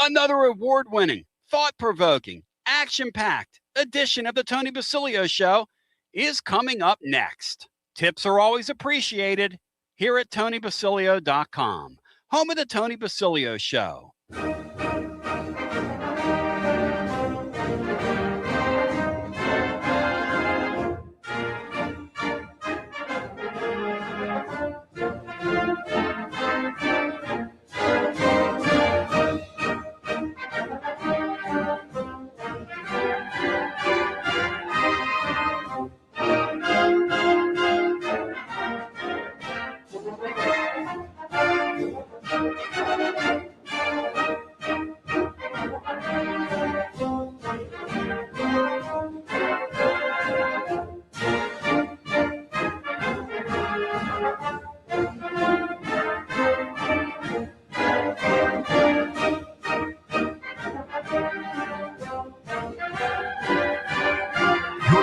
Another award-winning, thought-provoking, action-packed edition of the Tony Basilio Show is coming up next. Tips are always appreciated here at TonyBasilio.com, home of the Tony Basilio Show.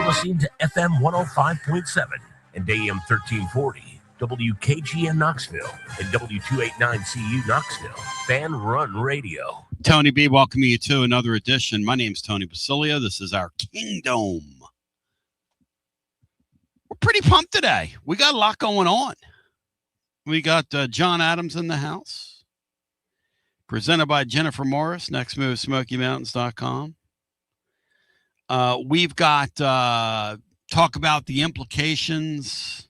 Listening to FM 105.7 and AM 1340, WKGN Knoxville, and W289CU Knoxville, Fan Run Radio. Tony B, welcoming you to another edition. My name's Tony Basilio. This is our Kingdom. We're pretty pumped today. We got a lot going on. We got John Adams in the house. Presented by Jennifer Morris, Next Move, SmokyMountains.com. We've got talk about the implications.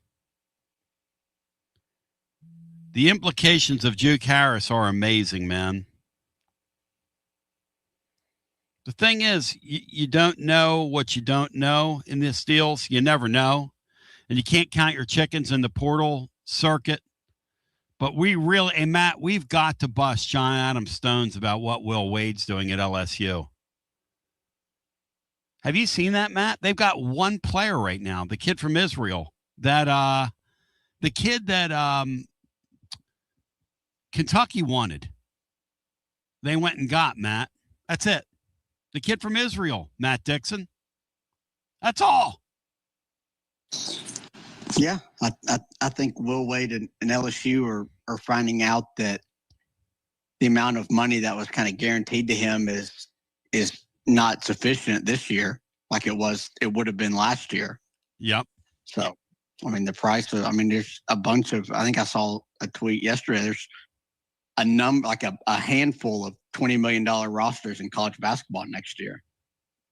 The implications of Duke Harris are amazing, man. The thing is, you don't know what you don't know in this deal. So you never know. And you can't count your chickens in the portal circuit. But we really, and Matt, we've got to bust John Adams Stones about what Will Wade's doing at LSU. Have you seen that, Matt? They've got one player right now, the kid from Israel, that the kid that Kentucky wanted. They went and got, Matt. That's it. The kid from Israel, Matt Dixon. That's all. Yeah, I think Will Wade and LSU are finding out that the amount of money that was kind of guaranteed to him is not sufficient this year like it would have been last year. Yep. So, I mean, the price of, there's a bunch of, I think I saw a tweet yesterday. There's a number, like a handful of $20 million rosters in college basketball next year.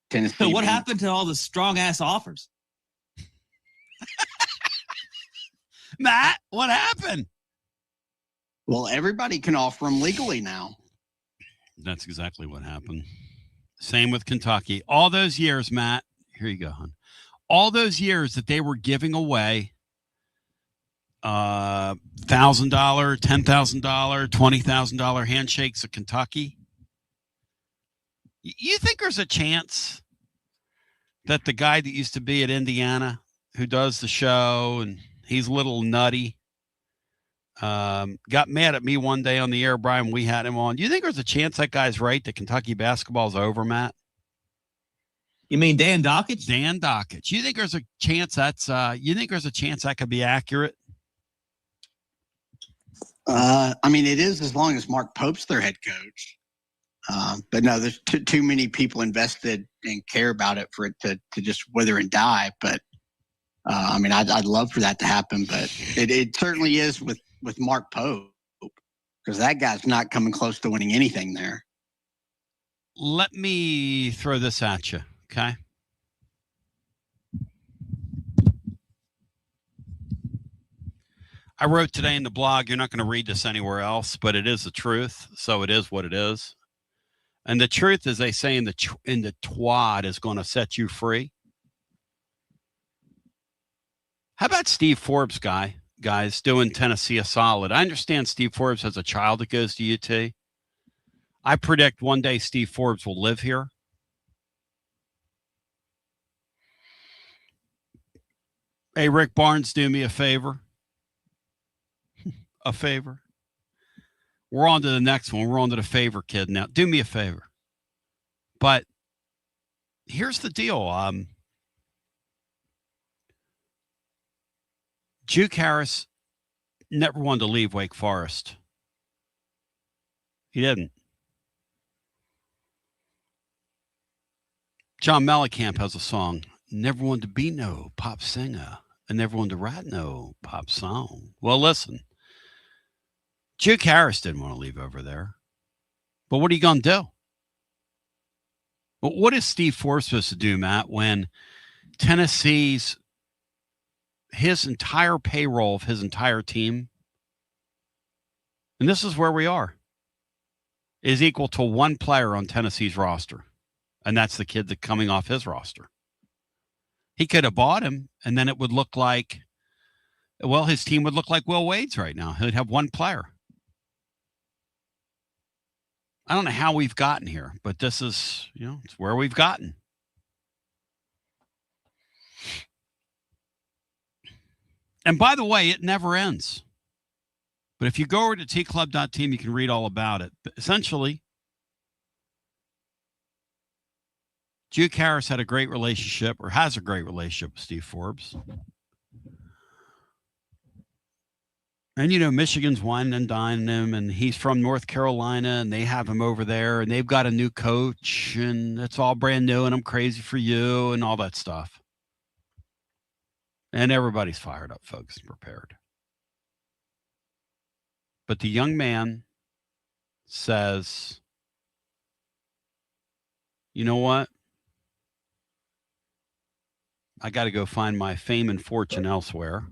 Tennessee. So what happened to all the strong ass offers? Matt, what happened? Well, everybody can offer them legally now. That's exactly what happened. Same with Kentucky. All those years, Matt, here you go, hon. All those years that they were giving away $1,000, $10,000, $20,000 handshakes at Kentucky. You think there's a chance that the guy that used to be at Indiana, who does the show, and he's a little nutty, got mad at me one day on the air, Brian, we had him on. Do you think there's a chance that guy's right that Kentucky basketball's over, Matt? You mean Dan Dockich? Dan Dockich. You think there's a chance that could be accurate? It is, as long as Mark Pope's their head coach. But no, there's too many people invested and care about it for it to just wither and die. But I'd love for that to happen, but it certainly is with Mark Pope, because that guy's not coming close to winning anything there. Let me throw this at you, okay? I wrote today in the blog, you're not going to read this anywhere else, but it is the truth, so it is what it is. And the truth, as they say in the twad, is going to set you free. How about Steve Forbes, guys, doing Tennessee a solid? I understand Steve Forbes has a child that goes to UT. I predict one day Steve Forbes will live here. Hey, Rick Barnes, do me a favor. A favor. We're on to the next one. We're on to the favor kid now. Do me a favor. But here's the deal. Duke Harris never wanted to leave Wake Forest. He didn't. John Mellencamp has a song, Never Wanted to Be No Pop Singer. I never wanted to write no pop song. Well, listen, Duke Harris didn't want to leave over there. But what are you going to do? Well, what is Steve Forbes supposed to do, Matt, when Tennessee's his entire payroll of his entire team, and this is where we are, is equal to one player on Tennessee's roster, and that's the kid that's coming off his roster. He could have bought him, and then it would look like, well, his team would look like Will Wade's right now. He'd have one player. I don't know how we've gotten here, but this is, it's where we've gotten. And by the way, it never ends. But if you go over to tclub.team, you can read all about it. But essentially, Duke Harris had a great relationship, or has a great relationship with Steve Forbes. And, Michigan's whining and dining him, and he's from North Carolina, and they have him over there, and they've got a new coach, and it's all brand new, and I'm crazy for you, and all that stuff. And everybody's fired up, folks, and prepared. But the young man says, you know what? I got to go find my fame and fortune elsewhere.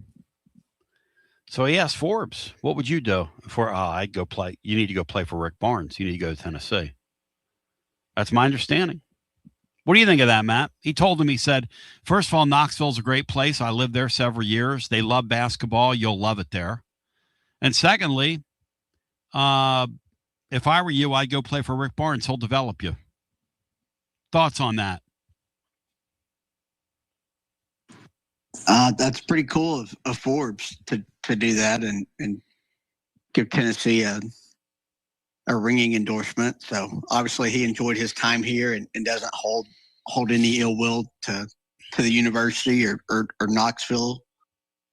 So he asked Forbes, what would you do? I'd go play. You need to go play for Rick Barnes. You need to go to Tennessee. That's my understanding. What do you think of that, Matt? He told him, he said, first of all, Knoxville's a great place. I lived there several years. They love basketball. You'll love it there. And secondly, if I were you, I'd go play for Rick Barnes. He'll develop you. Thoughts on that? That's pretty cool of Forbes to do that and give Tennessee a ringing endorsement. So obviously he enjoyed his time here and doesn't hold any ill will to the university or Knoxville.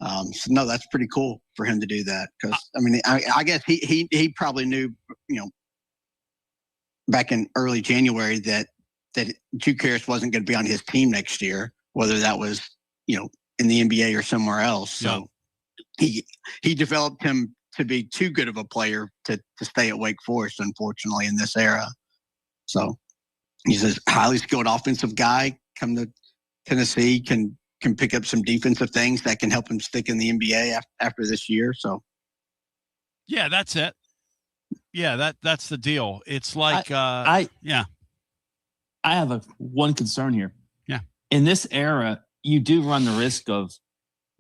So no, that's pretty cool for him to do that. Because I guess he probably knew, back in early January that Duke Harris wasn't going to be on his team next year, whether that was, in the NBA or somewhere else. So he developed him to be too good of a player to stay at Wake Forest, unfortunately, in this era. So he's a highly skilled offensive guy, come to Tennessee, can pick up some defensive things that can help him stick in the NBA after this year. So, yeah, that's it. Yeah, that's the deal. It's like, I have one concern here. Yeah. In this era, you do run the risk of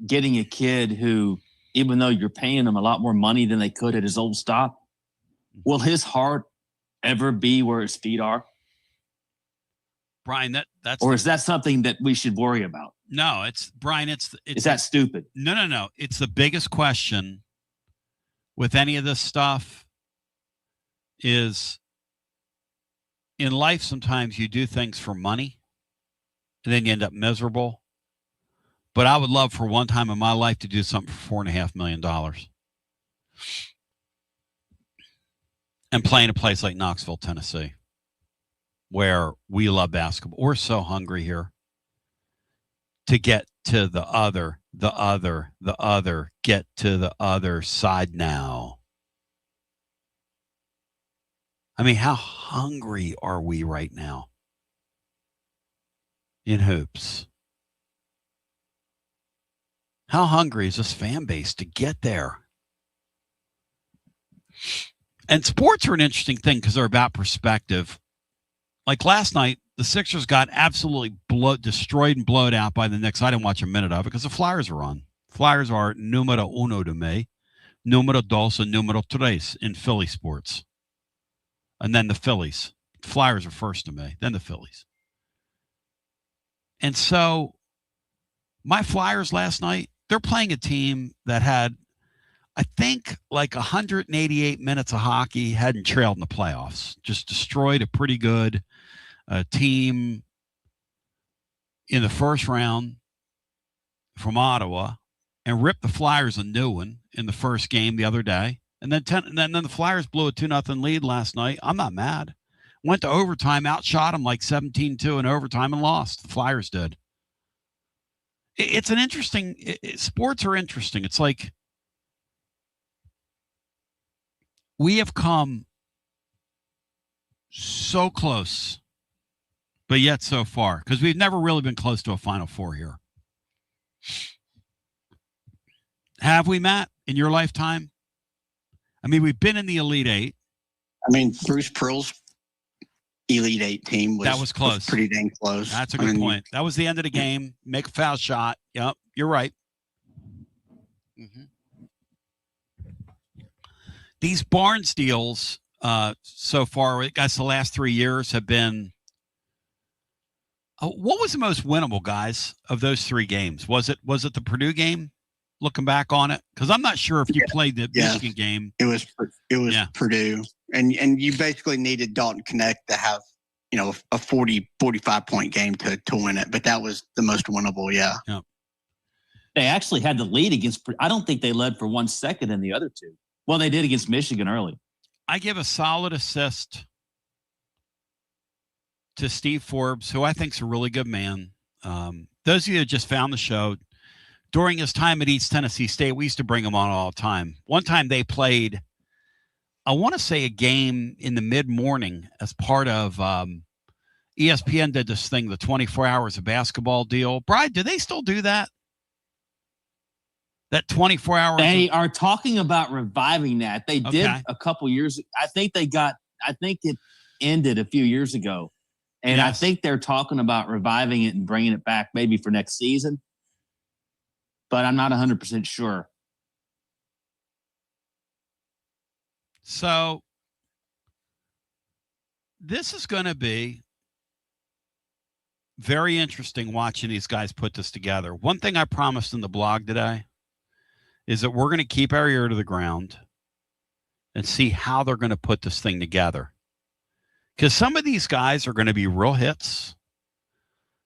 getting a kid who, even though you're paying him a lot more money than they could at his old stop, will his heart ever be where his feet are? Brian, that's or is that something that we should worry about? No, it's Brian. It's is that stupid? No. It's the biggest question with any of this stuff is in life. Sometimes you do things for money and then you end up miserable. But I would love for one time in my life to do something for $4.5 million and play in a place like Knoxville, Tennessee, where we love basketball. We're so hungry here to get to the other, get to the other side now. I mean, how hungry are we right now in hoops? How hungry is this fan base to get there? And sports are an interesting thing because they're about perspective. Like last night, the Sixers got absolutely destroyed and blowed out by the Knicks. I didn't watch a minute of it because the Flyers were on. Flyers are numero uno to me, numero dos and numero tres in Philly sports. And then the Phillies. Flyers are first to me, then the Phillies. And so my Flyers last night, they're playing a team that had, I think, like 188 minutes of hockey, hadn't trailed in the playoffs, just destroyed a pretty good team in the first round from Ottawa and ripped the Flyers a new one in the first game the other day. And then the Flyers blew a 2-0 lead last night. I'm not mad. Went to overtime, outshot them like 17-2 in overtime and lost. The Flyers did. It's an interesting sports are interesting. It's like we have come so close, but yet so far, because we've never really been close to a Final Four here. Have we, Matt, in your lifetime? I mean, we've been in the Elite Eight. I mean, Bruce Pearl's Elite Eight team was close. Was pretty dang close. That's a good point. That was the end of the game. Make a foul shot. Yep, you're right. Mm-hmm. These Barnes deals so far, I guess the last 3 years have been. What was the most winnable, guys, of those 3 games? Was it the Purdue game? Looking back on it, because I'm not sure if you played the Michigan game. It was Purdue, and you basically needed Dalton Connect to have a 45 point game to win it, but that was the most winnable. Yeah. They actually had the lead against. I don't think they led for 1 second in the other 2. Well, they did against Michigan early. I give a solid assist to Steve Forbes, who I think is a really good man. Those of you that just found the show, during his time at East Tennessee State, we used to bring him on all the time. One time they played, I want to say, a game in the mid-morning as part of ESPN did this thing, the 24 hours of basketball deal. Brian, do they still do that? That 24 hours? They are talking about reviving that. They did a couple years. I think it ended a few years ago. And yes. I think they're talking about reviving it and bringing it back maybe for next season. But I'm not 100% sure. So this is going to be very interesting watching these guys put this together. One thing I promised in the blog today is that we're going to keep our ear to the ground and see how they're going to put this thing together. Because some of these guys are going to be real hits.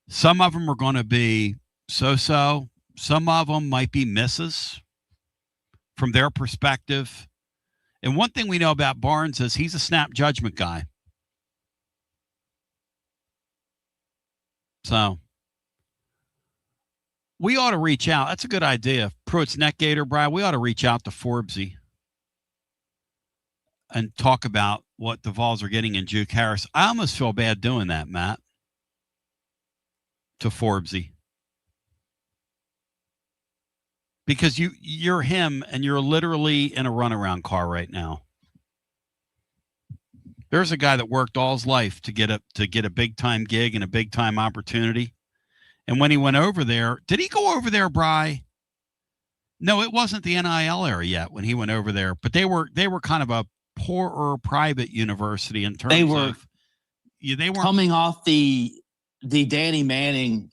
Some of them are going to be so-so. Some of them might be misses from their perspective. And one thing we know about Barnes is he's a snap judgment guy. So we ought to reach out. That's a good idea. Pruitt's Neck Gator, Brian, we ought to reach out to Forbesy and talk about what the Vols are getting in Juke Harris. I almost feel bad doing that, Matt, to Forbesy. Because you're him and you're literally in a runaround car right now. There's a guy that worked all his life to get a big time gig and a big time opportunity. And when he went over there, did he go over there, Bry? No, it wasn't the NIL era yet when he went over there, but they were kind of a poorer private university in terms of they were coming off the Danny Manning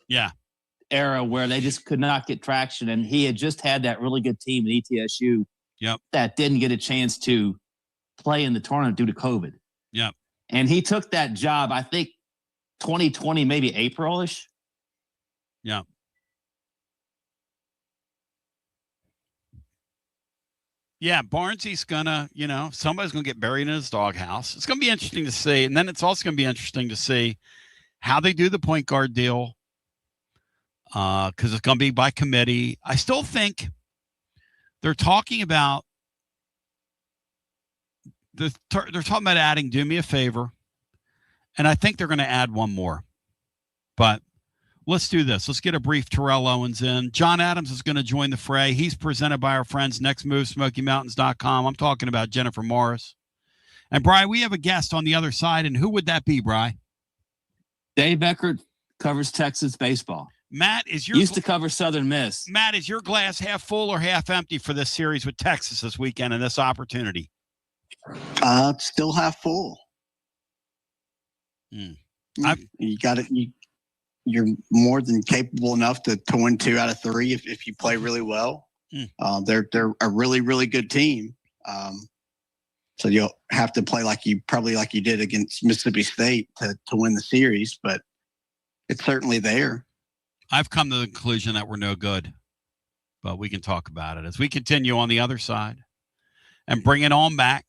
era where they just could not get traction, and he had just had that really good team at ETSU that didn't get a chance to play in the tournament due to COVID. Yep. And he took that job, I think 2020, maybe April-ish. Yeah. Yeah, Barnesy's gonna, somebody's gonna get buried in his doghouse. It's gonna be interesting to see. And then it's also gonna be interesting to see how they do the point guard deal. Because it's gonna be by committee. I still think they're talking about adding Do Me a Favor. And I think they're gonna add one more. But let's do this. Let's get a brief Terrell Owens in. John Adams is going to join the fray. He's presented by our friends Next Move, SmokyMountains.com. I'm talking about Jennifer Morris. And, Bri, we have a guest on the other side, and who would that be, Bri? Dave Eckert covers Texas baseball. Matt, used to cover Southern Miss. Matt, is your glass half full or half empty for this series with Texas this weekend and this opportunity? Still half full. You got it. You're more than capable enough to win 2 out of 3 if you play really well. They're a really, really good team. So you'll have to play like you did against Mississippi State to win the series, but it's certainly there. I've come to the conclusion that we're no good, but we can talk about it as we continue on the other side and bring it on back.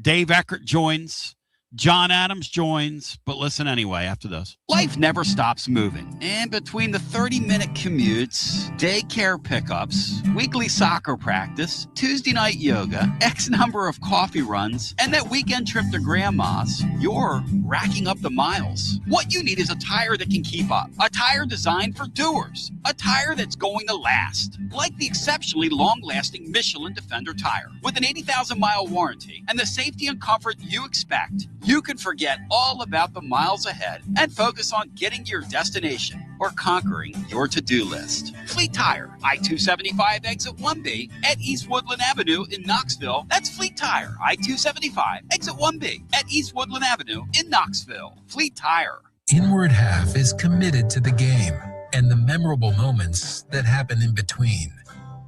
Dave Eckert joins John Adams joins, but listen anyway after this. Life never stops moving. And between the 30-minute commutes, daycare pickups, weekly soccer practice, Tuesday night yoga, X number of coffee runs, and that weekend trip to grandma's, you're racking up the miles. What you need is a tire that can keep up. A tire designed for doers. A tire that's going to last. Like the exceptionally long-lasting Michelin Defender tire. With an 80,000-mile warranty and the safety and comfort you expect, you can forget all about the miles ahead and focus on getting to your destination or conquering your to-do list. Fleet Tire, I-275 exit 1B at East Woodland Avenue in Knoxville. That's Fleet Tire, I-275 exit 1B at East Woodland Avenue in Knoxville. Fleet Tire. Inward Half is committed to the game and the memorable moments that happen in between.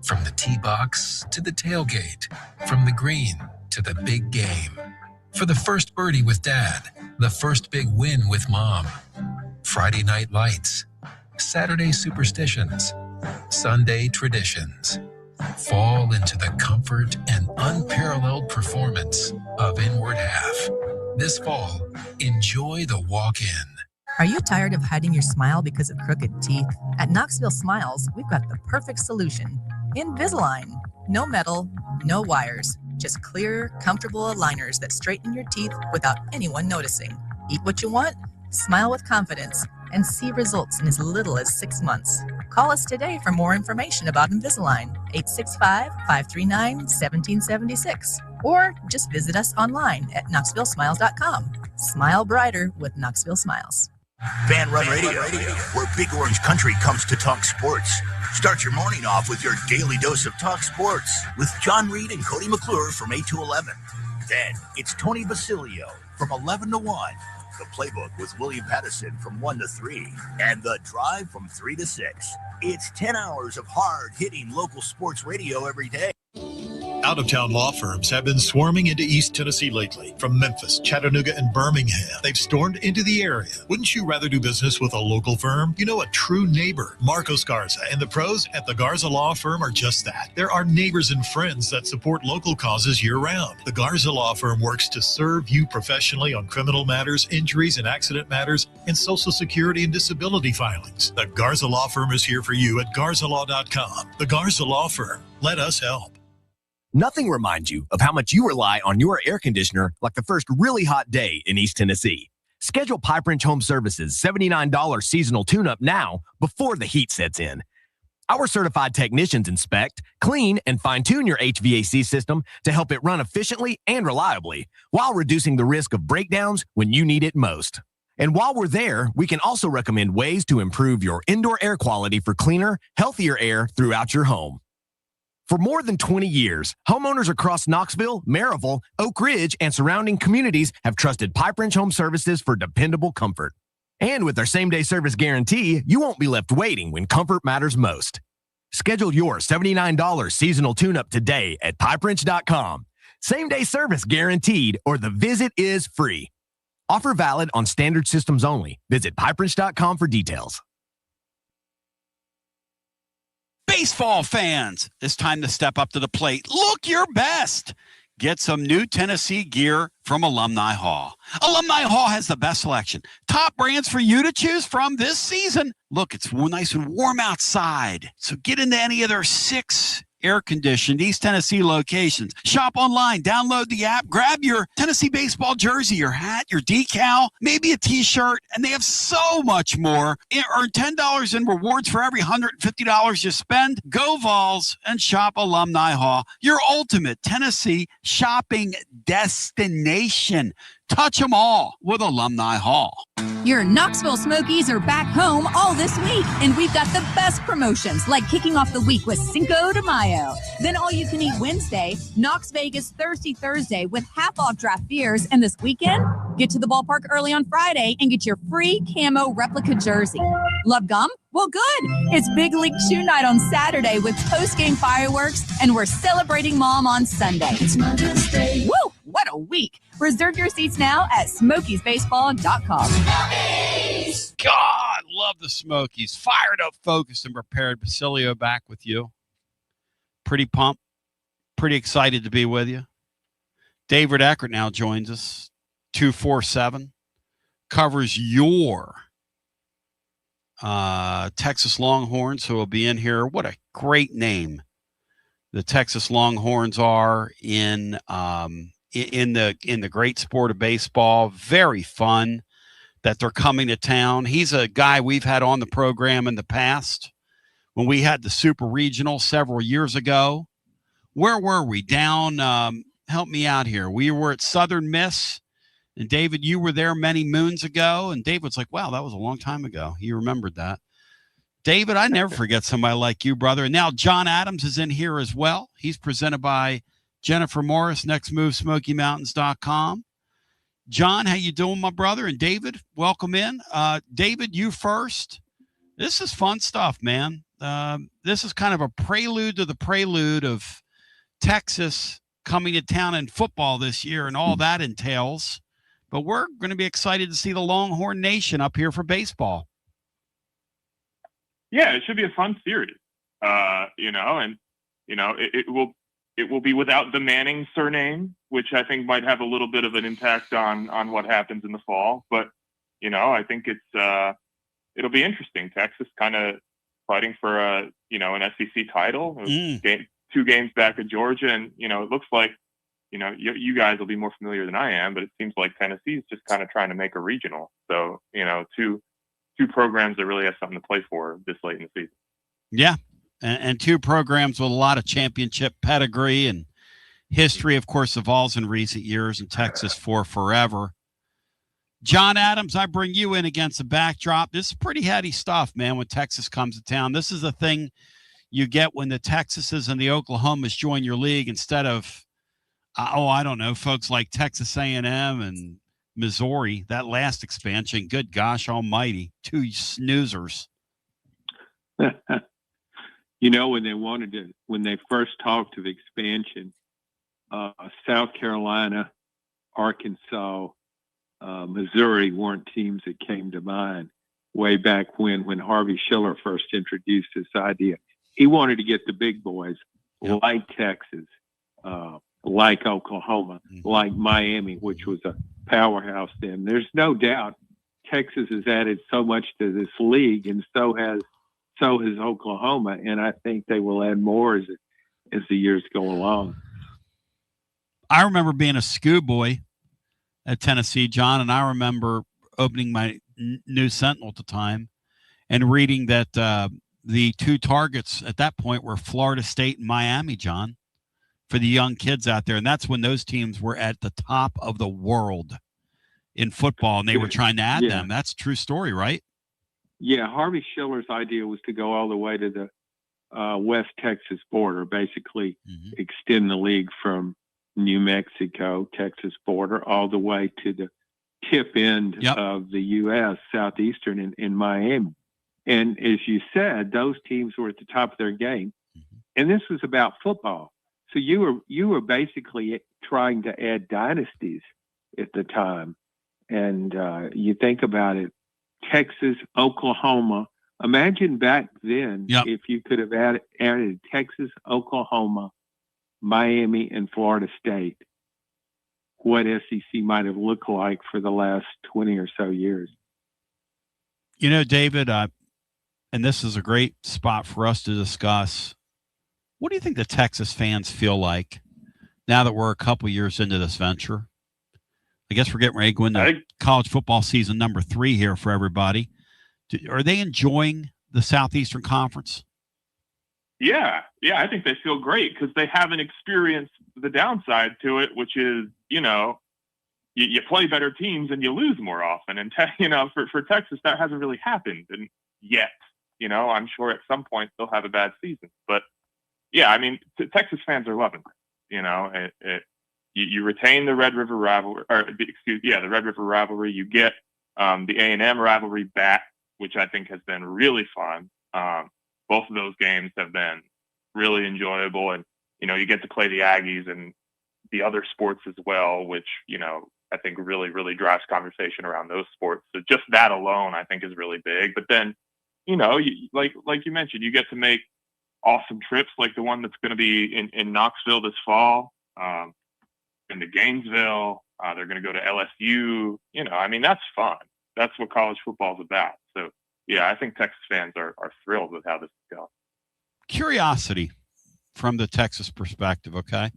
From the tee box to the tailgate, from the green to the big game. For the first birdie with Dad, the first big win with Mom. Friday night lights, Saturday superstitions, Sunday traditions. Fall into the comfort and unparalleled performance of Inward Half. This fall, enjoy the walk-in. Are you tired of hiding your smile because of crooked teeth? At Knoxville Smiles, we've got the perfect solution. Invisalign. No metal, no wires. Just clear, comfortable aligners that straighten your teeth without anyone noticing. Eat what you want, smile with confidence, and see results in as little as 6 months. Call us today for more information about Invisalign, 865-539-1776. Or just visit us online at knoxvillesmiles.com. Smile brighter with Knoxville Smiles. Fan Run Radio, where Big Orange Country comes to talk sports. Start your morning off with your daily dose of talk sports with John Reed and Cody McClure from 8 to 11. Then it's Tony Basilio from 11 to 1. The Playbook with William Pattison from 1 to 3. And The Drive from 3 to 6. It's 10 hours of hard-hitting local sports radio every day. Out-of-town law firms have been swarming into East Tennessee lately. From Memphis, Chattanooga, and Birmingham, they've stormed into the area. Wouldn't you rather do business with a local firm? You know, a true neighbor. Marcos Garza and the pros at the Garza Law Firm are just that. There are neighbors and friends that support local causes year-round. The Garza Law Firm works to serve you professionally on criminal matters, injuries and accident matters, and Social Security and disability filings. The Garza Law Firm is here for you at garzalaw.com. The Garza Law Firm. Let us help. Nothing reminds you of how much you rely on your air conditioner like the first really hot day in East Tennessee. Schedule Pipe Wrench Home Services' $79 seasonal tune-up now before the heat sets in. Our certified technicians inspect, clean, and fine-tune your HVAC system to help it run efficiently and reliably while reducing the risk of breakdowns when you need it most. And while we're there, we can also recommend ways to improve your indoor air quality for cleaner, healthier air throughout your home. For more than 20 years, homeowners across Knoxville, Maryville, Oak Ridge, and surrounding communities have trusted Pipe Wrench Home Services for dependable comfort. And with their same-day service guarantee, you won't be left waiting when comfort matters most. Schedule your $79 seasonal tune-up today at pipewrench.com. Same-day service guaranteed, or the visit is free. Offer valid on standard systems only. Visit pipewrench.com for details. Baseball fans, it's time to step up to the plate. Look your best. Get some new Tennessee gear from Alumni Hall. Alumni Hall has the best selection. Top brands for you to choose from this season. Look, it's nice and warm outside. So get into any of their 6 air-conditioned East Tennessee locations. Shop online, download the app, grab your Tennessee baseball jersey, your hat, your decal, maybe a t-shirt, and they have so much more. Earn $10 in rewards for every $150 you spend. Go Vols and shop Alumni Hall, your ultimate Tennessee shopping destination. Touch them all with Alumni Hall. Your Knoxville Smokies are back home all this week, and we've got the best promotions, like kicking off the week with Cinco de Mayo. Then all-you-can-eat Wednesday, Knox Vegas Thirsty Thursday with half-off draft beers, and this weekend, get to the ballpark early on Friday and get your free camo replica jersey. Love gum? Well, good. It's Big League Shoe Night on Saturday with post-game fireworks, and we're celebrating Mom on Sunday. It's Mother's Day. Woo! What a week. Reserve your seats now at smokiesbaseball.com. Smokies! God, love the Smokies. Fired up, focused, and prepared. Basilio back with you. Pretty pumped. Pretty excited to be with you. David Eckert now joins us. 247, covers your Texas Longhorns, who will be in here. What a great name the Texas Longhorns are in the great sport of baseball. Very fun that they're coming to town. He's a guy we've had on the program in the past when we had the Super Regional several years ago. Where were we? Down, help me out here. We were at Southern Miss, and David, you were there many moons ago, and David's like, wow, that was a long time ago. He remembered that. David, I never forget somebody like you, brother. And now John Adams is in here as well. He's presented by Jennifer Morris, NextMoveSmokyMountains.com. John, how you doing, my brother? And David, welcome in. David, you first. This is fun stuff, man. This is kind of a prelude to the prelude of Texas coming to town in football this year and all that entails. But we're going to be excited to see the Longhorn Nation up here for baseball. Yeah, it should be a fun series, it will be without the Manning surname, which I think might have a little bit of an impact on what happens in the fall. But, I think it'll be interesting. Texas kind of fighting for an SEC title, 2 games back at Georgia. And, it looks like, you guys will be more familiar than I am, but it seems like Tennessee is just kind of trying to make a regional. So, two programs that really have something to play for this late in the season. Yeah. And 2 programs with a lot of championship pedigree and history, of course, evolves in recent years, and Texas for forever. John Adams, I bring you in against the backdrop. This is pretty heady stuff, man, when Texas comes to town. This is the thing you get when the Texases and the Oklahomas join your league instead of, I don't know, folks like Texas A&M and Missouri, that last expansion. Good gosh almighty, 2 snoozers. When they first talked of expansion, South Carolina, Arkansas, Missouri weren't teams that came to mind way back when Harvey Schiller first introduced this idea. He wanted to get the big boys like Texas, like Oklahoma, like Miami, which was a powerhouse then. There's no doubt Texas has added so much to this league, and so has Oklahoma, and I think they will add more as the years go along. I remember being a schoolboy at Tennessee, John, and I remember opening my News Sentinel at the time and reading that the 2 targets at that point were Florida State and Miami, John, for the young kids out there. And that's when those teams were at the top of the world in football, and they were trying to add them. That's a true story, right? Yeah, Harvey Schiller's idea was to go all the way to the West Texas border, basically extend the league from New Mexico, Texas border, all the way to the tip end of the U.S., southeastern in Miami. And as you said, those teams were at the top of their game. And this was about football. So you were basically trying to add dynasties at the time. And you think about it, Texas, Oklahoma. Imagine back then if you could have added Texas, Oklahoma, Miami, and Florida State, what SEC might have looked like for the last 20 or so years. David, and this is a great spot for us to discuss. What do you think the Texas fans feel like now that we're a couple years into this venture? I guess we're getting ready to go into college football season number 3 here for everybody. Are they enjoying the Southeastern Conference? Yeah, I think they feel great because they haven't experienced the downside to it, which is, you play better teams and you lose more often. And, for Texas, that hasn't really happened yet. I'm sure at some point they'll have a bad season. But, yeah, I mean, Texas fans are loving it. You retain the Red River rivalry, the Red River rivalry. You get the A&M rivalry back, which I think has been really fun. Both of those games have been really enjoyable, and you get to play the Aggies and the other sports as well, which I think really, really drives conversation around those sports. So just that alone, I think, is really big. But then, like you mentioned, you get to make awesome trips like the one that's going to be in Knoxville this fall. In the Gainesville, They're going to go to LSU. I mean, that's fun. That's what college football is about. So, yeah, I think Texas fans are thrilled with how this is going. Curiosity from the Texas perspective, okay?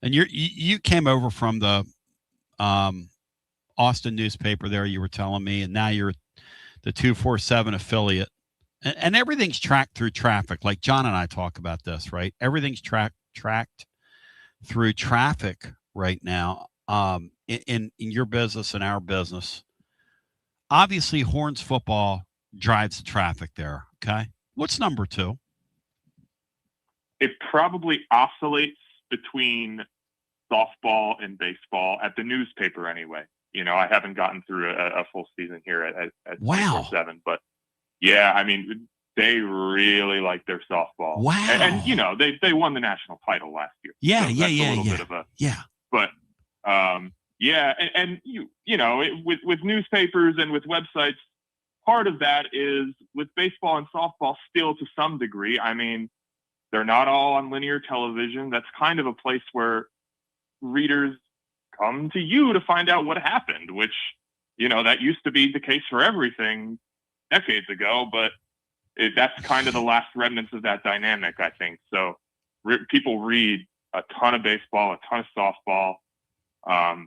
And you came over from the Austin newspaper there, you were telling me, and now you're the 247 affiliate. And everything's tracked through traffic. Like John and I talk about this, right? Everything's tracked through traffic right now in your business and our business. Obviously, Horns football drives the traffic there, okay? What's number two? It probably oscillates between softball and baseball at the newspaper anyway. I haven't gotten through a full season here at Wow. 24/7, but yeah, I mean, they really like their softball. Wow. And they won the national title last year. Yeah, so yeah, that's yeah, a little yeah. bit of a, yeah. But yeah, and with newspapers and with websites, part of that is with baseball and softball still to some degree. I mean, they're not all on linear television. That's kind of a place where readers come to you to find out what happened, which, that used to be the case for everything decades ago, but that's kind of the last remnants of that dynamic, I think. So people read a ton of baseball, a ton of softball.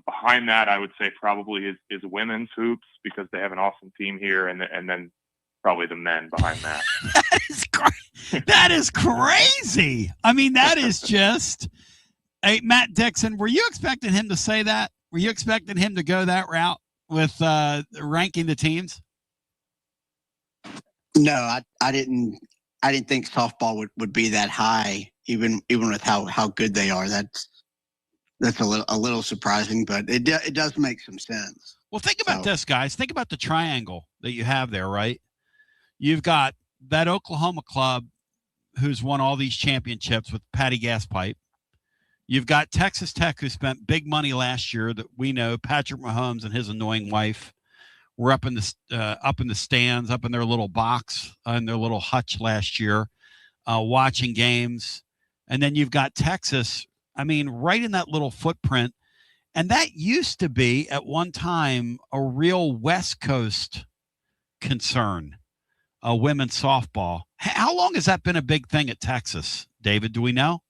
Behind that, I would say probably is women's hoops because they have an awesome team here, and then probably the men behind that. That is crazy. I mean, that is just. Hey, Matt Dixon, were you expecting him to say that? Were you expecting him to go that route with ranking the teams? No, I didn't. I didn't think softball would be that high, even with how good they are. That's a little surprising, but it does make some sense. Well, think about this, guys. Think about the triangle that you have there, right? You've got that Oklahoma club who's won all these championships with Patty Gaspipe. You've got Texas Tech, who spent big money last year that we know. Patrick Mahomes and his annoying wife were up in the stands, up in their little box, in their little hutch last year, watching games. And then you've got Texas, I mean, right in that little footprint. And that used to be, at one time, a real West Coast concern, women's softball. How long has that been a big thing at Texas, David? Do we know?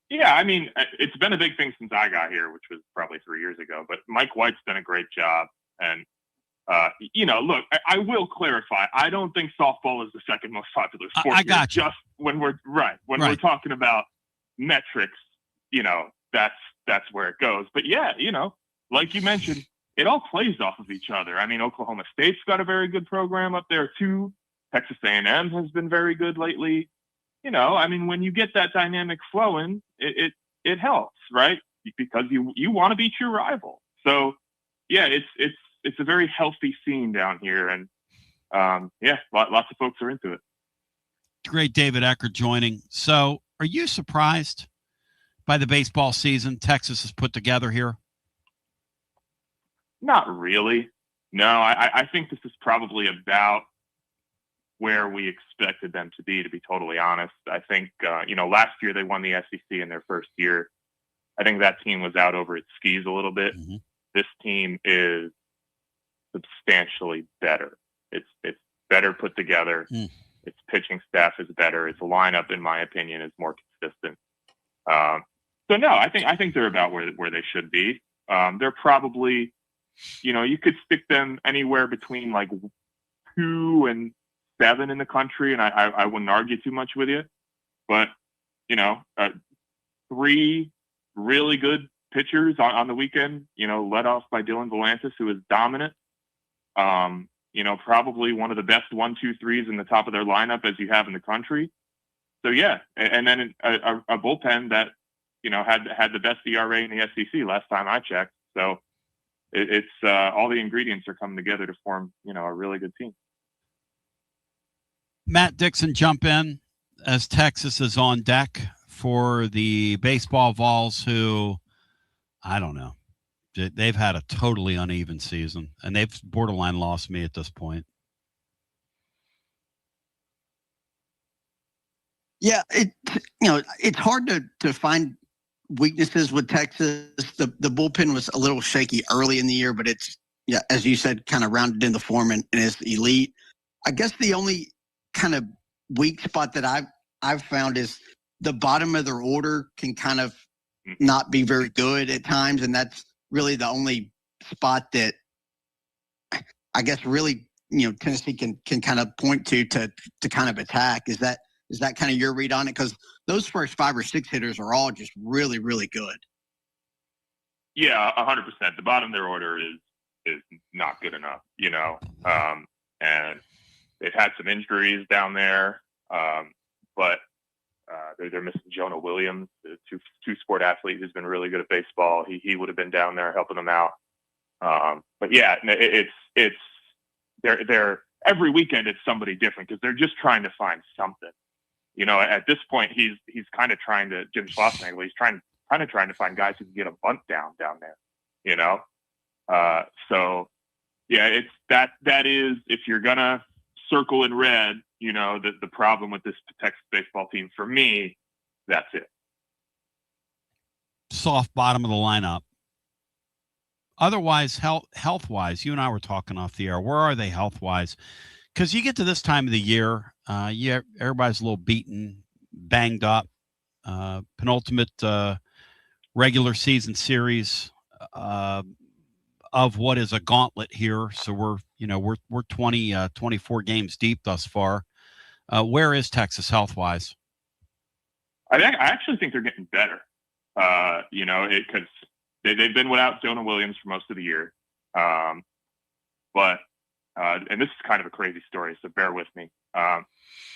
Yeah, I mean, it's been a big thing since I got here, which was probably 3 years ago. But Mike White's done a great job. And, look, I will clarify. I don't think softball is the second most popular sport. I got you. Just when we're we're talking about metrics, that's where it goes. But yeah, like you mentioned, it all plays off of each other. I mean, Oklahoma State's got a very good program up there too. Texas A&M has been very good lately. I mean, when you get that dynamic flowing, it helps, right? Because you want to beat your rival. So yeah, it's a very healthy scene down here, and lots of folks are into it. Great, David Eckert joining. So, are you surprised by the baseball season Texas has put together here? Not really. No, I think this is probably about where we expected them to be totally honest. I think, last year they won the SEC in their first year. I think that team was out over its skis a little bit. Mm-hmm. This team is substantially better. It's better put together. Its pitching staff is better. Its lineup, in my opinion, is more consistent. So no, I think they're about where they should be. They're probably, you could stick them anywhere between like 2 and 7 in the country, and I wouldn't argue too much with you. But 3 really good pitchers on the weekend. Led off by Dylan Volantis, who is dominant. Probably one of the best 1-2-3s in the top of their lineup as you have in the country. So yeah, and then a bullpen that had the best ERA in the SEC last time I checked. So it's all the ingredients are coming together to form a really good team. Matt Dixon, jump in as Texas is on deck for the baseball Vols, who, I don't know, they've had a totally uneven season, and they've borderline lost me at this point. Yeah, it's hard to find weaknesses with Texas. The bullpen was a little shaky early in the year, but it's, as you said, kind of rounded in the form and is elite. I guess the only kind of weak spot that I've found is the bottom of their order can kind of not be very good at times, and that's really the only spot that I guess really Tennessee can kind of point to kind of attack. Is that kind of your read on it? Because those first 5 or 6 hitters are all just really, really good. Yeah, 100%. The bottom of their order is not good enough, and they've had some injuries down there, but they're missing Jonah Williams, the two-sport athlete who's been really good at baseball. He would have been down there helping them out. But yeah, it's they're every weekend it's somebody different because they're just trying to find something. At this point, he's kind of trying to Jim Schlossnagle. He's trying to find guys who can get a bunt down there. So yeah, it's that is if you're gonna circle in red, the problem with this Texas baseball team for me, that's it. Soft bottom of the lineup. Otherwise, health-wise, you and I were talking off the air. Where are they health-wise? Because you get to this time of the year, everybody's a little beaten, banged up. Penultimate regular season series of what is a gauntlet here. So we're 24 games deep thus far. Where is Texas health-wise? I actually think they're getting better. Because they've been without Jonah Williams for most of the year. But and this is kind of a crazy story, so bear with me.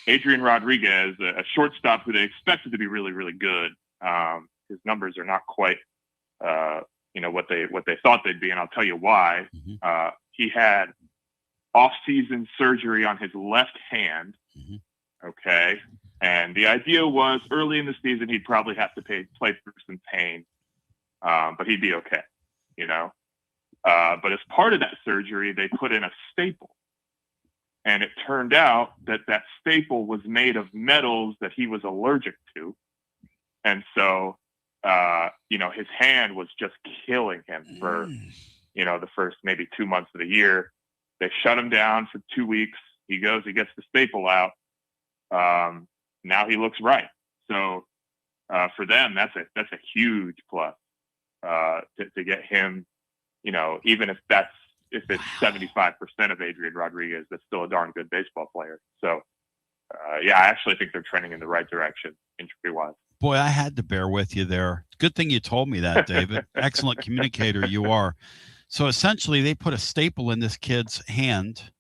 Adrian Rodriguez, a shortstop who they expected to be really, really good. His numbers are not quite, what they thought they'd be, and I'll tell you why. Mm-hmm. He had off-season surgery on his left hand. Mm-hmm. Okay, and the idea was early in the season he'd probably have to play through some pain, but he'd be okay, But as part of that surgery, they put in a staple. And it turned out that staple was made of metals that he was allergic to. And so, his hand was just killing him for, the first maybe 2 months of the year. They shut him down for 2 weeks. He goes, he gets the staple out. Now he looks right. So for them, that's a huge plus to get him. Even if it's 75% of Adrian Rodriguez, that's still a darn good baseball player. So, I actually think they're trending in the right direction, injury-wise. Boy, I had to bear with you there. Good thing you told me that, David. Excellent communicator you are. So essentially, they put a staple in this kid's hand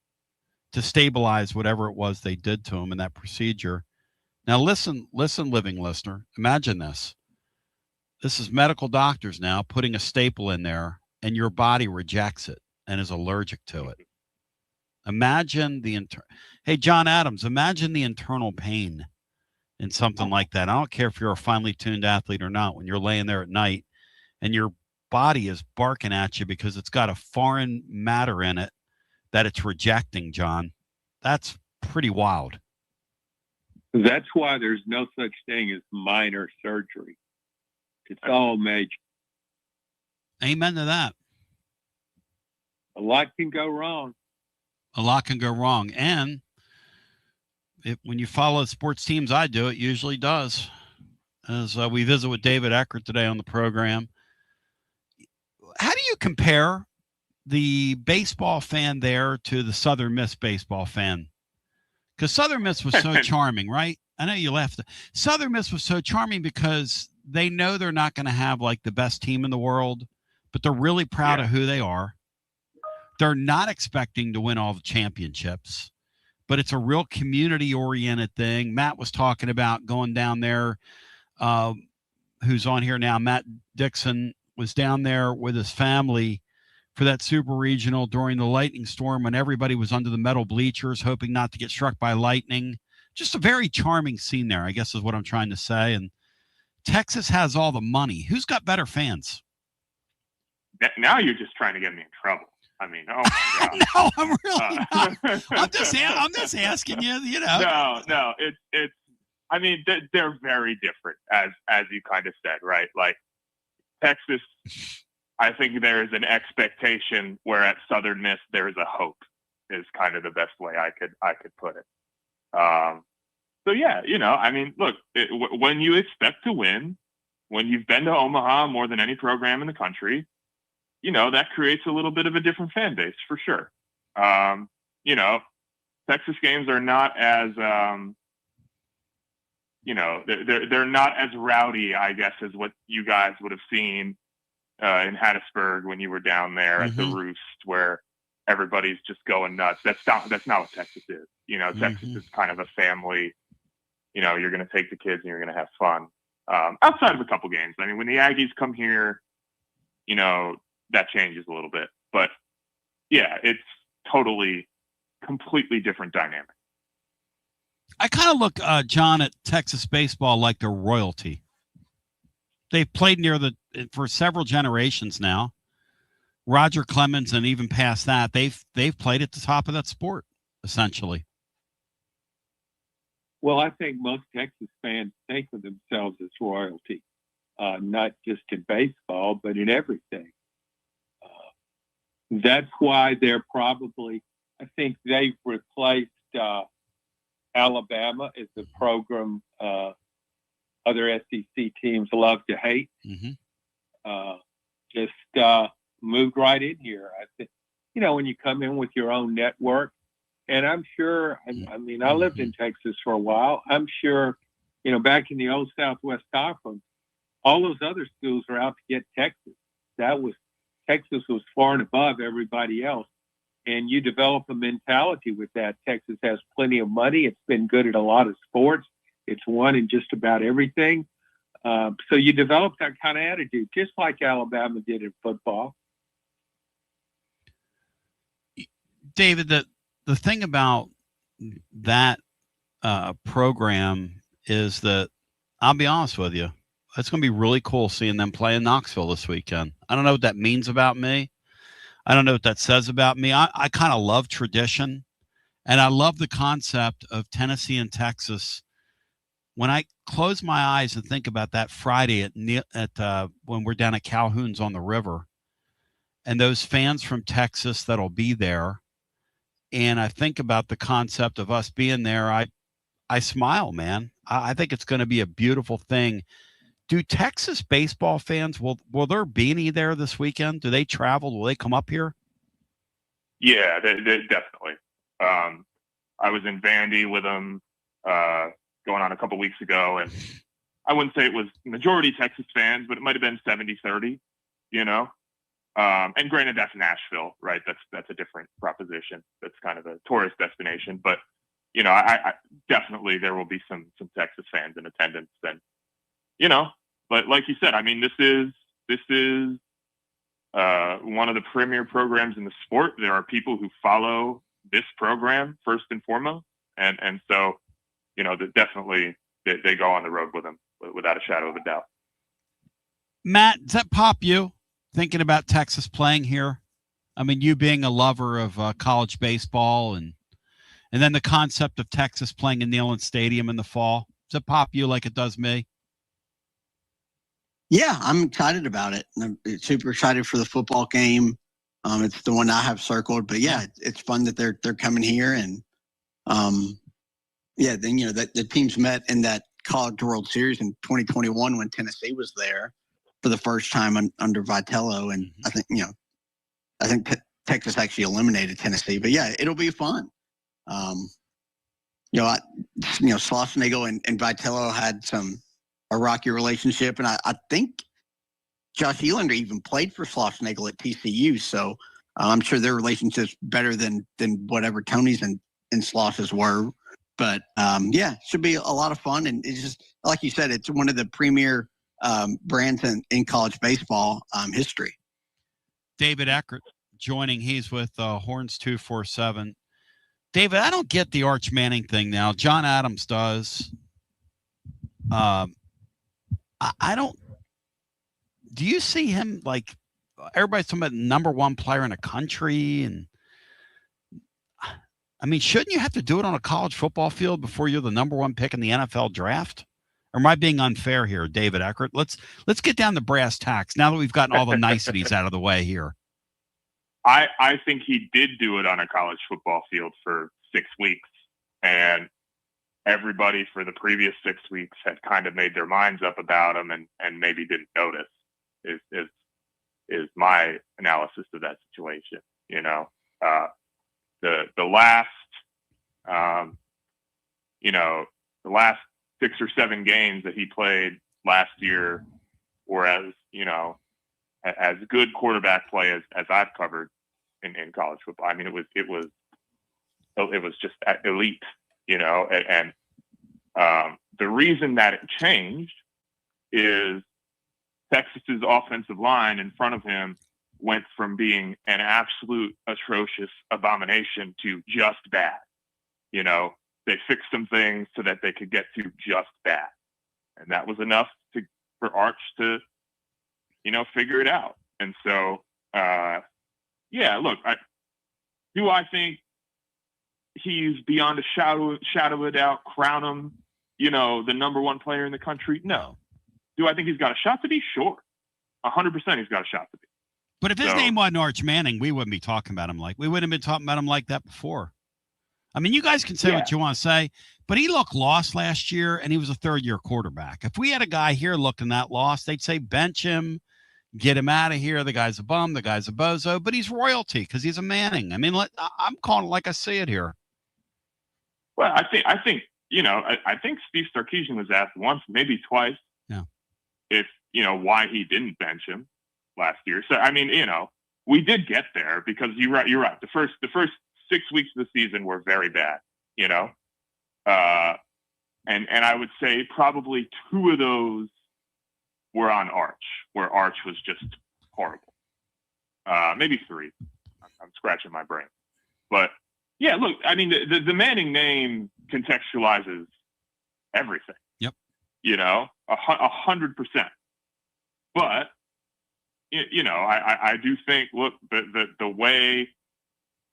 to stabilize whatever it was they did to him in that procedure. Now, listen, living listener. Imagine this. This is medical doctors now putting a staple in there, and your body rejects it and is allergic to it. Imagine Hey, John Adams, imagine the internal pain in something like that. I don't care if you're a finely tuned athlete or not, when you're laying there at night and your body is barking at you because it's got a foreign matter in it that it's rejecting, John. That's pretty wild. That's why there's no such thing as minor surgery. It's all major. Amen to that. A lot can go wrong. A lot can go wrong. And when you follow sports teams, I do, it usually does. As we visit with David Eckert today on the program. How do you compare the baseball fan there to the Southern Miss baseball fan? Because Southern Miss was so charming, right? I know you left. Southern Miss was so charming because they know they're not going to have like the best team in the world, but they're really proud of who they are. They're not expecting to win all the championships, but it's a real community-oriented thing. Matt was talking about going down there, who's on here now. Matt Dixon was down there with his family for that super regional during the lightning storm when everybody was under the metal bleachers, hoping not to get struck by lightning. Just a very charming scene there, I guess is what I'm trying to say. And Texas has all the money. Who's got better fans? Now you're just trying to get me in trouble. I mean, oh my God. No, I'm really not. I'm just asking you, No, it's, I mean, they're very different as you kind of said, right? Like Texas, I think there is an expectation where at Southern Miss there is a hope, is kind of the best way I could put it. So yeah, I mean, look, when you expect to win, when you've been to Omaha more than any program in the country, that creates a little bit of a different fan base for sure. Texas games are not as, they're not as rowdy, I guess, as what you guys would have seen in Hattiesburg when you were down there at the Roost, where everybody's just going nuts. That's not what Texas is. Texas is kind of a family. You're going to take the kids and you're going to have fun. Outside of a couple games. I mean, when the Aggies come here, that changes a little bit. But yeah, it's completely different dynamic. I kind of look, John, at Texas baseball like they're royalty. They've played for several generations now. Roger Clemens, and even past that, they've played at the top of that sport, essentially. Well, I think most Texas fans think of themselves as royalty, not just in baseball, but in everything. That's why they're probably, I think they've replaced Alabama as the program other SEC teams love to hate. Just moved right in here. I think, when you come in with your own network, and I'm sure, I mean, I lived in Texas for a while. I'm sure, back in the old Southwest Conference, all those other schools are out to get Texas. Texas was far and above everybody else. And you develop a mentality with that. Texas has plenty of money. It's been good at a lot of sports. It's won in just about everything. So you develop that kind of attitude, just like Alabama did in football. David, the thing about that program is that, I'll be honest with you, it's going to be really cool seeing them play in Knoxville this weekend. I don't know what that means about me. I don't know what that says about me. I kind of love tradition, and I love the concept of Tennessee and Texas. When I close my eyes and think about that Friday at when we're down at Calhoun's on the river, and those fans from Texas that'll be there, and I think about the concept of us being there, I smile, man. I think it's going to be a beautiful thing. Do Texas baseball fans, will there be any there this weekend? Do they travel? Will they come up here? Yeah, they definitely. I was in Vandy with them going on a couple weeks ago, and I wouldn't say it was majority Texas fans, but it might have been 70-30, and granted, that's Nashville, right? That's a different proposition. That's kind of a tourist destination, but I definitely there will be some Texas fans in attendance, and but like you said, I mean, this is one of the premier programs in the sport. There are people who follow this program first and foremost, and so definitely they go on the road with them without a shadow of a doubt. Matt, does that pop you thinking about Texas playing here? I mean, you being a lover of college baseball, and then the concept of Texas playing in Neyland Stadium in the fall. Does it pop you like it does me? Yeah, I'm excited about it. I'm super excited for the football game. It's the one I have circled, but yeah, it's fun that they're coming here, and then that the teams met in that College World Series in 2021 when Tennessee was there for the first time under Vitello, and I think Texas actually eliminated Tennessee. But yeah, it'll be fun. Schlossnagle and Vitello had a rocky relationship, and I think Josh Elander even played for Schlossnagle at TCU, so I'm sure their relationship's better than whatever Tony's and Schloss's were. But should be a lot of fun, and it's just like you said, it's one of the premier brands in college baseball history. David Eckert joining. He's with Horns 247. David, I don't get the Arch Manning thing now. John Adams does. I don't. Do you see him like everybody's talking about number one player in the country? And I mean, shouldn't you have to do it on a college football field before you're the number one pick in the NFL draft? Or am I being unfair here, David Eckert? Let's get down to brass tacks now that we've gotten all the niceties out of the way here. I think he did do it on a college football field for 6 weeks, and everybody for the previous 6 weeks had kind of made their minds up about him and maybe didn't notice is my analysis of that situation. You know, the last, the last 6 or 7 games that he played last year were as good quarterback play as I've covered in college football. I mean, it was just elite, and the reason that it changed is Texas's offensive line in front of him went from being an absolute atrocious abomination to just bad. They fixed some things so that they could get to just bad. And that was enough for Arch to, figure it out. And so, look, do I think he's beyond a shadow of a doubt, crown him, the number one player in the country? No. Do I think he's got a shot to be? Sure. 100% he's got a shot to be. But if his name wasn't Arch Manning, we wouldn't be talking about him we wouldn't have been talking about him like that before. I mean, you guys can say what you want to say, but he looked lost last year, and he was a third-year quarterback. If we had a guy here looking that lost, they'd say bench him, get him out of here. The guy's a bum. The guy's a bozo, but he's royalty because he's a Manning. I mean, I'm calling it like I see it here. Well, I think I think Steve Sarkisian was asked once, maybe twice, if why he didn't bench him last year. So I mean, we did get there because you're right. The first 6 weeks of the season were very bad, and I would say probably 2 of those were on Arch, where Arch was just horrible. Maybe 3. I'm scratching my brain, but yeah, look, I mean, the Manning name contextualizes everything. Yep. 100%. But I do think, look, the way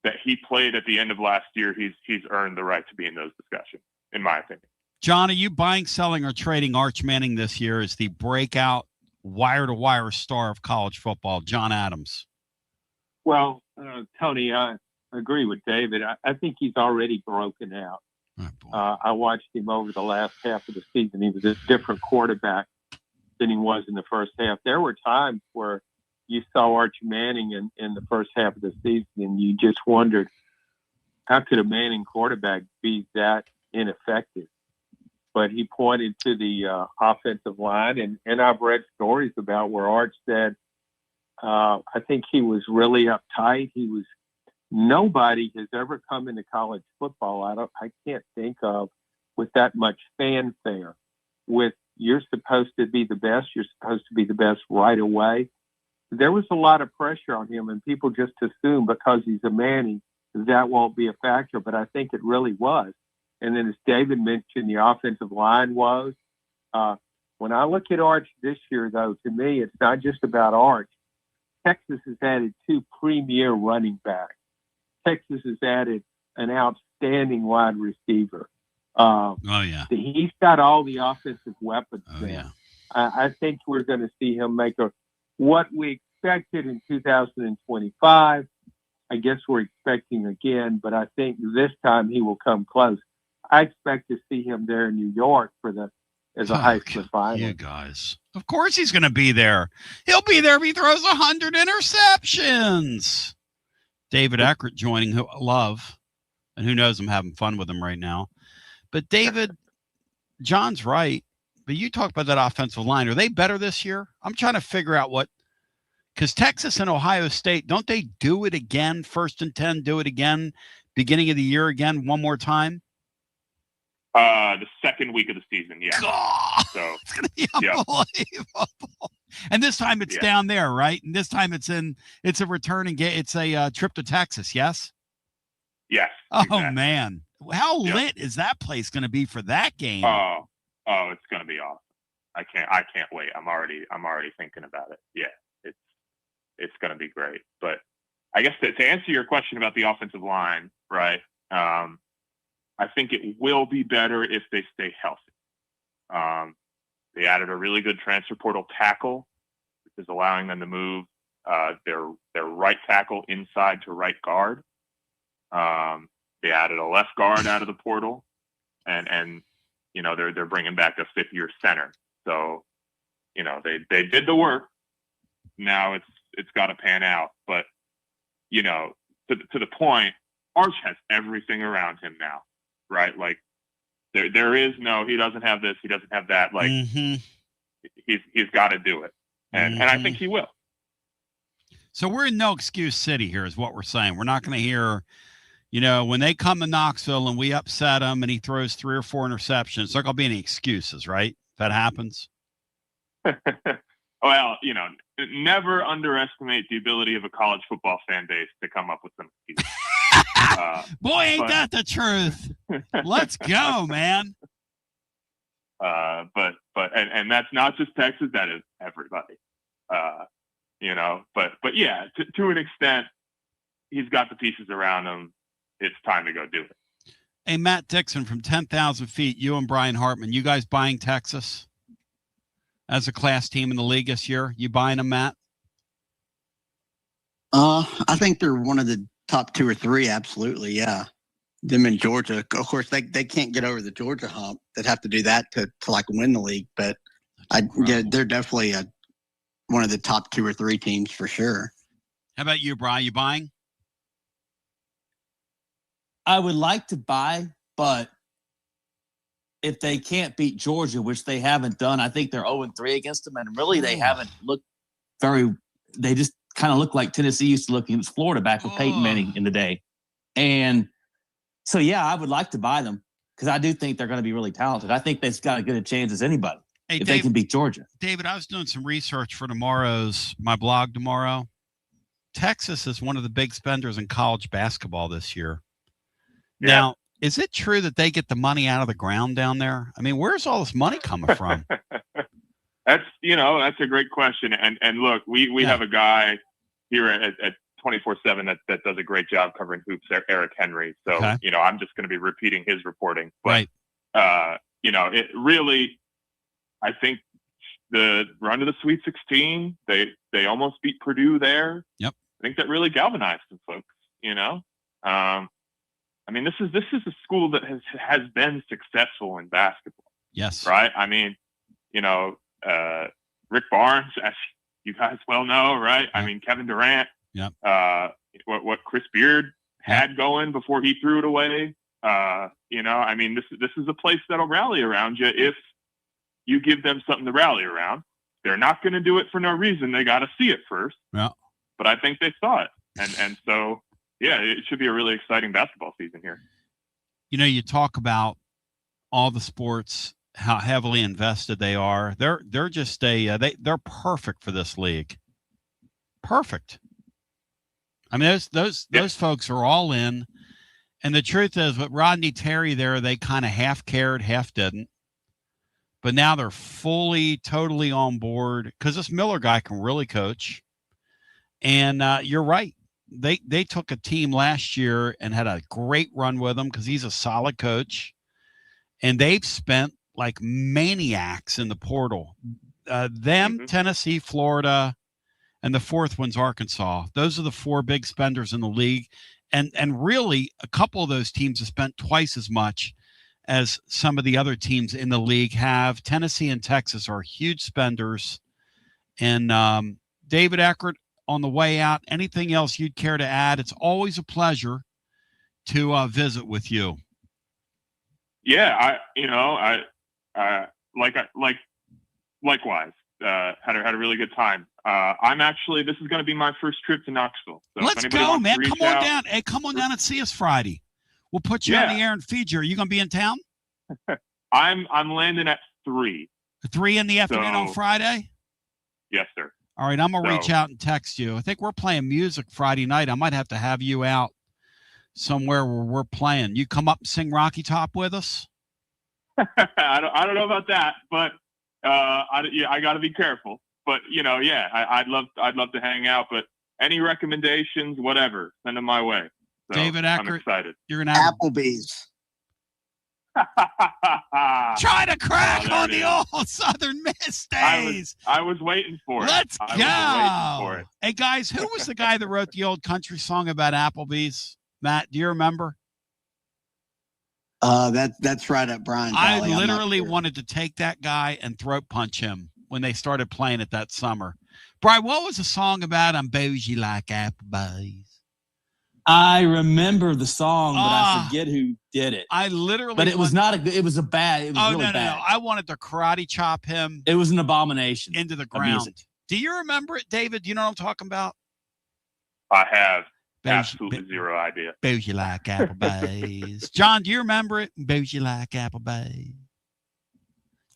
that he played at the end of last year, he's earned the right to be in those discussions, in my opinion. John, are you buying, selling, or trading Arch Manning this year as the breakout wire-to-wire star of college football, John Adams? Well, Tony, I agree with David. I think he's already broken out. I watched him over the last half of the season. He was a different quarterback than he was in the first half. There were times where you saw Arch Manning in the first half of the season, and you just wondered, how could a Manning quarterback be that ineffective? But he pointed to the offensive line, and I've read stories about where Arch said, I think he was really uptight. Nobody has ever come into college football, I can't think of, with that much fanfare. With you're supposed to be the best, you're supposed to be the best right away. There was a lot of pressure on him, and people just assume because he's a Manning, that won't be a factor, but I think it really was. And then as David mentioned, the offensive line was. When I look at Arch this year, though, to me, it's not just about Arch. Texas has added 2 premier running backs. Texas has added an outstanding wide receiver. He's got all the offensive weapons there. Yeah. I think we're going to see him make what we expected in 2025. I guess we're expecting again, but I think this time he will come close. I expect to see him there in New York as a Heisman finalist. You guys. Of course he's going to be there. He'll be there if he throws 100 interceptions. David Eckert joining Love. And who knows, I'm having fun with him right now. But David, John's right. But you talk about that offensive line. Are they better this year? I'm trying to figure out because Texas and Ohio State, don't they do it again? 1st and 10, do it again, beginning of the year again, one more time? The second week of the season, yeah. God, so it's going to be unbelievable. And this time it's down there, right? And this time it's a return and it's a trip to Texas, yes? Yes. Oh, exactly. man. How lit is that place going to be for that game? Oh, it's going to be awesome. I can't wait. I'm already thinking about it. Yeah, it's going to be great. But I guess to answer your question about the offensive line, right? I think it will be better if they stay healthy. They added a really good transfer portal tackle, which is allowing them to move their right tackle inside to right guard. They added a left guard out of the portal, and they're bringing back a fifth-year center. So they did the work. Now it's got to pan out. But to the point, Arch has everything around him now, right? Like there is no, he doesn't have this, he doesn't have that. Like he's got to do it, and I think he will. So we're in no excuse city here, is what we're saying. We're not going to hear, when they come to Knoxville and we upset him and he throws 3 or 4 interceptions, there's not going to be any excuses, right? If that happens. Well, never underestimate the ability of a college football fan base to come up with some excuses. Boy, ain't that the truth. Let's go, man. But that's not just Texas, that is everybody. But yeah, to an extent, he's got the pieces around him. It's time to go do it. Hey, Matt Dixon from 10,000 feet, you and Brian Hartman, you guys buying Texas as a class team in the league this year? You buying them, Matt? I think they're one of the top 2 or 3. Absolutely. Yeah. Them in Georgia. Of course, they can't get over the Georgia hump. They'd have to do that to like win the league. But they're definitely one of the top 2 or 3 teams for sure. How about you, Brian? You buying? I would like to buy, but if they can't beat Georgia, which they haven't done, I think they're 0-3 against them. And really, they haven't looked they just kind of look like Tennessee used to look against Florida back with Peyton Manning in the day. And so, yeah, I would like to buy them because I do think they're going to be really talented. I think they've got as good a chance as anybody if they can beat Georgia. David, I was doing some research for my blog tomorrow. Texas is one of the big spenders in college basketball this year. Yeah. Now, is it true that they get the money out of the ground down there? I mean, where's all this money coming from? That's a great question. And look, we have a guy here at 24/7 that does a great job covering hoops, Eric Henry. So, I'm just going to be repeating his reporting. But, right. It really, I think the run to the Sweet 16, they almost beat Purdue there. Yep. I think that really galvanized some folks, I mean, this is a school that has been successful in basketball. Yes. Right. I mean, Rick Barnes, as you guys well know, right? Yeah. I mean, Kevin Durant. Yep. What Chris Beard had going before he threw it away. I mean, this is a place that'll rally around you if you give them something to rally around. They're not going to do it for no reason. They got to see it first. Yeah. But I think they saw it, and so. Yeah, it should be a really exciting basketball season here. You talk about all the sports, how heavily invested they are. They're just they're perfect for this league. Perfect. I mean, those folks are all in. And the truth is, with Rodney Terry there, they kind of half cared, half didn't. But now they're totally on board because this Miller guy can really coach. And you're right. They took a team last year and had a great run with him because he's a solid coach. And they've spent like maniacs in the portal. Tennessee, Florida, and the fourth one's Arkansas. Those are the 4 big spenders in the league. And really, a couple of those teams have spent twice as much as some of the other teams in the league have. Tennessee and Texas are huge spenders. And David Eckert, on the way out, anything else you'd care to add? It's always a pleasure to visit with you. Yeah, likewise. Had a really good time. This is going to be my first trip to Knoxville. So let's go, man. Come on down. Hey, come on down and see us Friday. We'll put you on the air and feed you. Are you going to be in town? I'm landing at 3. 3 in the afternoon on Friday? Yes, sir. All right, I'm going to reach out and text you. I think we're playing music Friday night. I might have to have you out somewhere where we're playing. You come up and sing Rocky Top with us? I don't know about that, but I got to be careful. But, I'd love to hang out. But any recommendations, whatever, send them my way. So David Eckert, I'm excited. You're going to have Applebee's. Try to crack there on it the is. old Southern Miss days. I was waiting for it. Let's I was waiting for go. it. Hey, guys, who was the guy that wrote the old country song about Applebee's? Matt, do you remember? That's right up Brian's I alley. literally wanted to take that guy and throat punch him when they started playing it that summer. Brian, what was the song about? I'm bougie like Applebee's. I remember the song, but I forget who did it. I literally, but it was not a good. It was a bad. It was really no, bad. no! I wanted to karate chop him. It was an abomination into the ground. Do you remember it, David? Do you know what I'm talking about? I have absolutely zero idea. Bougie like Applebee's. John, do you remember it? Bougie like Applebee's.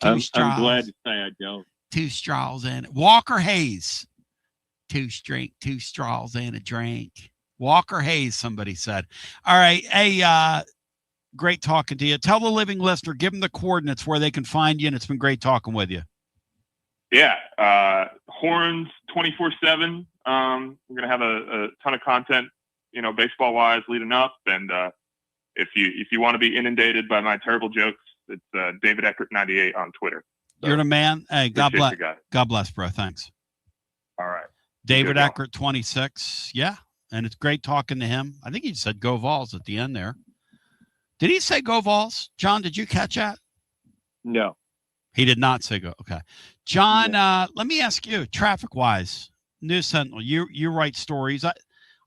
I'm glad to say I don't. 2 straws and Walker Hayes. 2 straws and a drink. Walker Hayes, somebody said. All right. Hey, great talking to you. Tell the living listener, give them the coordinates where they can find you, and it's been great talking with you. Yeah. Horns 24/7. We're going to have a ton of content, baseball wise leading up. And if you want to be inundated by my terrible jokes, it's David Eckert 98 on Twitter. So, you're the man. Hey, God bless. God bless, bro. Thanks. All right. David Eckert 26. Yeah. And it's great talking to him. I think he said go Vols at the end there. Did he say go Vols? John, did you catch that? No. He did not say go. Okay. John, let me ask you, traffic-wise, News Sentinel, you write stories. I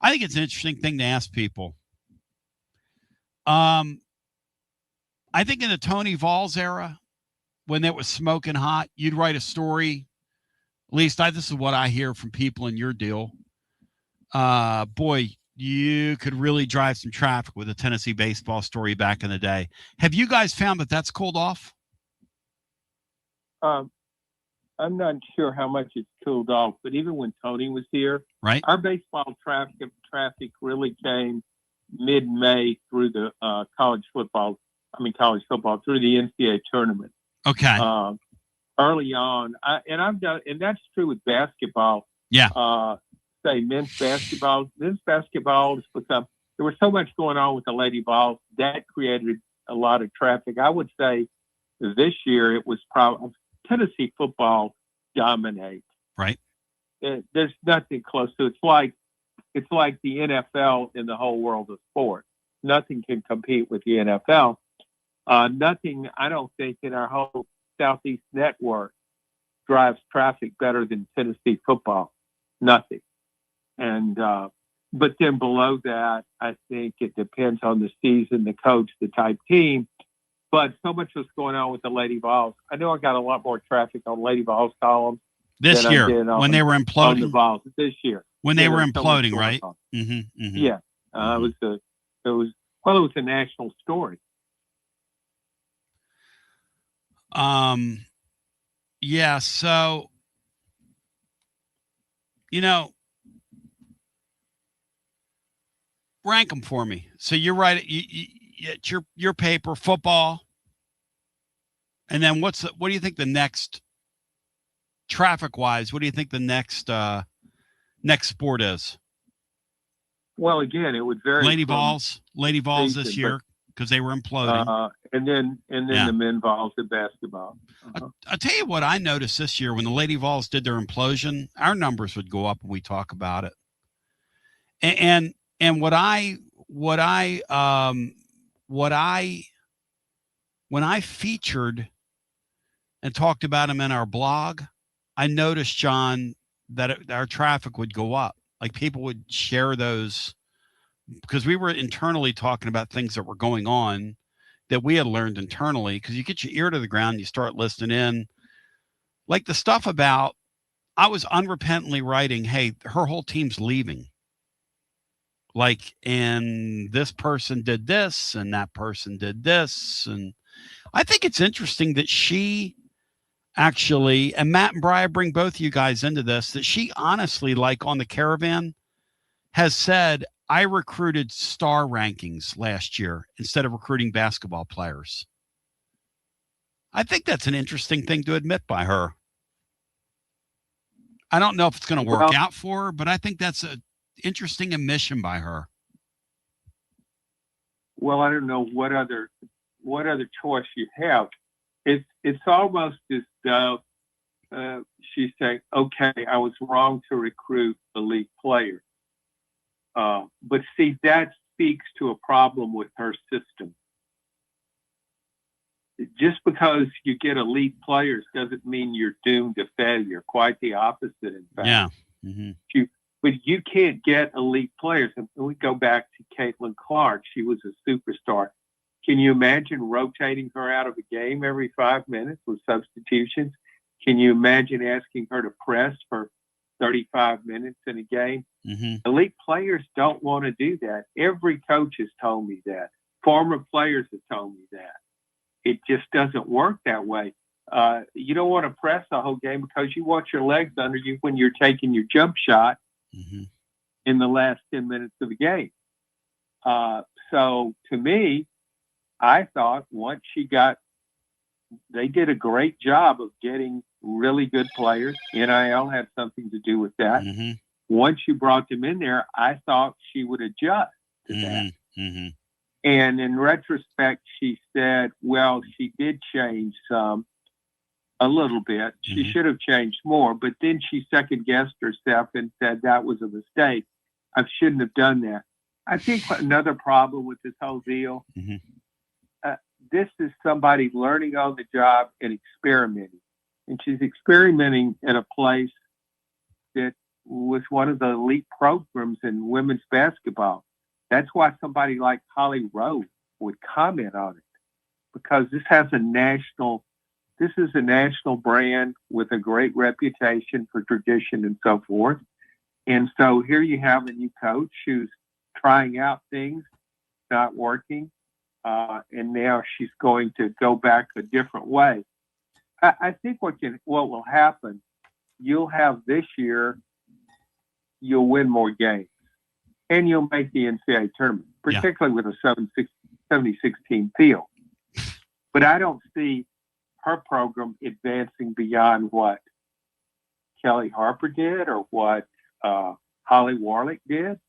think it's an interesting thing to ask people. I think in the Tony Vols era, when it was smoking hot, you'd write a story. At least this is what I hear from people in your deal. Boy, you could really drive some traffic with a Tennessee baseball story back in the day. Have you guys found that that's cooled off? I'm not sure how much it's cooled off, but even when Tony was here, right, our baseball traffic really came mid-May through the college football through the NCAA tournament. Okay. Early on, and that's true with basketball. Yeah. Say men's basketball. Men's basketball has become, there was so much going on with the Lady Vols that created a lot of traffic. I would say this year it was probably Tennessee football dominates. Right. There's nothing close to it. It's like the NFL in the whole world of sport. Nothing can compete with the NFL. Nothing, I don't think, in our whole Southeast network drives traffic better than Tennessee football. Nothing. And but then below that, I think it depends on the season, the coach, the type team. But so much was going on with the Lady Vols. I know I got a lot more traffic on Lady Vols columns this year when they were imploding. On the Vols this year when they were imploding, right? Mm-hmm, mm-hmm. Yeah, it was a national story. Yeah. So, rank them for me. So you're right. It's your paper, football, and then what do you think the next, traffic wise? What do you think the next sport is? Well, again, it would vary. Lady Vols this year because they were imploding, and then the men Vols in basketball. I'll tell you what I noticed this year when the Lady Vols did their implosion, our numbers would go up when we talk about it, and when I featured and talked about them in our blog, I noticed, John, that our traffic would go up. Like people would share those because we were internally talking about things that were going on that we had learned internally. Because you get your ear to the ground, and you start listening in, like the stuff about. I was unrepentantly writing, "Hey, her whole team's leaving." Like, and this person did this, and that person did this, and I think it's interesting that she actually, and Matt and Brian bring both of you guys into this, that she honestly, like on the Caravan, has said, I recruited star rankings last year instead of recruiting basketball players. I think that's an interesting thing to admit by her. I don't know if it's going to work out for her, but I think that's an interesting admission by her. Well, I don't know what what other choice you have. It's almost as though she's saying, okay, I was wrong to recruit elite players. But see, that speaks to a problem with her system. Just because you get elite players doesn't mean you're doomed to failure. Quite the opposite, in fact. Yeah. Mm-hmm. But you can't get elite players. And we go back to Caitlin Clark. She was a superstar. Can you imagine rotating her out of a game every 5 minutes with substitutions? Can you imagine asking her to press for 35 minutes in a game? Mm-hmm. Elite players don't want to do that. Every coach has told me that. Former players have told me that. It just doesn't work that way. You don't want to press the whole game because you want your legs under you when you're taking your jump shot in the last 10 minutes of the game. So to me, I thought once they did a great job of getting really good players. NIL had something to do with that. Mm-hmm. Once you brought them in there, I thought she would adjust to that. Mm-hmm. And in retrospect, she said, well, she did change some a little bit. She should have changed more, but then she second guessed herself and said that was a mistake. I shouldn't have done that. I think another problem with this whole deal, this is somebody learning on the job and experimenting. And she's experimenting in a place that was one of the elite programs in women's basketball. That's why somebody like Holly Rowe would comment on it, because this is a national brand with a great reputation for tradition and so forth. And so here you have a new coach who's trying out things, not working, and now she's going to go back a different way. I think what will happen, you'll have this year, you'll win more games. And you'll make the NCAA tournament, particularly with a 76-team field. But I don't see her program advancing beyond what Kelly Harper did or what Holly Warlick did.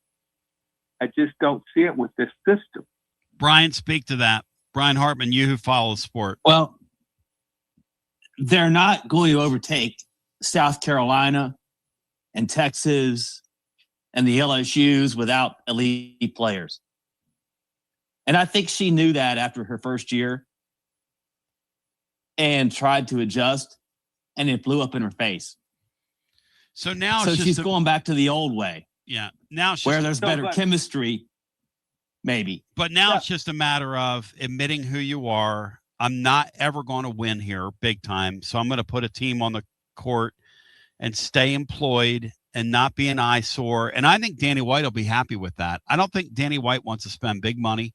I just don't see it with this system. Brian, speak to that. Brian Hartman, you who follow the sport. Well, they're not going to overtake South Carolina and Texas and the LSUs without elite players. And I think she knew that after her first year and tried to adjust, and it blew up in her face. So now she's going back to the old way. Yeah. Now where there's better chemistry, maybe. But now it's just a matter of admitting who you are. I'm not ever going to win here big time. So I'm going to put a team on the court and stay employed and not be an eyesore. And I think Danny White will be happy with that. I don't think Danny White wants to spend big money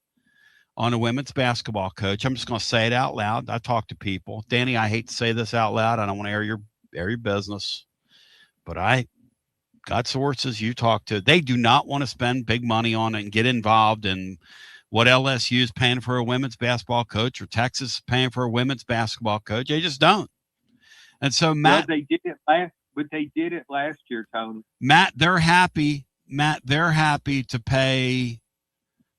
on a women's basketball coach. I'm just going to say it out loud. I talk to people. Danny, I hate to say this out loud. I don't want to air your business. But I got sources you talk to. They do not want to spend big money on it and get involved in what LSU is paying for a women's basketball coach or Texas is paying for a women's basketball coach. They just don't. And so, Matt. Well, they did it last. But they did it last year, Tony. Matt, they're happy to pay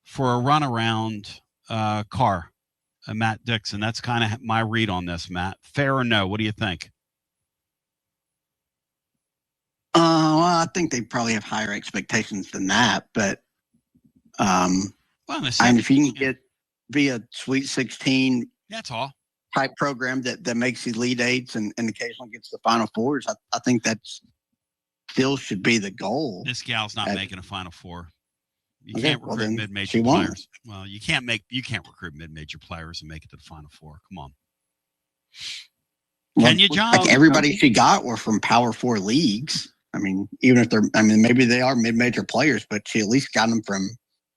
for a runaround car. Matt Dixon. That's kind of my read on this, Matt. Fair or no? What do you think? Well, I think they probably have higher expectations than that. But and if you can get via Sweet 16, that's all. Type program that makes Elite Eights and occasionally gets the Final Fours. I think that's still should be the goal. This gal's not making a Final Four. You can't recruit mid-major players. Well, you can't recruit mid-major players and make it to the Final Four. Come on. Can you, John? Like everybody she got were from Power Four leagues. I mean, even if maybe they are mid-major players, but she at least got them from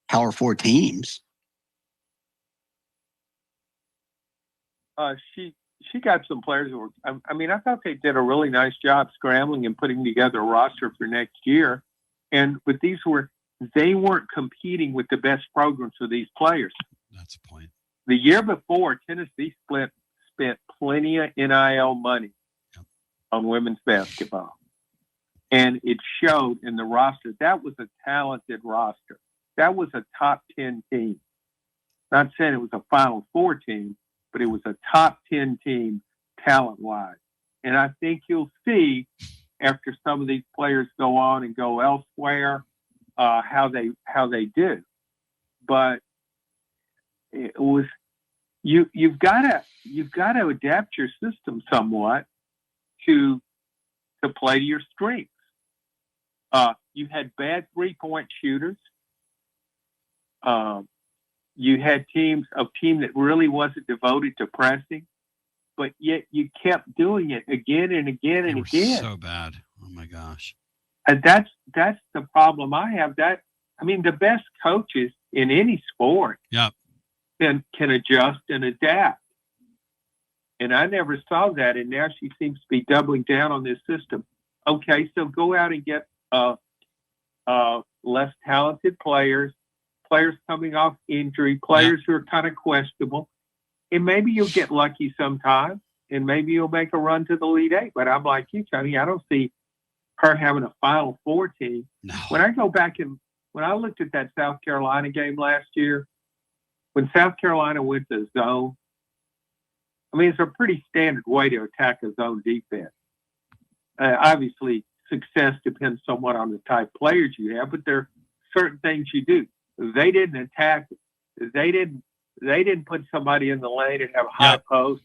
Power Four teams. She got some players who were. I thought they did a really nice job scrambling and putting together a roster for next year. But they weren't competing with the best programs for these players. That's the point. The year before, Tennessee spent plenty of NIL money on women's basketball, and it showed in the roster. That was a talented roster. That was a top 10 team. Not saying it was a Final Four team, but it was a top 10 team talent-wise. And I think you'll see after some of these players go on and go elsewhere how they do. But it was you've got to adapt your system somewhat to play to your strengths. You had bad 3-point shooters. You had a team that really wasn't devoted to pressing, but yet you kept doing it again and again and again. So bad. Oh my gosh. And that's the problem I have. The best coaches in any sport can adjust and adapt. And I never saw that, and now she seems to be doubling down on this system. Okay, so go out and get less talented players coming off injury, players who are kind of questionable, and maybe you'll get lucky sometimes, and maybe you'll make a run to the Elite Eight. But I'm like you, Tony, I don't see her having a Final Four team. No. When I go back and when I looked at that South Carolina game last year, when South Carolina went to zone, it's a pretty standard way to attack a zone defense. Obviously, success depends somewhat on the type of players you have, but there are certain things you do. They didn't attack. They didn't put somebody in the lane and have a high post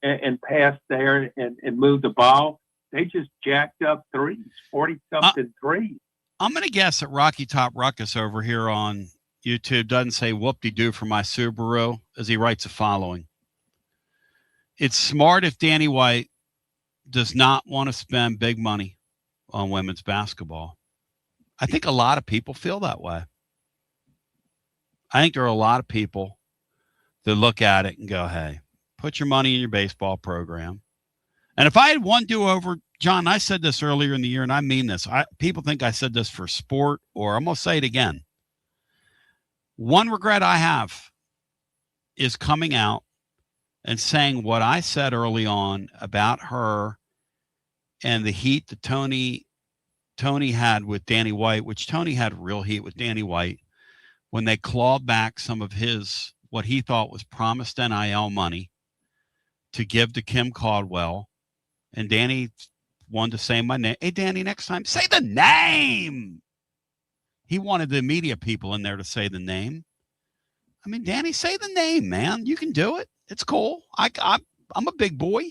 and pass there and move the ball. They just jacked up threes, 40-something threes. I'm going to guess that Rocky Top Ruckus over here on YouTube doesn't say whoop-de-doo for my Subaru as he writes the following. It's smart if Danny White does not want to spend big money on women's basketball. I think a lot of people feel that way. I think there are a lot of people that look at it and go, hey, put your money in your baseball program. And if I had one do-over, John, I said this earlier in the year, and I mean this. People think I said this for sport, or I'm going to say it again. One regret I have is coming out and saying what I said early on about her and the heat that Tony had with Danny White, which Tony had real heat with Danny White, when they clawed back some of his, what he thought was promised NIL money to give to Kim Caldwell. And Danny wanted to say my name. Hey, Danny, next time, say the name. He wanted the media people in there to say the name. Danny, say the name, man. You can do it. It's cool. I'm a big boy.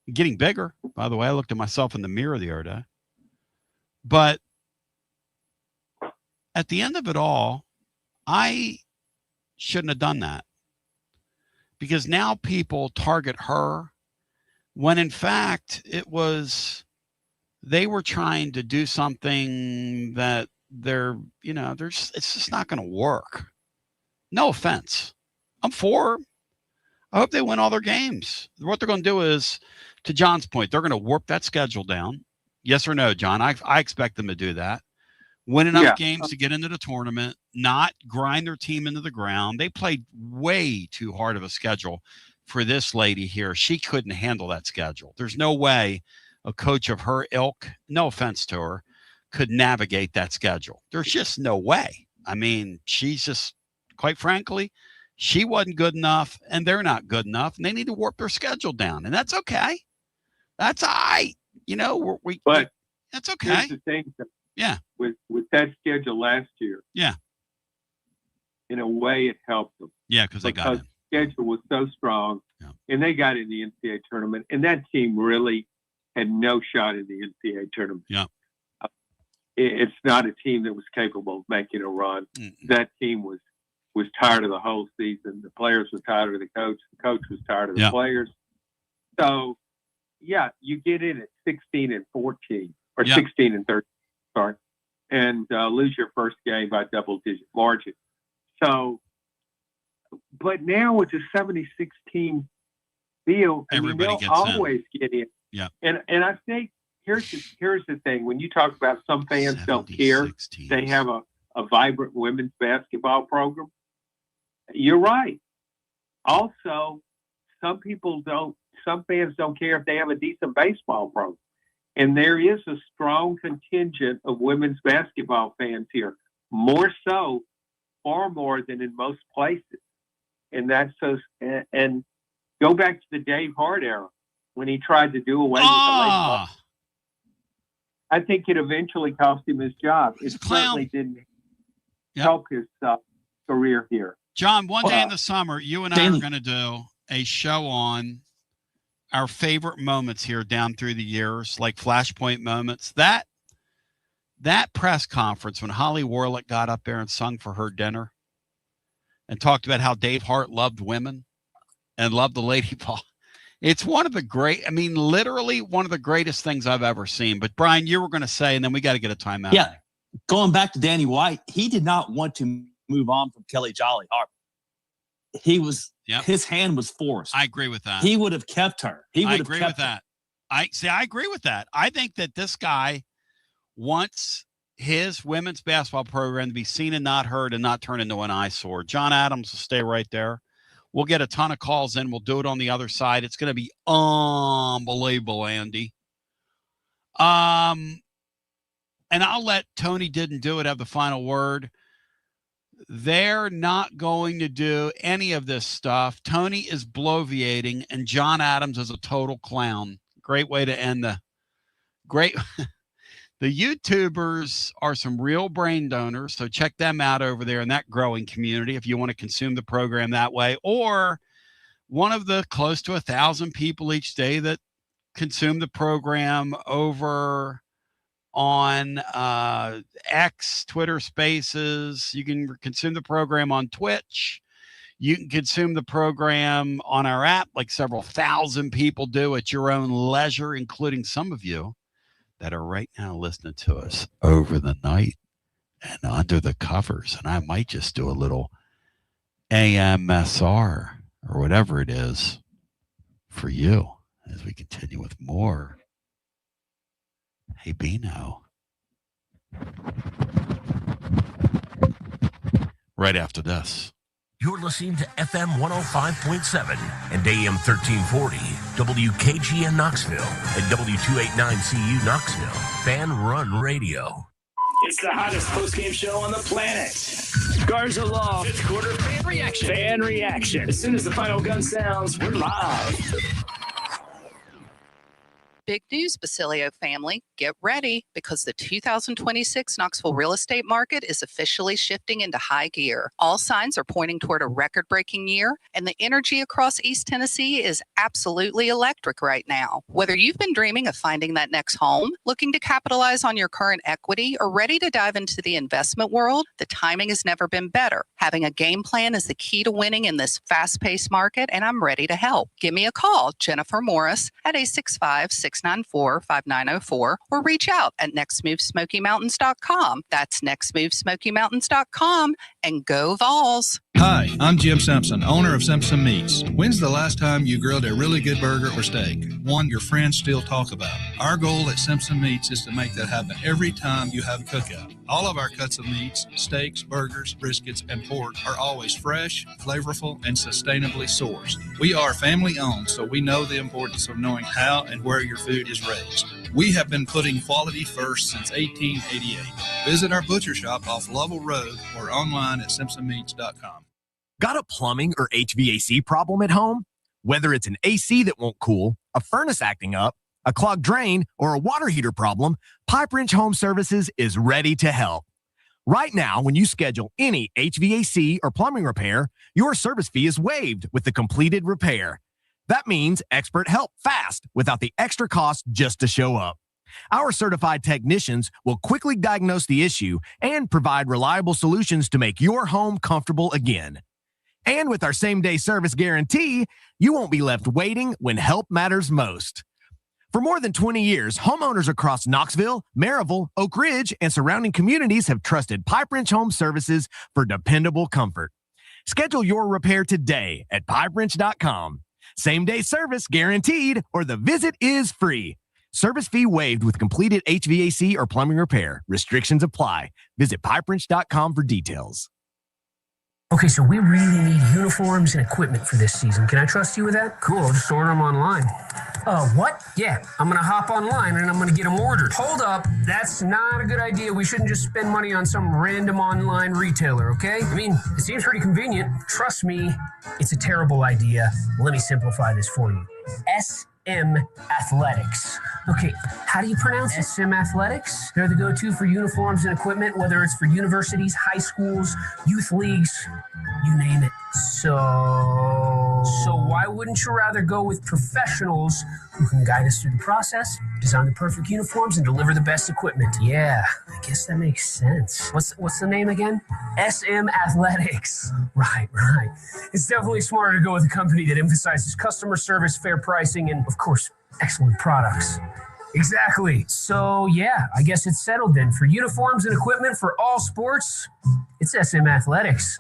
I'm getting bigger. By the way, I looked at myself in the mirror the other day. But at the end of it all, I shouldn't have done that. Because now people target her when in fact they were trying to do something that it's just not going to work. No offense. I'm for her. I hope they win all their games. What they're going to do is, to John's point, they're going to warp that schedule down. Yes or no, John? I expect them to do that. Win enough games to get into the tournament, not grind their team into the ground. They played way too hard of a schedule for this lady here. She couldn't handle that schedule. There's no way a coach of her ilk, no offense to her, could navigate that schedule. There's just no way. She's just, quite frankly, she wasn't good enough, and they're not good enough, and they need to warp their schedule down, and that's okay. That's all right. But that's okay. Here's the thing, with that schedule last year, in a way, it helped them. Yeah, because they got in. The schedule was so strong, and they got in the NCAA tournament, and that team really had no shot in the NCAA tournament. Yeah. It's not a team that was capable of making a run. Mm-hmm. That team was tired of the whole season. The players were tired of the coach. The coach was tired of the players. So, you get in at 16 and 14 or 16 and 13, sorry, and lose your first game by double-digit margin. So, but now with the 76 team deal, everybody they'll always get in. Yeah, and I think here's the thing: when you talk about some fans don't care, teams. They have a vibrant women's basketball program. You're right. Also, some fans don't care if they have a decent baseball program. And there is a strong contingent of women's basketball fans here, more so far more than in most places. And that's so, and go back to the Dave Hart era when he tried to do away with the late model. I think it eventually cost him his job. It certainly didn't help his career here. John, one day in the summer, you and I are going to do a show on our favorite moments here down through the years, like flashpoint moments. That press conference when Holly Warlick got up there and sung for her dinner and talked about how Dave Hart loved women and loved the lady ball. It's one of the literally one of the greatest things I've ever seen. But Brian, you were going to say, and then we got to get a timeout. Yeah. Going back to Danny White, he did not want to move on from Kelly Jolly. His hand was forced. I agree with that. He would have kept her. I agree with that. I agree with that. I think that this guy wants his women's basketball program to be seen and not heard and not turn into an eyesore. John Adams will stay right there. We'll get a ton of calls in. We'll do it on the other side. It's going to be unbelievable, Andy. And I'll let Tony Didn't Do It have the final word. They're not going to do any of this stuff. Tony is bloviating, and John Adams is a total clown. Great way to end the great. The YouTubers are some real brain donors, so check them out over there in that growing community if you want to consume the program that way, or one of the close to 1,000 people each day that consume the program over on X, Twitter Spaces. You can consume the program on Twitch. You can consume the program on our app like several thousand people do at your own leisure, including some of you that are right now listening to us over the night and under the covers. And I might just do a little AMSR or whatever it is for you as we continue with more. Hey, Bino. Right after this. You're listening to FM 105.7 and AM 1340, WKGN Knoxville and W289CU Knoxville, Fan Run Radio. It's the hottest post-game show on the planet. Garza Law, fifth quarter fan reaction. Fan reaction. As soon as the final gun sounds, we're live. Big news, Basilio family. Get ready because the 2026 Knoxville real estate market is officially shifting into high gear. All signs are pointing toward a record-breaking year, and the energy across East Tennessee is absolutely electric right now. Whether you've been dreaming of finding that next home, looking to capitalize on your current equity, or ready to dive into the investment world, the timing has never been better. Having a game plan is the key to winning in this fast-paced market, and I'm ready to help. Give me a call, Jennifer Morris, at 865-694-5904, or reach out at nextmovesmokymountains.com. That's nextmovesmokymountains.com, and go Vols. Hi, I'm Jim Simpson, owner of Simpson Meats. When's the last time you grilled a really good burger or steak? One your friends still talk about. Our goal at Simpson Meats is to make that happen every time you have a cookout. All of our cuts of meats, steaks, burgers, briskets, and pork are always fresh, flavorful, and sustainably sourced. We are family owned, so we know the importance of knowing how and where your food is raised. We have been putting quality first since 1888. Visit our butcher shop off Lovell Road or online at simpsonmeats.com. Got a plumbing or HVAC problem at home? Whether it's an AC that won't cool, a furnace acting up, a clogged drain, or a water heater problem, Pipe Wrench Home Services is ready to help. Right now, when you schedule any HVAC or plumbing repair, your service fee is waived with the completed repair. That means expert help fast without the extra cost just to show up. Our certified technicians will quickly diagnose the issue and provide reliable solutions to make your home comfortable again. And with our same-day service guarantee, you won't be left waiting when help matters most. For more than 20 years, homeowners across Knoxville, Maryville, Oak Ridge, and surrounding communities have trusted Pipe Wrench Home Services for dependable comfort. Schedule your repair today at pipewrench.com. Same-day service guaranteed, or the visit is free. Service fee waived with completed HVAC or plumbing repair. Restrictions apply. Visit pipewrench.com for details. Okay, so we really need uniforms and equipment for this season. Can I trust you with that? Cool, I'll just order them online. What? Yeah, I'm going to hop online and I'm going to get them ordered. Hold up. That's not a good idea. We shouldn't just spend money on some random online retailer, okay? I mean, it seems pretty convenient. Trust me, it's a terrible idea. Let me simplify this for you. SM Athletics. Okay, how do you pronounce it? SM Athletics? They're the go-to for uniforms and equipment, whether it's for universities, high schools, youth leagues, you name it. So why wouldn't you rather go with professionals who can guide us through the process, design the perfect uniforms, and deliver the best equipment? Yeah, I guess that makes sense. What's the name again? SM Athletics. Right. It's definitely smarter to go with a company that emphasizes customer service, fair pricing, and, of course, excellent products. Exactly. So, yeah, I guess it's settled then. For uniforms and equipment for all sports, it's SM Athletics.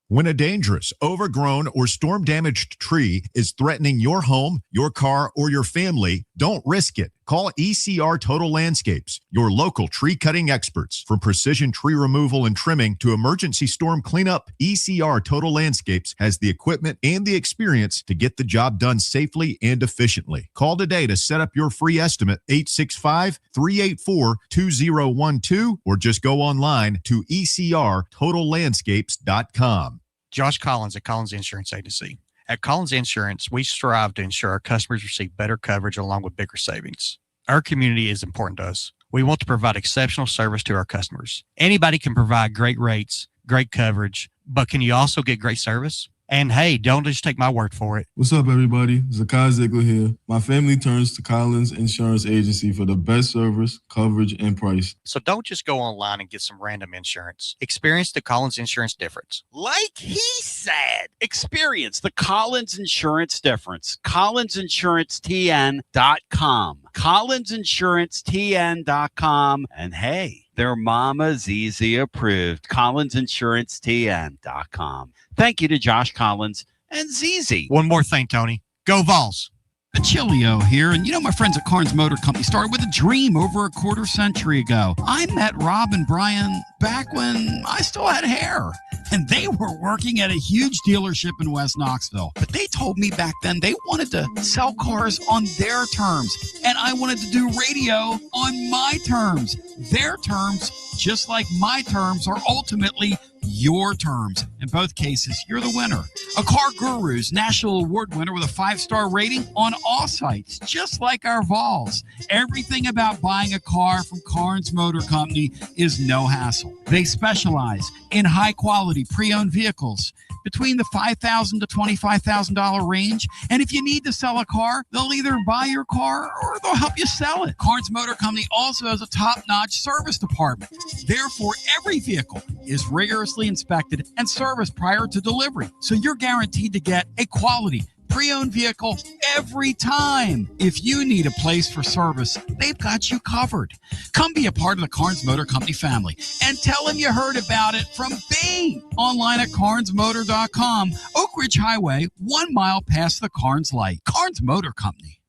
When a dangerous, overgrown, or storm-damaged tree is threatening your home, your car, or your family, don't risk it. Call ECR Total Landscapes, your local tree cutting experts. From precision tree removal and trimming to emergency storm cleanup, ECR Total Landscapes has the equipment and the experience to get the job done safely and efficiently. Call today to set up your free estimate, 865-384-2012, or just go online to ecrtotallandscapes.com. Josh Collins at Collins Insurance Agency. At Collins Insurance, we strive to ensure our customers receive better coverage along with bigger savings. Our community is important to us. We want to provide exceptional service to our customers. Anybody can provide great rates, great coverage, but can you also get great service? And hey, don't just take my word for it. What's up, everybody? Zakai Ziegler here. My family turns to Collins Insurance Agency for the best service, coverage, and price. So don't just go online and get some random insurance. Experience the Collins Insurance difference. Like he said, experience the Collins Insurance difference. CollinsInsuranceTN.com. CollinsInsuranceTN.com. And hey, their Mama Zizi approved. CollinsInsuranceTN.com. Thank you to Josh Collins and Zizi. One more thing, Tony. Go Vols. Achillio here, and my friends at Carnes Motor Company started with a dream over a quarter century ago. I met Rob and Brian back when I still had hair, and they were working at a huge dealership in West Knoxville. But they told me back then they wanted to sell cars on their terms, and I wanted to do radio on my terms. Their terms, just like my terms, are ultimately your terms. In both cases, you're the winner. A Car Guru's National Award winner with a 5-star rating on all sites, just like our Vols. Everything about buying a car from Carnes Motor Company is no hassle. They specialize in high-quality pre-owned vehicles between the $5,000 to $25,000 range. And if you need to sell a car, they'll either buy your car or they'll help you sell it. Carnes Motor Company also has a top-notch service department. Therefore, every vehicle is rigorously inspected and serviced prior to delivery. So you're guaranteed to get a quality pre-owned vehicle every time. If you need a place for service, they've got you covered. Come be a part of the Carnes Motor Company family and tell them you heard about it from me. Online at carnesmotor.com, Oak Ridge Highway, 1 mile past the Carnes light. Carnes Motor Company.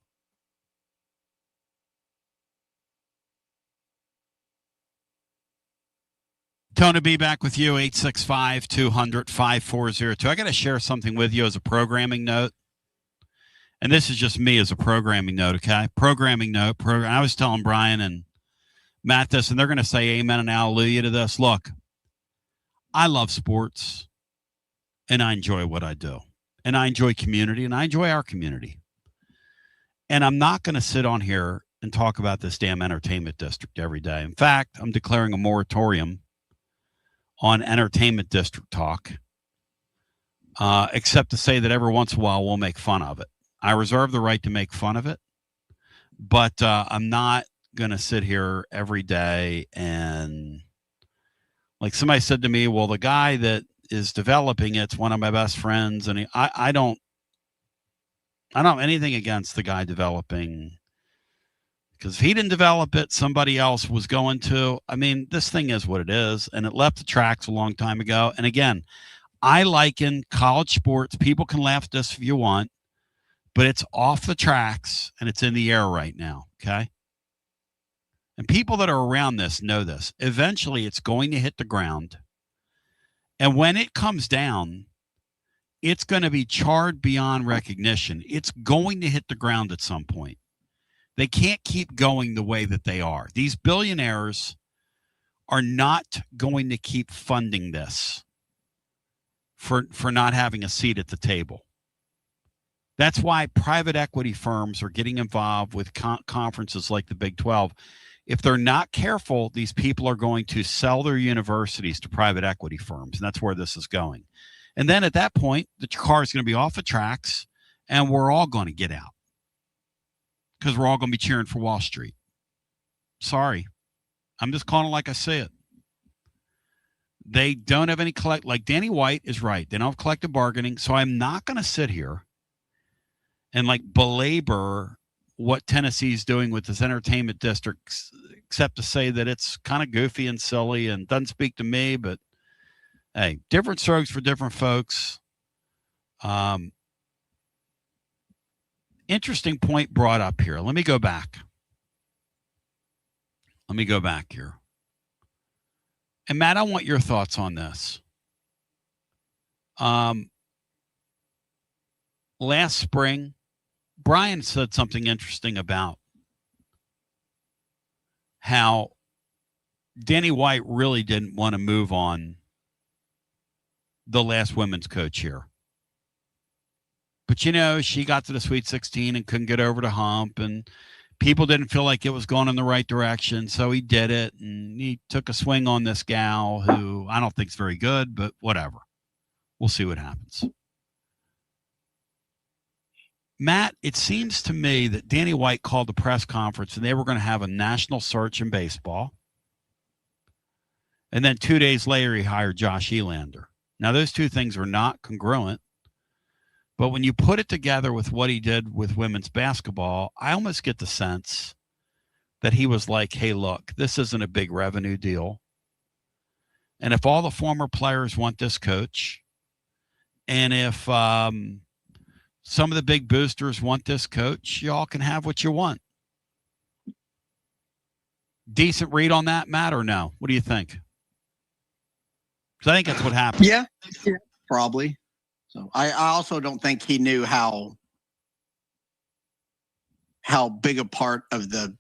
Tony B back with you, 865-200-5402. I got to share something with you as a programming note. And this is just me as a programming note, okay? Programming note. I was telling Brian and Matt this, and they're going to say amen and hallelujah to this. Look, I love sports, and I enjoy what I do. And I enjoy community, and I enjoy our community. And I'm not going to sit on here and talk about this damn entertainment district every day. In fact, I'm declaring a moratorium on entertainment district talk, except to say that every once in a while we'll make fun of it. I reserve the right to make fun of it, but I'm not going to sit here every day and, like somebody said to me, well, the guy that is developing it's one of my best friends, and I don't have anything against the guy developing, because if he didn't develop it, somebody else was going to. I mean, this thing is what it is, and it left the tracks a long time ago. And again, I liken college sports. People can laugh at this if you want, but it's off the tracks and it's in the air right now, okay? And people that are around this know this. Eventually, it's going to hit the ground. And when it comes down, it's going to be charred beyond recognition. It's going to hit the ground at some point. They can't keep going the way that they are. These billionaires are not going to keep funding this for not having a seat at the table. That's why private equity firms are getting involved with conferences like the Big 12. If they're not careful, these people are going to sell their universities to private equity firms, and that's where this is going. And then at that point, the car is going to be off the tracks, and we're all going to get out because we're all going to be cheering for Wall Street. Sorry. I'm just calling it like I say it. They don't have any like Danny White is right. They don't have collective bargaining. So I'm not going to sit here and like belabor what Tennessee's doing with this entertainment district, except to say that it's kind of goofy and silly and doesn't speak to me, but hey, different strokes for different folks. Interesting point brought up here. Let me go back here. And Matt, I want your thoughts on this. Last spring, Brian said something interesting about how Danny White really didn't want to move on the last women's coach here. But, you know, she got to the Sweet 16 and couldn't get over the hump, and people didn't feel like it was going in the right direction, so he did it, and he took a swing on this gal who I don't think is very good, but whatever. We'll see what happens. Matt, it seems to me that Danny White called the press conference, and they were going to have a national search in baseball. And then 2 days later, he hired Josh Elander. Now, those two things are not congruent. But when you put it together with what he did with women's basketball, I almost get the sense that he was like, hey, look, this isn't a big revenue deal. And if all the former players want this coach, and if some of the big boosters want this coach, y'all can have what you want. Decent read on that, Matt, or no? What do you think? Because I think that's what happened. Yeah, probably. So I also don't think he knew how big a part of the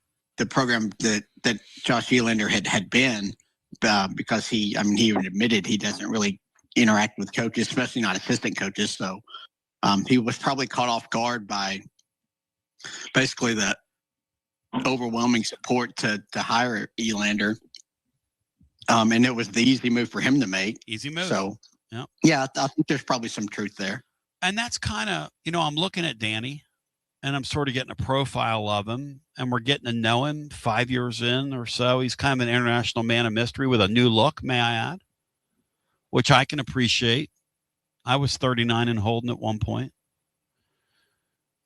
program that Josh Elander had been, because he even admitted he doesn't really interact with coaches, especially not assistant coaches. So he was probably caught off guard by basically the overwhelming support to hire Elander. And it was the easy move for him to make. Easy move. So, yep. Yeah, I think there's probably some truth there. And that's kind of, I'm looking at Danny, and I'm sort of getting a profile of him, and we're getting to know him 5 years in or so. He's kind of an international man of mystery with a new look, may I add, which I can appreciate. I was 39 and holding at one point.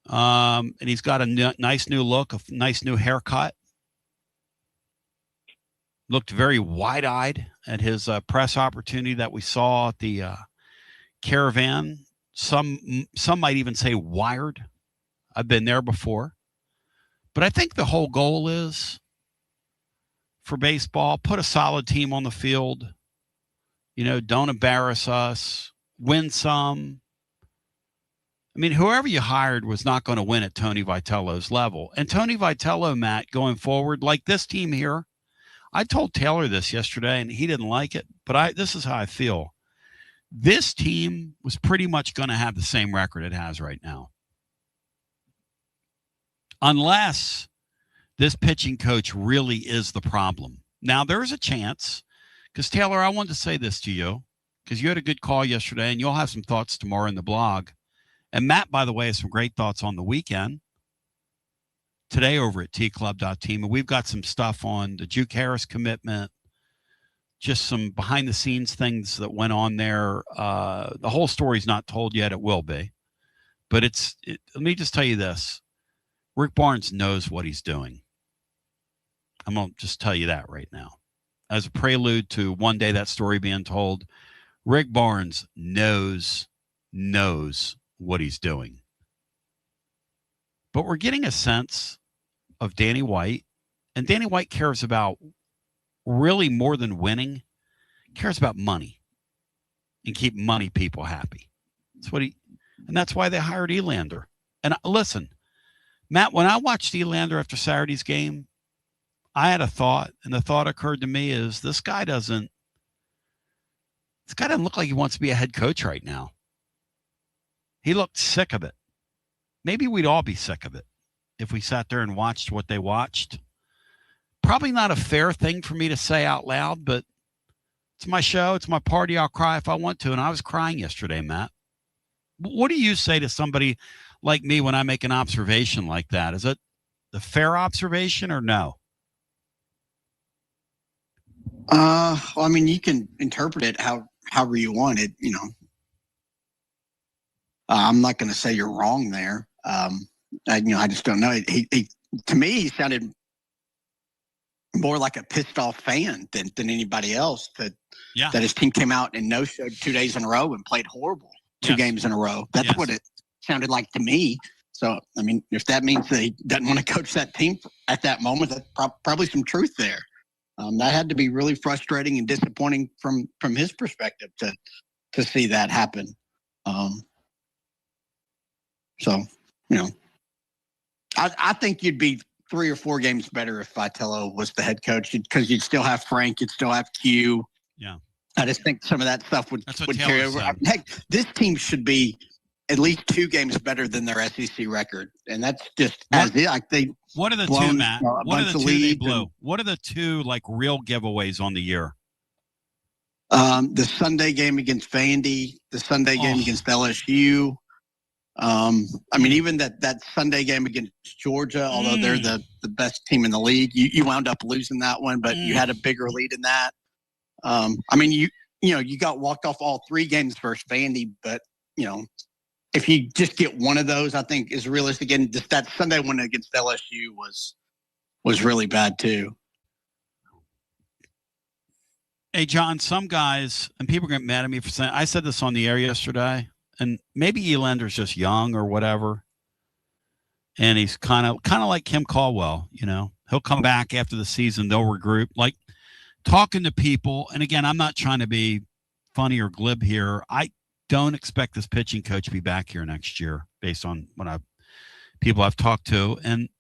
And he's got a nice new look, a nice new haircut. Looked very wide-eyed at his press opportunity that we saw at the Caravan. Some might even say wired. I've been there before. But I think the whole goal is for baseball, put a solid team on the field. Don't embarrass us. Win some. I mean, whoever you hired was not going to win at Tony Vitello's level. And Tony Vitello, Matt, going forward, like this team here, I told Taylor this yesterday, and he didn't like it, but this is how I feel. This team was pretty much going to have the same record it has right now. Unless this pitching coach really is the problem. Now, there's a chance, because, Taylor, I wanted to say this to you, because you had a good call yesterday, and you'll have some thoughts tomorrow in the blog. And Matt, by the way, has some great thoughts on the weekend today over at tclub.team. And we've got some stuff on the Juke Harris commitment, just some behind-the-scenes things that went on there. The whole story's not told yet. It will be. But let me just tell you this. Rick Barnes knows what he's doing. I'm going to just tell you that right now. As a prelude to one day that story being told, Rick Barnes knows what he's doing. But we're getting a sense of Danny White, and Danny White cares about really more than winning, cares about money and keep money people happy. That's why they hired Elander. And listen, Matt, when I watched Elander after Saturday's game, I had a thought, and the thought occurred to me is this guy doesn't look like he wants to be a head coach right now. He looked sick of it. Maybe we'd all be sick of it if we sat there and watched what they watched. Probably not a fair thing for me to say out loud, but it's my show. It's my party. I'll cry if I want to. And I was crying yesterday, Matt. What do you say to somebody like me when I make an observation like that? Is it the fair observation or no? Well, I mean, you can interpret it however you want it. I'm not going to say you're wrong there. I just don't know. He to me, he sounded more like a pissed off fan than anybody else. That his team came out and no-showed 2 days in a row and played horrible two games in a row. That's what it sounded like to me. So, I mean, if that means that he doesn't want to coach that team at that moment, that's probably some truth there. That had to be really frustrating and disappointing from his perspective to see that happen. I think you'd be 3 or 4 games better if Vitello was the head coach because you'd still have Frank, you'd still have Q. Yeah. I just think some of that stuff would carry over. Heck, this team should be at least 2 games better than their SEC record, and that's just as it. Like what are the two, Matt? What are the two they blew? What are the two like real giveaways on the year? The Sunday game against Vandy, the Sunday game against LSU. I mean, even that Sunday game against Georgia, although they're the best team in the league, you wound up losing that one, but you had a bigger lead in that. I mean, you got walked off all 3 games versus Vandy, but if you just get one of those, I think is realistic. And just that Sunday one against LSU was really bad too. Hey, John, some guys, and people get mad at me for saying, I said this on the air yesterday, and maybe Elander's just young or whatever. And he's kind of like Kim Caldwell, he'll come back after the season. They'll regroup, like talking to people. And again, I'm not trying to be funny or glib here. I don't expect this pitching coach to be back here next year based on people I've talked to. And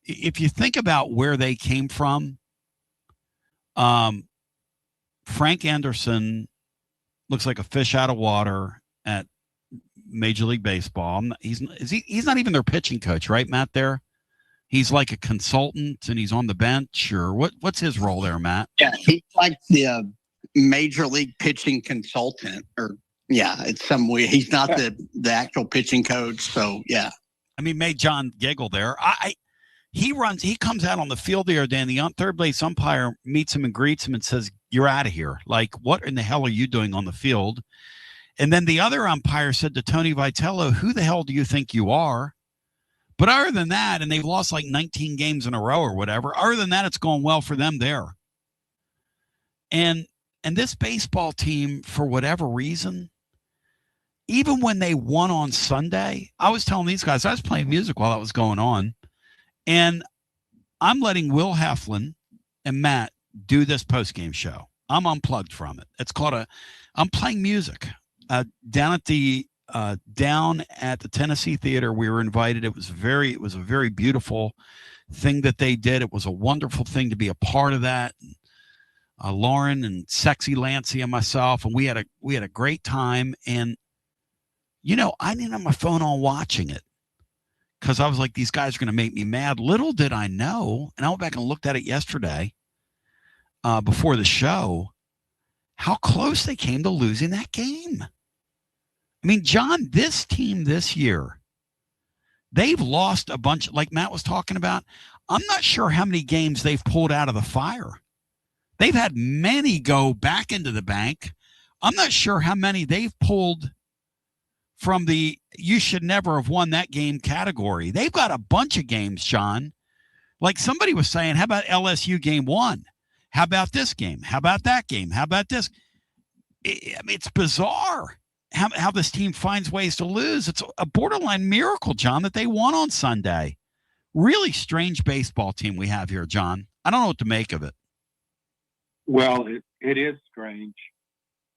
if you think about where they came from, Frank Anderson looks like a fish out of water at Major League Baseball. He's not even their pitching coach, right, Matt? There, he's like a consultant and he's on the bench, or what's his role there, Matt? Yeah, he's like the Major League pitching consultant, or it's some way. He's not the actual pitching coach, so yeah. I mean, made John giggle there. He comes out on the field the other day, and the third base umpire meets him and greets him and says, "You're out of here. Like, what in the hell are you doing on the field?" And then the other umpire said to Tony Vitello, "Who the hell do you think you are?" But other than that, and they've lost like 19 games in a row or whatever, other than that, it's going well for them there. And this baseball team, for whatever reason, even when they won on Sunday, I was telling these guys, I was playing music while that was going on, and I'm letting Will Heflin and Matt do this postgame show. I'm unplugged from it. It's called I'm playing music down at the Tennessee Theater. We were invited. It was a very beautiful thing that they did. It was a wonderful thing to be a part of that. Lauren and Sexy Lancy and myself, and we had a great time. And I didn't have my phone on watching it because I was like, these guys are going to make me mad. Little did I know, and I went back and looked at it yesterday before the show, how close they came to losing that game. I mean, John, this team this year, they've lost a bunch, like Matt was talking about. I'm not sure how many games they've pulled out of the fire. They've had many go back into the bank. I'm not sure how many they've pulled from the you should never have won that game category. They've got a bunch of games, John. Like somebody was saying, how about LSU game 1? How about this game? How about that game? How about this? I mean, it's bizarre how this team finds ways to lose. It's a borderline miracle, John, that they won on Sunday. Really strange baseball team we have here, John. I don't know what to make of it. Well, it is strange.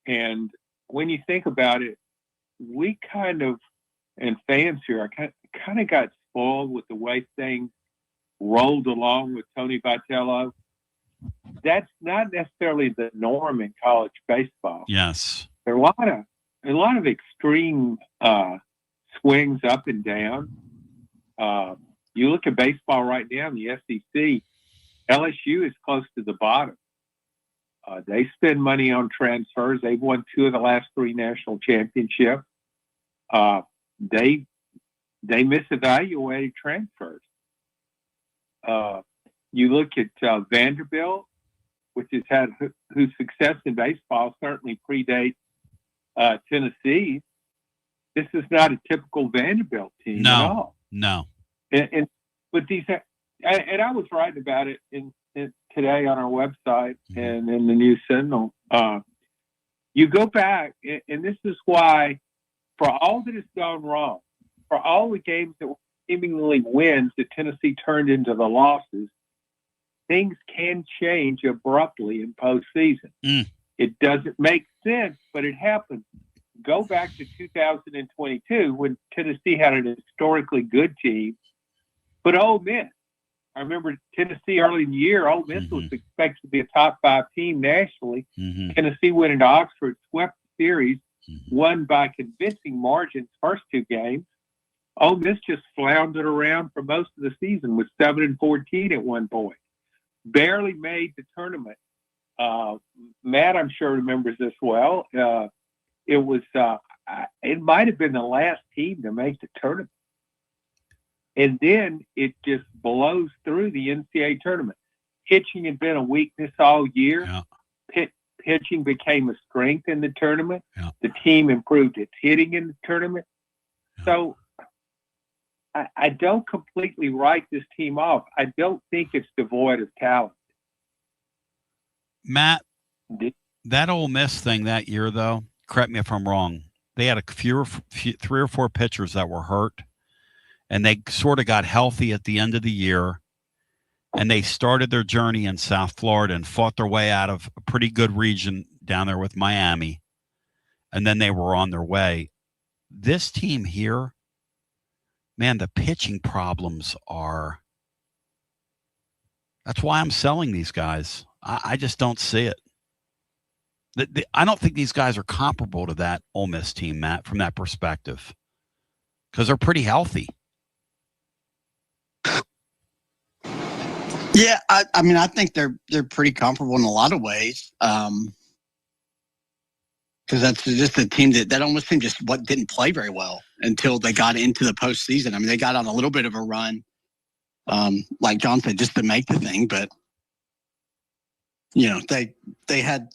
And when you think about it, we kind of, and fans here, I kind of got spoiled with the way things rolled along with Tony Vitello. That's not necessarily the norm in college baseball. Yes. There are a lot of extreme swings up and down. You look at baseball right now in the SEC, LSU is close to the bottom. They spend money on transfers. They've won 2 of the last 3 national championships. They misevaluated transfers. You look at Vanderbilt, which has had whose success in baseball certainly predates Tennessee. This is not a typical Vanderbilt team at all. No. But these, and I was writing about it in today on our website and in the News Sentinel. You go back, and this is why, for all that has gone wrong, for all the games that were seemingly wins that Tennessee turned into the losses, things can change abruptly in postseason. It doesn't make sense, but it happens. Go back to 2022 when Tennessee had an historically good team, but Ole Miss. I remember Tennessee early in the year, Ole Miss was expected to be a top 5 team nationally. Tennessee went into Oxford, swept the series, won by convincing margins first 2 games. Ole Miss just floundered around for most of the season with 7-14 at one point. Barely made the tournament. Matt, I'm sure, remembers this well. It was it might have been the last team to make the tournament. And then it just blows through the NCAA tournament. Pitching had been a weakness all year. Pitching became a strength in the tournament. The team improved its hitting in the tournament. So I don't completely write this team off. I don't think it's devoid of talent. Matt, that Ole Miss thing that year, though, correct me if I'm wrong, they had 3 or 4 pitchers that were hurt, and they sort of got healthy at the end of the year, and they started their journey in South Florida and fought their way out of a pretty good region down there with Miami, and then they were on their way. This team here, man, the pitching problems are – that's why I'm selling these guys. I just don't see it. I don't think these guys are comparable to that Ole Miss team, Matt, from that perspective, because they're pretty healthy. Yeah, I mean, I think they're pretty comparable in a lot of ways. Because that's just a team that almost seemed just didn't play very well until they got into the postseason. I mean, they got on a little bit of a run, like John said, just to make the thing. But they had,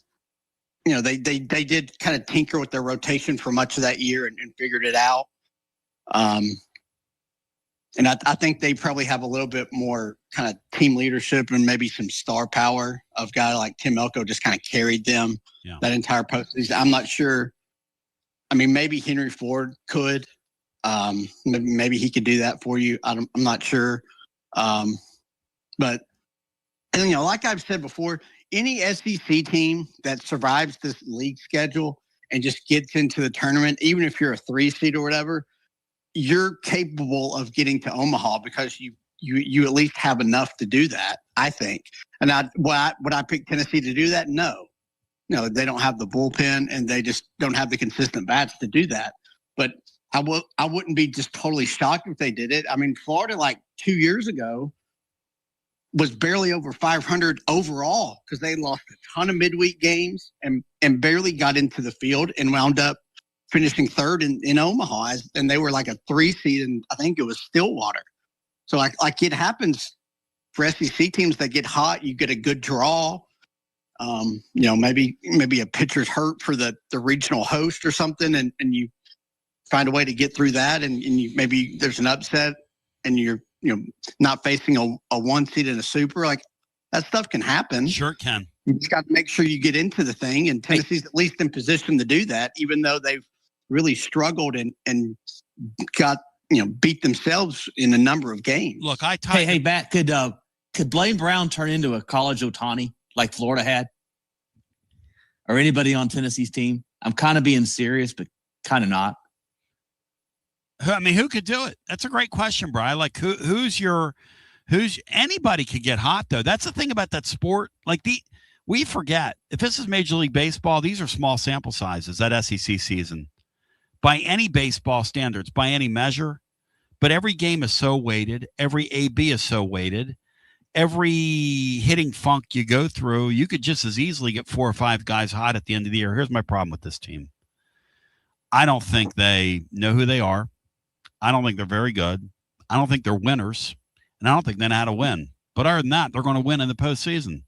they did kind of tinker with their rotation for much of that year and figured it out. And I think they probably have a little bit more kind of team leadership and maybe some star power of a guy like Tim Elko just kind of carried them that entire postseason. I'm not sure. I mean, maybe Henry Ford could. Maybe he could do that for you. I'm not sure. But, like I've said before, any SEC team that survives this league schedule and just gets into the tournament, even if you're a 3 seed or whatever, you're capable of getting to Omaha because you at least have enough to do that, I think. And would I pick Tennessee to do that? No, they don't have the bullpen and they just don't have the consistent bats to do that. But I wouldn't be just totally shocked if they did it. I mean, Florida, like 2 years ago, was barely over 500 overall because they lost a ton of midweek games and barely got into the field and wound up finishing 3rd in Omaha, and they were like a 3 seed, and I think it was Stillwater. So like it happens for SEC teams that get hot. You get a good draw. Maybe a pitcher's hurt for the regional host or something, and you find a way to get through that, and maybe there's an upset, and you're not facing a 1 seed in a super. Like that stuff can happen. Sure it can. You just got to make sure you get into the thing, and Tennessee's at least in position to do that, even though they've really struggled and got beat themselves in a number of games. Look, hey, Matt, could Blaine Brown turn into a college Ohtani like Florida had, or anybody on Tennessee's team? I'm kind of being serious, but kind of not. Who could do it? That's a great question, Brian. Like who's anybody could get hot though. That's the thing about that sport. Like we forget if this is Major League Baseball, these are small sample sizes, that SEC season, by any baseball standards, by any measure. But every game is so weighted. Every AB is so weighted. Every hitting funk you go through, you could just as easily get 4 or 5 guys hot at the end of the year. Here's my problem with this team. I don't think they know who they are. I don't think they're very good. I don't think they're winners. And I don't think they know how to win. But other than that, they're going to win in the postseason.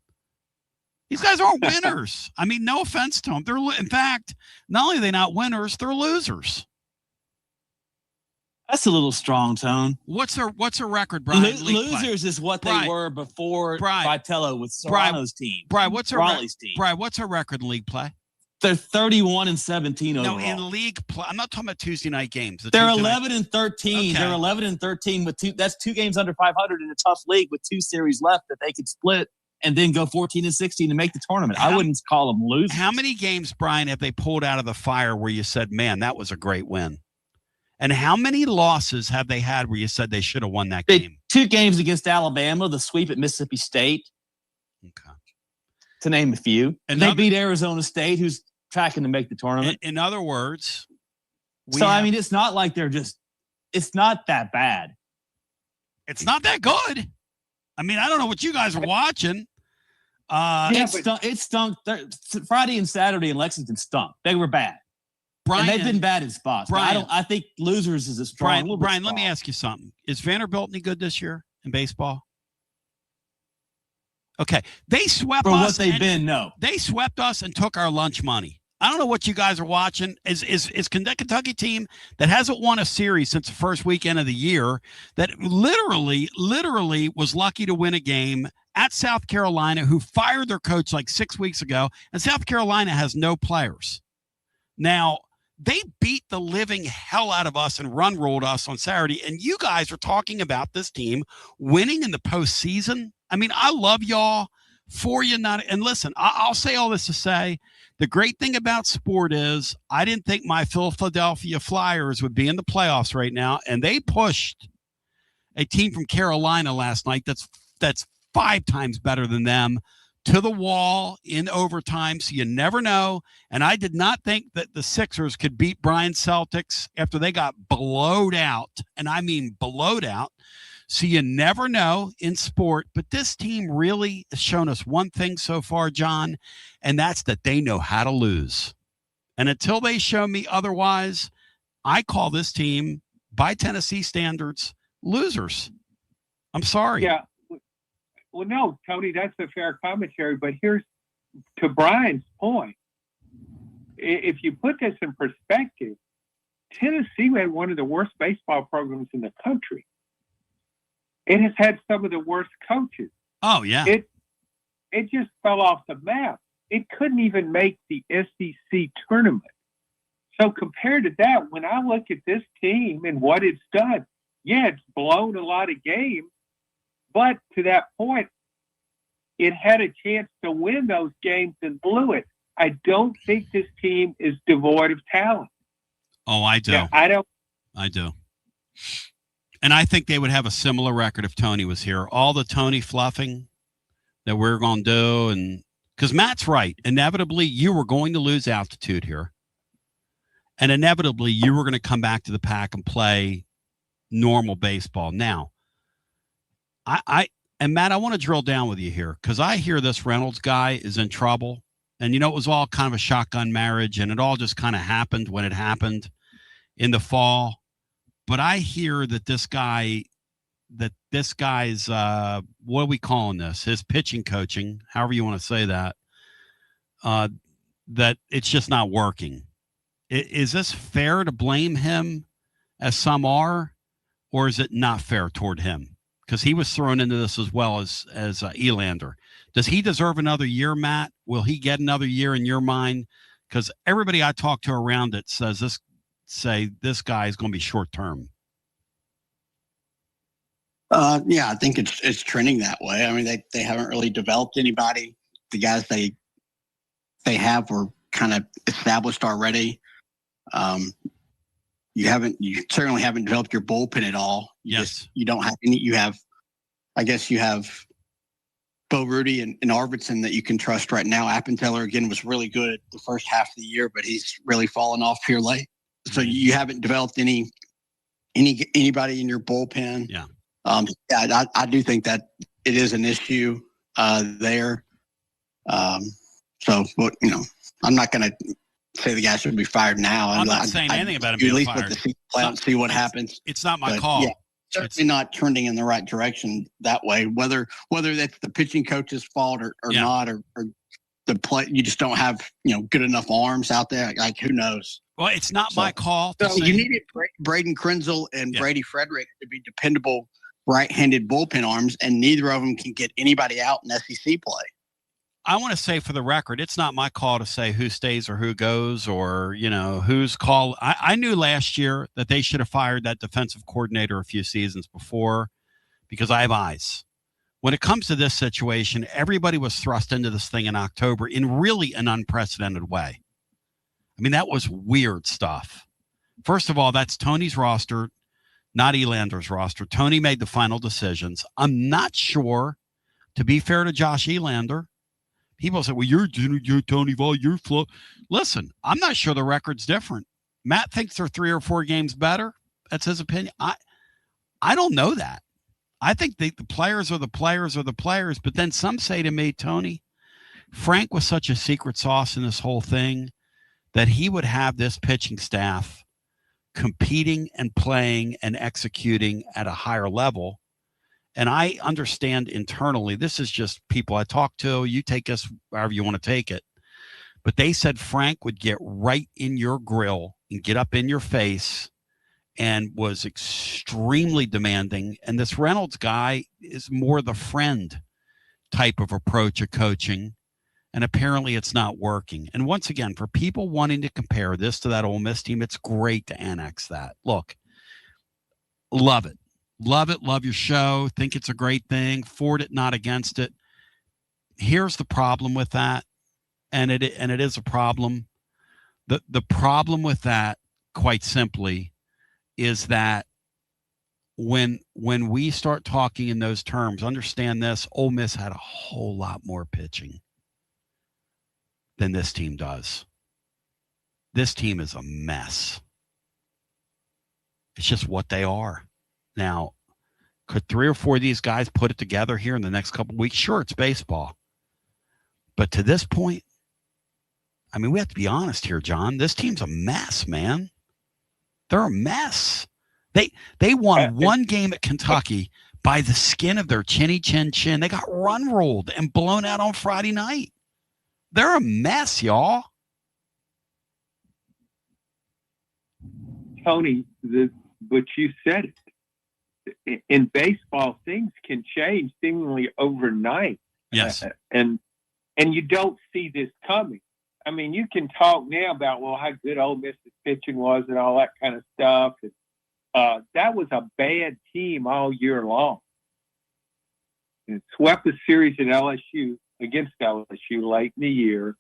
These guys aren't winners. I mean, no offense to them. In fact, not only are they not winners, they're losers. That's a little strong, Tone. What's their record, Brian? Losers is what they were before Vitello with Serrano's team. Brian, what's Raleigh's team? Brian, what's their record in league play? They're 31-17 overall. No, in league play. I'm not talking about Tuesday night games. They're 11-13. Okay. They're 11-13 with 2. That's 2 games under 500 in a tough league with 2 series left that they could split and then go 14-16 to make the tournament. I wouldn't call them losers. How many games, Brian, have they pulled out of the fire where you said, "Man, that was a great win"? And how many losses have they had where you said they should have won that game? 2 games against Alabama, the sweep at Mississippi State. Okay. To name a few. And they beat Arizona State, who's tracking to make the tournament. In other words, I mean, it's not like it's not that bad. It's not that good. I mean, I don't know what you guys are watching. It stunk. Friday and Saturday in Lexington stunk. They were bad. Brian, and they've been bad in spots. Brian, I think losers is a strong. Brian, let me ask you something. Is Vanderbilt any good this year in baseball? Okay, they swept us. For what they've been, no. They swept us and took our lunch money. I don't know what you guys are watching. Is Kentucky team that hasn't won a series since the first weekend of the year, that literally was lucky to win a game at South Carolina, who fired their coach like 6 weeks ago, and South Carolina has no players. Now, they beat the living hell out of us and run rolled us on Saturday, and you guys are talking about this team winning in the postseason. I mean, I love y'all for you. And listen, I'll say all this to say, the great thing about sport is I didn't think my Philadelphia Flyers would be in the playoffs right now, and they pushed a team from Carolina last night that's 5 times better than them to the wall in overtime, so you never know. And I did not think that the Sixers could beat Brian Celtics after they got blowed out, and I mean blowed out. So you never know in sport, but this team really has shown us one thing so far, John, and that's that they know how to lose. And until they show me otherwise, I call this team, by Tennessee standards, losers. I'm sorry. Yeah. Well, no, Tony, that's a fair commentary, but here's to Brian's point. If you put this in perspective, Tennessee had one of the worst baseball programs in the country. It has had some of the worst coaches. Oh, yeah. It just fell off the map. It couldn't even make the SEC tournament. So compared to that, when I look at this team and what it's done, yeah, it's blown a lot of games. But to that point, it had a chance to win those games and blew it. I don't think this team is devoid of talent. Oh, I do. Yeah, I do. And I think they would have a similar record if Tony was here. All the Tony fluffing that we're going to do. And because Matt's right. Inevitably, you were going to lose altitude here. And inevitably, you were going to come back to the pack and play normal baseball. Now, and Matt, I want to drill down with you here because I hear this Reynolds guy is in trouble. And, it was all kind of a shotgun marriage, and it all just kind of happened when it happened in the fall. But I hear that this guy's, what are we calling this? His pitching coaching, however you want to say that, that it's just not working. Is this fair to blame him as some are, or is it not fair toward him? Because he was thrown into this as well as Elander. Does he deserve another year, Matt? Will he get another year in your mind? Because everybody I talk to around it says this guy is going to be short term. Yeah, I think it's trending that way. I mean, they haven't really developed anybody. The guys they have were kind of established already. you certainly haven't developed your bullpen at all. You don't have any. You have Bo Rudy and Arvidsson that you can trust right now. Appenteller again was really good the first half of the year, but he's really fallen off here late. So you haven't developed anybody in your bullpen. Yeah. I do think that it is an issue there. So, but, I'm not going to say the guy should be fired now. I'm not saying anything about him being at least fired. Let the season play out and see what happens. It's not my But, call. Yeah, certainly not trending in the right direction that way. Whether that's the pitching coach's fault or not, or the play, you just don't have good enough arms out there. Like who knows? Well, it's not my call. So you needed Braden Krenzel and Brady Frederick to be dependable right-handed bullpen arms, and neither of them can get anybody out in SEC play. I want to say for the record, it's not my call to say who stays or who goes or, who's call. I knew last year that they should have fired that defensive coordinator a few seasons before because I have eyes. When it comes to this situation, everybody was thrust into this thing in October in really an unprecedented way. I mean, that was weird stuff. First of all, that's Tony's roster, not Elander's roster. Tony made the final decisions. I'm not sure, to be fair to Josh Elander, people say, well, you're Tony Vol, you're flow. Listen, I'm not sure the record's different. Matt thinks they're 3 or 4 games better. That's his opinion. I don't know that. I think the players are the players are the players. But then some say to me, Tony, Frank was such a secret sauce in this whole thing that he would have this pitching staff competing and playing and executing at a higher level. And I understand internally, this is just people I talk to. You take us however you want to take it. But they said Frank would get right in your grill and get up in your face and was extremely demanding. And this Reynolds guy is more the friend type of approach of coaching. And apparently it's not working. And once again, for people wanting to compare this to that Ole Miss team, it's great to annex that. Look, love it. Love it. Love your show. Think it's a great thing. For it, not against it. Here's the problem with that. And it is a problem. The problem with that, quite simply, is that when we start talking in those terms, understand this, Ole Miss had a whole lot more pitching than this team does. This team is a mess. It's just what they are. Now, could 3 or 4 of these guys put it together here in the next couple of weeks? Sure, it's baseball. But to this point, I mean, we have to be honest here, John. This team's a mess, man. They're a mess. They won one game at Kentucky by the skin of their chinny chin chin. They got run rolled and blown out on Friday night. They're a mess, y'all. Tony, but you said it. In baseball, things can change seemingly overnight. Yes. And you don't see this coming. I mean, you can talk now about, well, how good Ole Miss's pitching was and all that kind of stuff. And, that was a bad team all year long. And it swept the series at LSU, against LSU late in the year,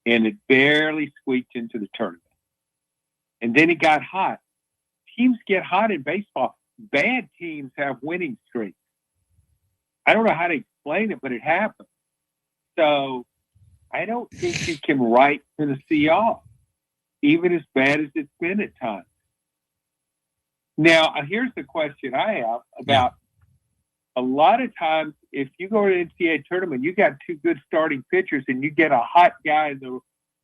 and it barely squeaked into the tournament. And then it got hot. Teams get hot in baseball. Bad teams have winning streaks. I don't know how to explain it, but it happens. So I don't think you can write Tennessee off, even as bad as it's been at times. Now, here's the question I have about a lot of times, if you go to an NCAA tournament, you got 2 good starting pitchers and you get a hot guy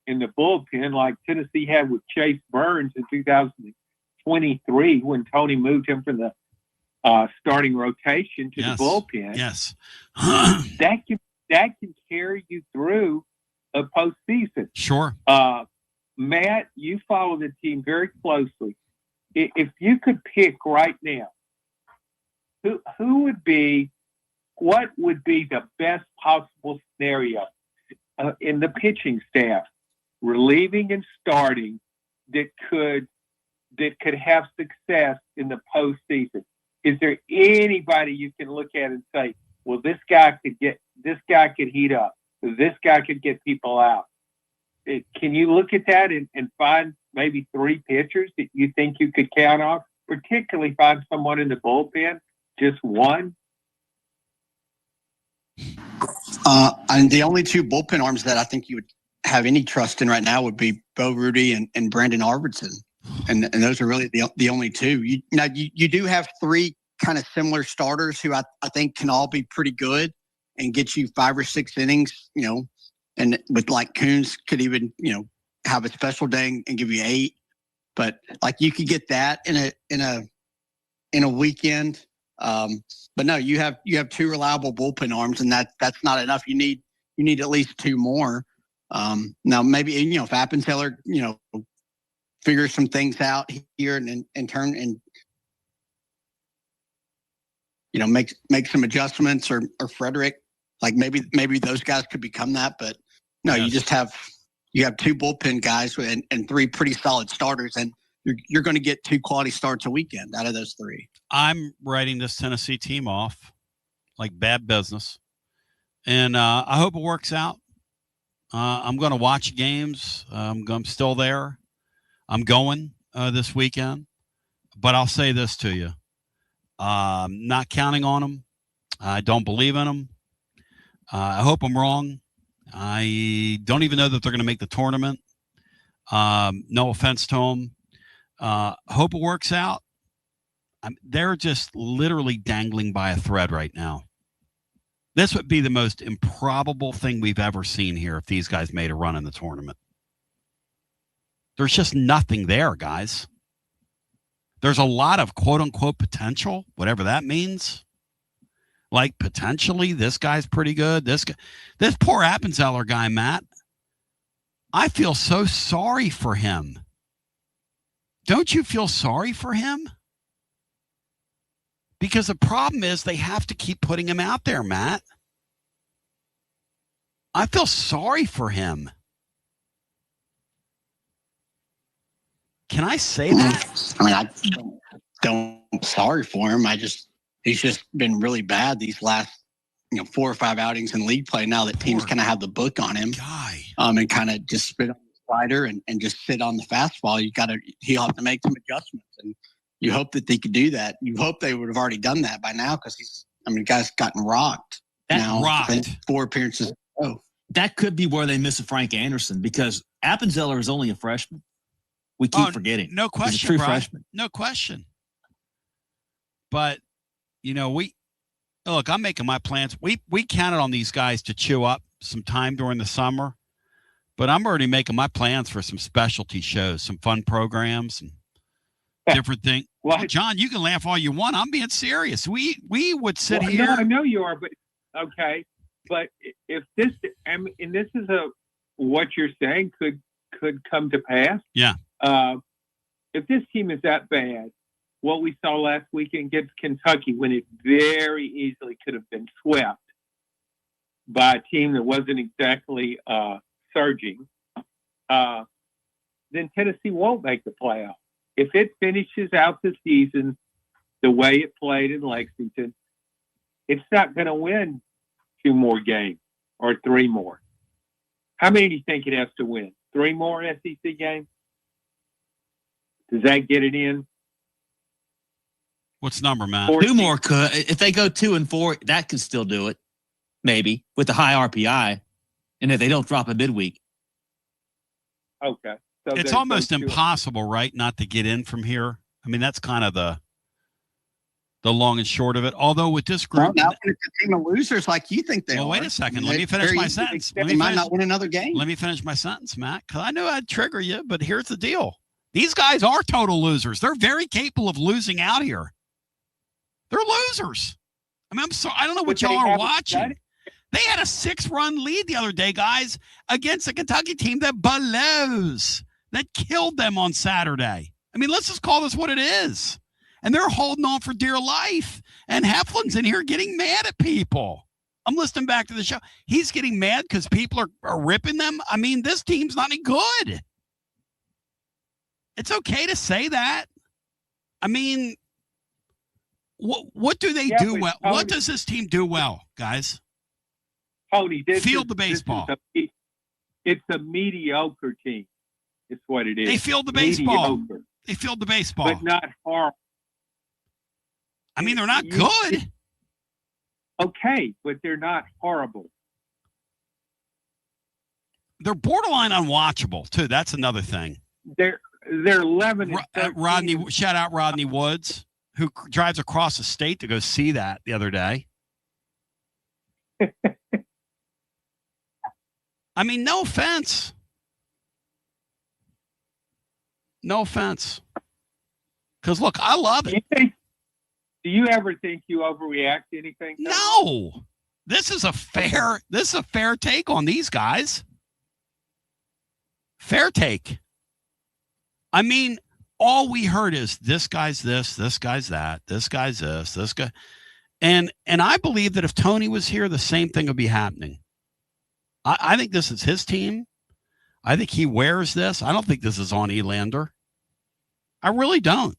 in the bullpen like Tennessee had with Chase Burns in 2023 when Tony moved him from the starting rotation to the bullpen. Yes. that can carry you through a postseason. Sure. Matt, you follow the team very closely. If you could pick right now, what would be the best possible scenario in the pitching staff, relieving and starting, that could have success in the postseason? Is there anybody you can look at and say, well, this guy could heat up, this guy could get people out? can you look at that and find maybe 3 pitchers that you think you could count on? Particularly find someone in the bullpen, just one. And the only 2 bullpen arms that I think you would have any trust in right now would be Bo Rudy and Brandon Arvidsson. And those are really the only 2. You do have 3 kind of similar starters who I think can all be pretty good and get you 5 or 6 innings, and with like Coons could even, have a special day and give you 8. But like you could get that in a weekend. But no, you have 2 reliable bullpen arms, and that's not enough. You need at least 2 more. Now maybe, if Appenzeller, figures some things out here and turn and, make some adjustments or Frederick, like maybe those guys could become that. But no, you have 2 bullpen guys and 3 pretty solid starters, and you're going to get 2 quality starts a weekend out of those 3. I'm writing this Tennessee team off like bad business, and I hope it works out. I'm going to watch games. I'm still there. I'm going this weekend, but I'll say this to you. Not counting on them. I don't believe in them. I hope I'm wrong. I don't even know that they're going to make the tournament. No offense to them. Hope it works out. They're just literally dangling by a thread right now. This would be the most improbable thing we've ever seen here if these guys made a run in the tournament. There's just nothing there, guys. There's a lot of quote-unquote potential, whatever that means. Like, potentially, this guy's pretty good. This poor Appenzeller guy, Matt, I feel so sorry for him. Don't you feel sorry for him? Because the problem is they have to keep putting him out there, Matt. I feel sorry for him. Can I say that? I mean, I don't sorry for him. He's just been really bad these last 4 or 5 outings in league play now that teams kind of have the book on him. And kind of just spit on the slider and just sit on the fastball. He'll have to make some adjustments, and you hope that they could do that. You hope they would have already done that by now because the guy's gotten rocked. Rocked. 4 appearances. Oh, that could be where they miss a Frank Anderson because Appenzeller is only a freshman. We keep forgetting. No question, He's a true Brian. freshman. No question. But, I'm making my plans. We counted on these guys to chew up some time during the summer, but I'm already making my plans for some specialty shows, some fun programs and different things. Well, John, you can laugh all you want. I'm being serious. We would sit here. No, I know you are, but okay. But if this, and this is what you're saying could come to pass. Yeah. If this team is that bad, what we saw last weekend against Kentucky, when it very easily could have been swept by a team that wasn't exactly surging, then Tennessee won't make the playoff. If it finishes out the season the way it played in Lexington, it's not going to win 2 more games or 3 more. How many do you think it has to win? 3 more SEC games? Does that get it in? What's the number, Matt? 2 more could. If they go 2 and 4, that could still do it. Maybe with the high RPI, and if they don't drop a midweek. Okay. So it's almost impossible, right, not to get in from here. That's kind of the long and short of it. Although with this group, now it's a team of losers like you think they are. Well, wait a second. Let me finish my sentence. They might not win another game. Let me finish my sentence, Matt, because I knew I'd trigger you. But here's the deal: these guys are total losers. They're very capable of losing out here. They're losers. I'm sorry. I don't know what y'all are watching. They had a 6-run lead the other day, guys, against a Kentucky team that blows, that killed them on Saturday. Let's just call this what it is. And they're holding on for dear life. And Heflin's in here getting mad at people. I'm listening back to the show. He's getting mad because people are ripping them. This team's not any good. It's okay to say that. What do they do well? Tony, what does this team do well, guys? Tony, Field the baseball. It's a mediocre team. It's what it is. They field the baseball. Mediocre, They field the baseball. but not horrible. I mean, they're not good. Okay, but they're not horrible. They're borderline unwatchable too. That's another thing. They're 11 and 13. Rodney, shout out Rodney Woods, who drives across the state to go see that the other day. I mean, no offense. No offense. Because look, I love it. Do you ever think you overreact to anything? No. This is a fair take on these guys. Fair take. I mean, all we heard is this guy's this guy's that, this guy's this guy. And I believe that if Tony was here, the same thing would be happening. I think this is his team. I think he wears this. I don't think this is on Elander. I really don't.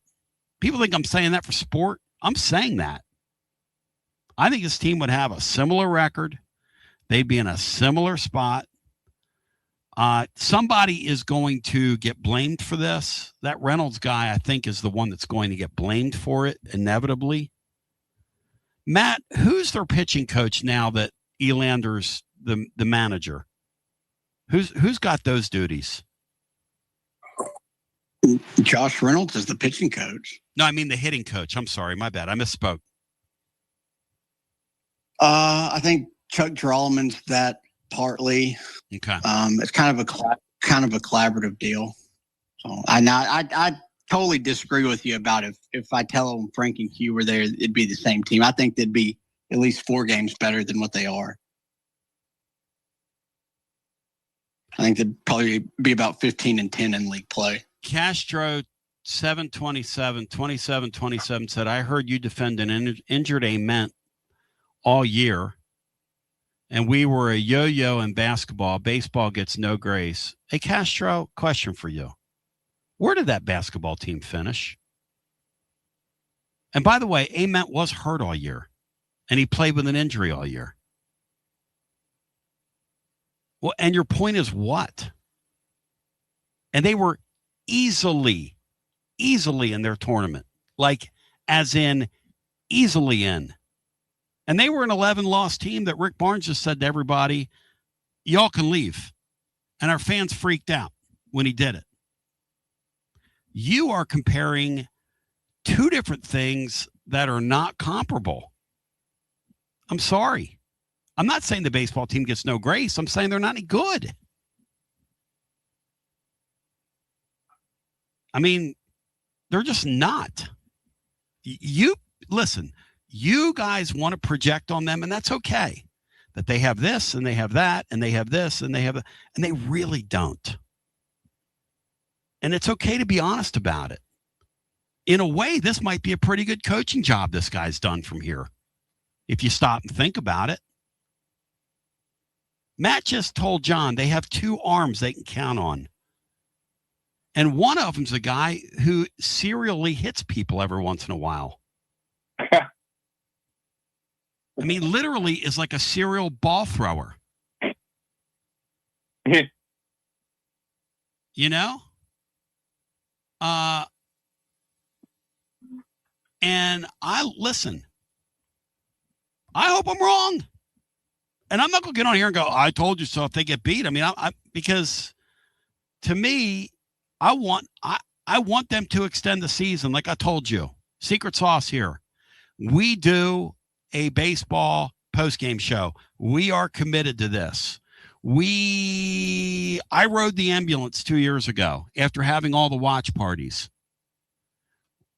People think I'm saying that for sport. I'm saying that. I think this team would have a similar record. They'd be in a similar spot. Somebody is going to get blamed for this. That Reynolds guy, I think, is the one that's going to get blamed for it, inevitably. Matt, who's their pitching coach now that Elander's the manager? Who's got those duties? Josh Reynolds is the pitching coach. No, I mean the hitting coach. I'm sorry, my bad. I misspoke. I think Chuck Drolleman's that partly. Okay. It's kind of a collaborative deal. So I totally disagree with you about if I tell them Frank and Q were there, it'd be the same team. I think they'd be at least 4 games better than what they are. I think they'd probably be about 15-10 in league play. Castro 2727 said, I heard you defend an injured Ament all year, and we were a yo-yo in basketball. Baseball gets no grace. Hey, Castro, question for you. Where did that basketball team finish? And by the way, Ament was hurt all year, and he played with an injury all year. Well, and your point is what? And they were easily in their tournament, like as in easily in. And they were an 11-loss team that Rick Barnes just said to everybody, y'all can leave. And our fans freaked out when he did it. You are comparing 2 different things that are not comparable. I'm sorry. I'm not saying the baseball team gets no grace. I'm saying they're not any good. I mean, they're just not. You listen, you guys want to project on them, and that's okay. That they have this and they have that and they have this and they have that, and they really don't. And it's okay to be honest about it. In a way, this might be a pretty good coaching job this guy's done from here, if you stop and think about it. Matt just told John they have 2 arms they can count on. And one of them's a guy who serially hits people every once in a while. I mean, literally is like a serial ball thrower. You know? And listen, I hope I'm wrong. And I'm not going to get on here and go, I told you so if they get beat. I mean, because to me, I want them to extend the season. Like I told you, secret sauce here. We do a baseball postgame show. We are committed to this. I rode the ambulance 2 years ago after having all the watch parties.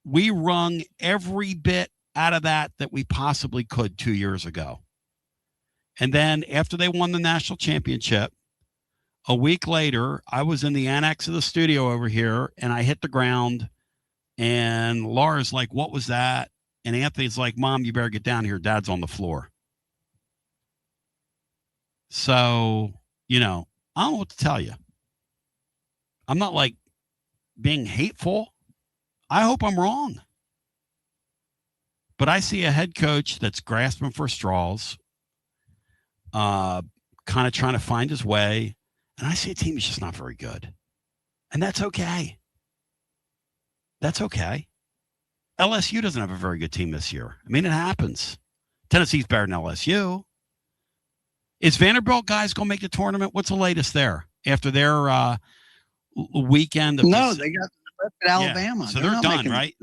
We wrung every bit out of that we possibly could 2 years ago. And then after they won the national championship, a week later, I was in the annex of the studio over here, and I hit the ground, and Laura's like, what was that? And Anthony's like, Mom, you better get down here. Dad's on the floor. So, I don't know what to tell you. I'm not like being hateful. I hope I'm wrong. But I see a head coach that's grasping for straws, kind of trying to find his way. And I see a team that's just not very good. And that's okay. That's okay. LSU doesn't have a very good team this year. I mean, it happens. Tennessee's better than LSU. Is Vanderbilt guys going to make the tournament? What's the latest there after their weekend? No, they got at Alabama. So they're done, right?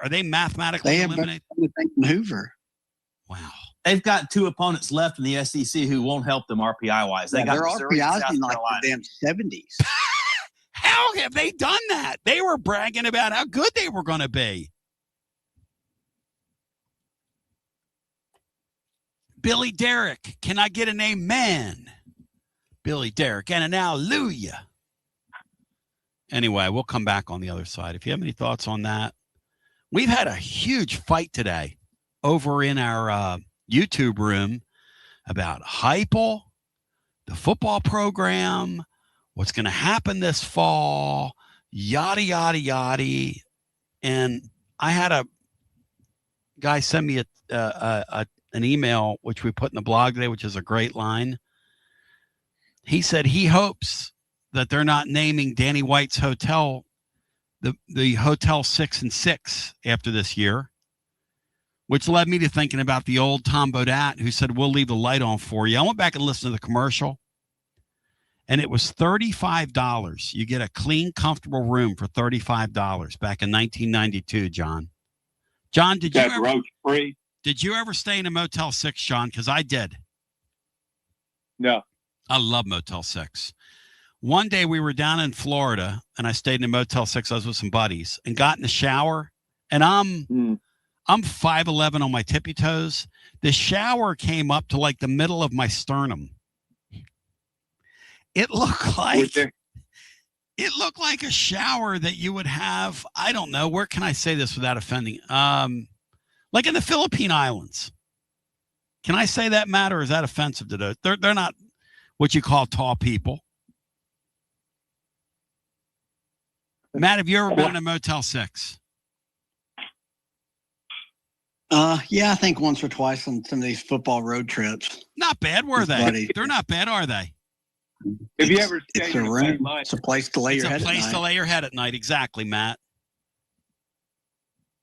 Are they mathematically eliminated? Hoover. Wow. They've got 2 opponents left in the SEC who won't help them RPI-wise. They got their Missouri and RPI's South in like Carolina. the damn 70s. How have they done that? They were bragging about how good they were going to be. Billy Derrick, can I get an amen? Billy Derrick, and an hallelujah. Anyway, we'll come back on the other side. If you have any thoughts on that. We've had a huge fight today over in our YouTube room about Heupel, the football program, what's going to happen this fall, yada, yada, yada. And I had a guy send me an email, which we put in the blog today, which is a great line. He said he hopes that they're not naming Danny White's hotel the Hotel 6 and 6 after this year, which led me to thinking about the old Tom Bodat who said, we'll leave the light on for you. I went back and listened to the commercial, and it was $35. You get a clean, comfortable room for $35 back in 1992, John. John, did you ever stay in a Motel 6, John? Because I did. No. I love Motel 6. One day we were down in Florida, and I stayed in a Motel 6. I was with some buddies and got in the shower, and I'm 5'11" on my tippy toes. The shower came up to like the middle of my sternum. It looked like a shower that you would have. I don't know. Where can I say this without offending? Like in the Philippine Islands. Can I say that, Matt, or is that offensive to those? They're not what you call tall people. Matt, have you ever been in a Motel 6? Yeah, I think once or twice on some of these football road trips. Not bad, were they? Buddy. They're not bad, are they? Have you ever It's stayed a in a room. Bay It's a place to lay It's your a head place at to night. lay your head at night. Exactly, Matt.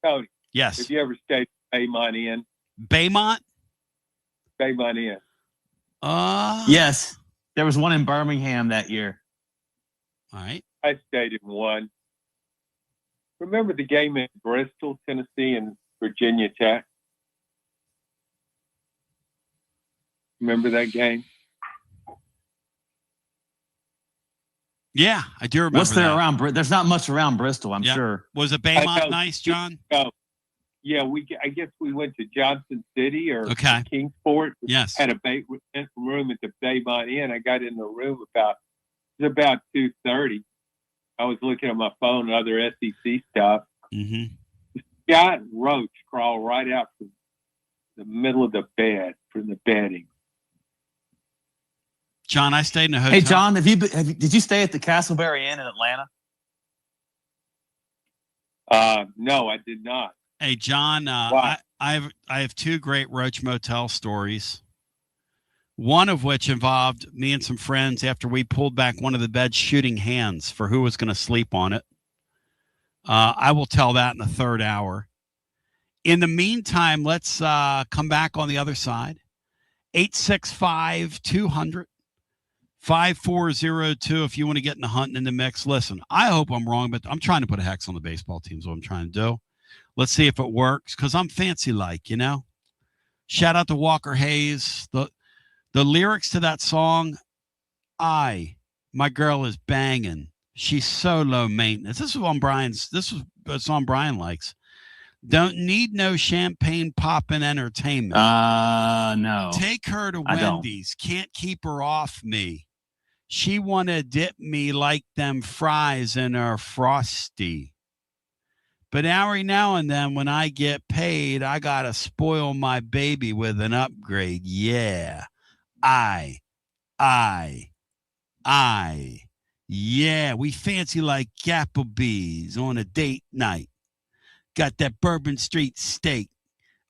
Cody, Yes. have you ever stayed at Baymont Inn? Baymont? Baymont Inn. Yes. There was one in Birmingham that year. All right. I stayed in one. Remember the game in Bristol, Tennessee, and Virginia Tech? Remember that game? Yeah, I do remember. What's there that. around? There's not much around Bristol, I'm Yeah. sure. Was it Baymont nice, John? Yeah, I guess we went to Johnson City or Okay. Kingsport. Yes. Had a room at the Baymont Inn. I got in the room about 2:30. I was looking at my phone and other SEC stuff. Mm-hmm. Scott Roach crawled right out from the middle of the bed from the bedding. John, I stayed in a hotel. Hey, John, did you stay at the Castleberry Inn in Atlanta? No, I did not. Hey, John, I have 2 great Roach Motel stories. One of which involved me and some friends after we pulled back one of the beds shooting hands for who was going to sleep on it. I will tell that in the third hour. In the meantime, let's come back on the other side. 865-200-5402 if you want to get in the hunt and in the mix. Listen, I hope I'm wrong, but I'm trying to put a hex on the baseball team is what I'm trying to do. Let's see if it works because I'm fancy-like, you know. Shout out to Walker Hayes. The lyrics to that song, my girl is banging. She's so low maintenance. This is a song Brian likes. Don't need no champagne popping entertainment. No. Take her to I don't. Wendy's. Can't keep her off me. She wanna dip me like them fries in her Frosty. But every now and then when I get paid, I gotta spoil my baby with an upgrade. Yeah. Yeah, we fancy like Applebee's on a date night. Got that Bourbon Street steak,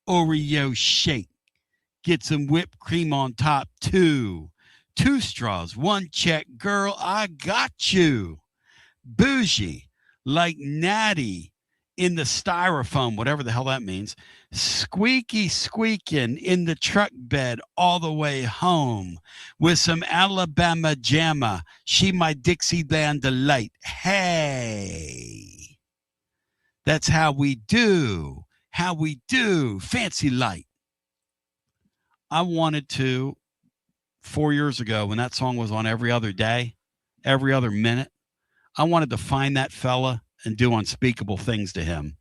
Oreo shake. Get some whipped cream on top too. 2 straws, 1 check, girl, I got you. Bougie, like Natty in the styrofoam, whatever the hell that means. Squeaky squeaking in the truck bed all the way home with some Alabama jamma. She my Dixieland delight. Hey, that's how we do. How we do. Fancy light. I wanted to, 4 years ago, when that song was on every other day, every other minute, I wanted to find that fella and do unspeakable things to him.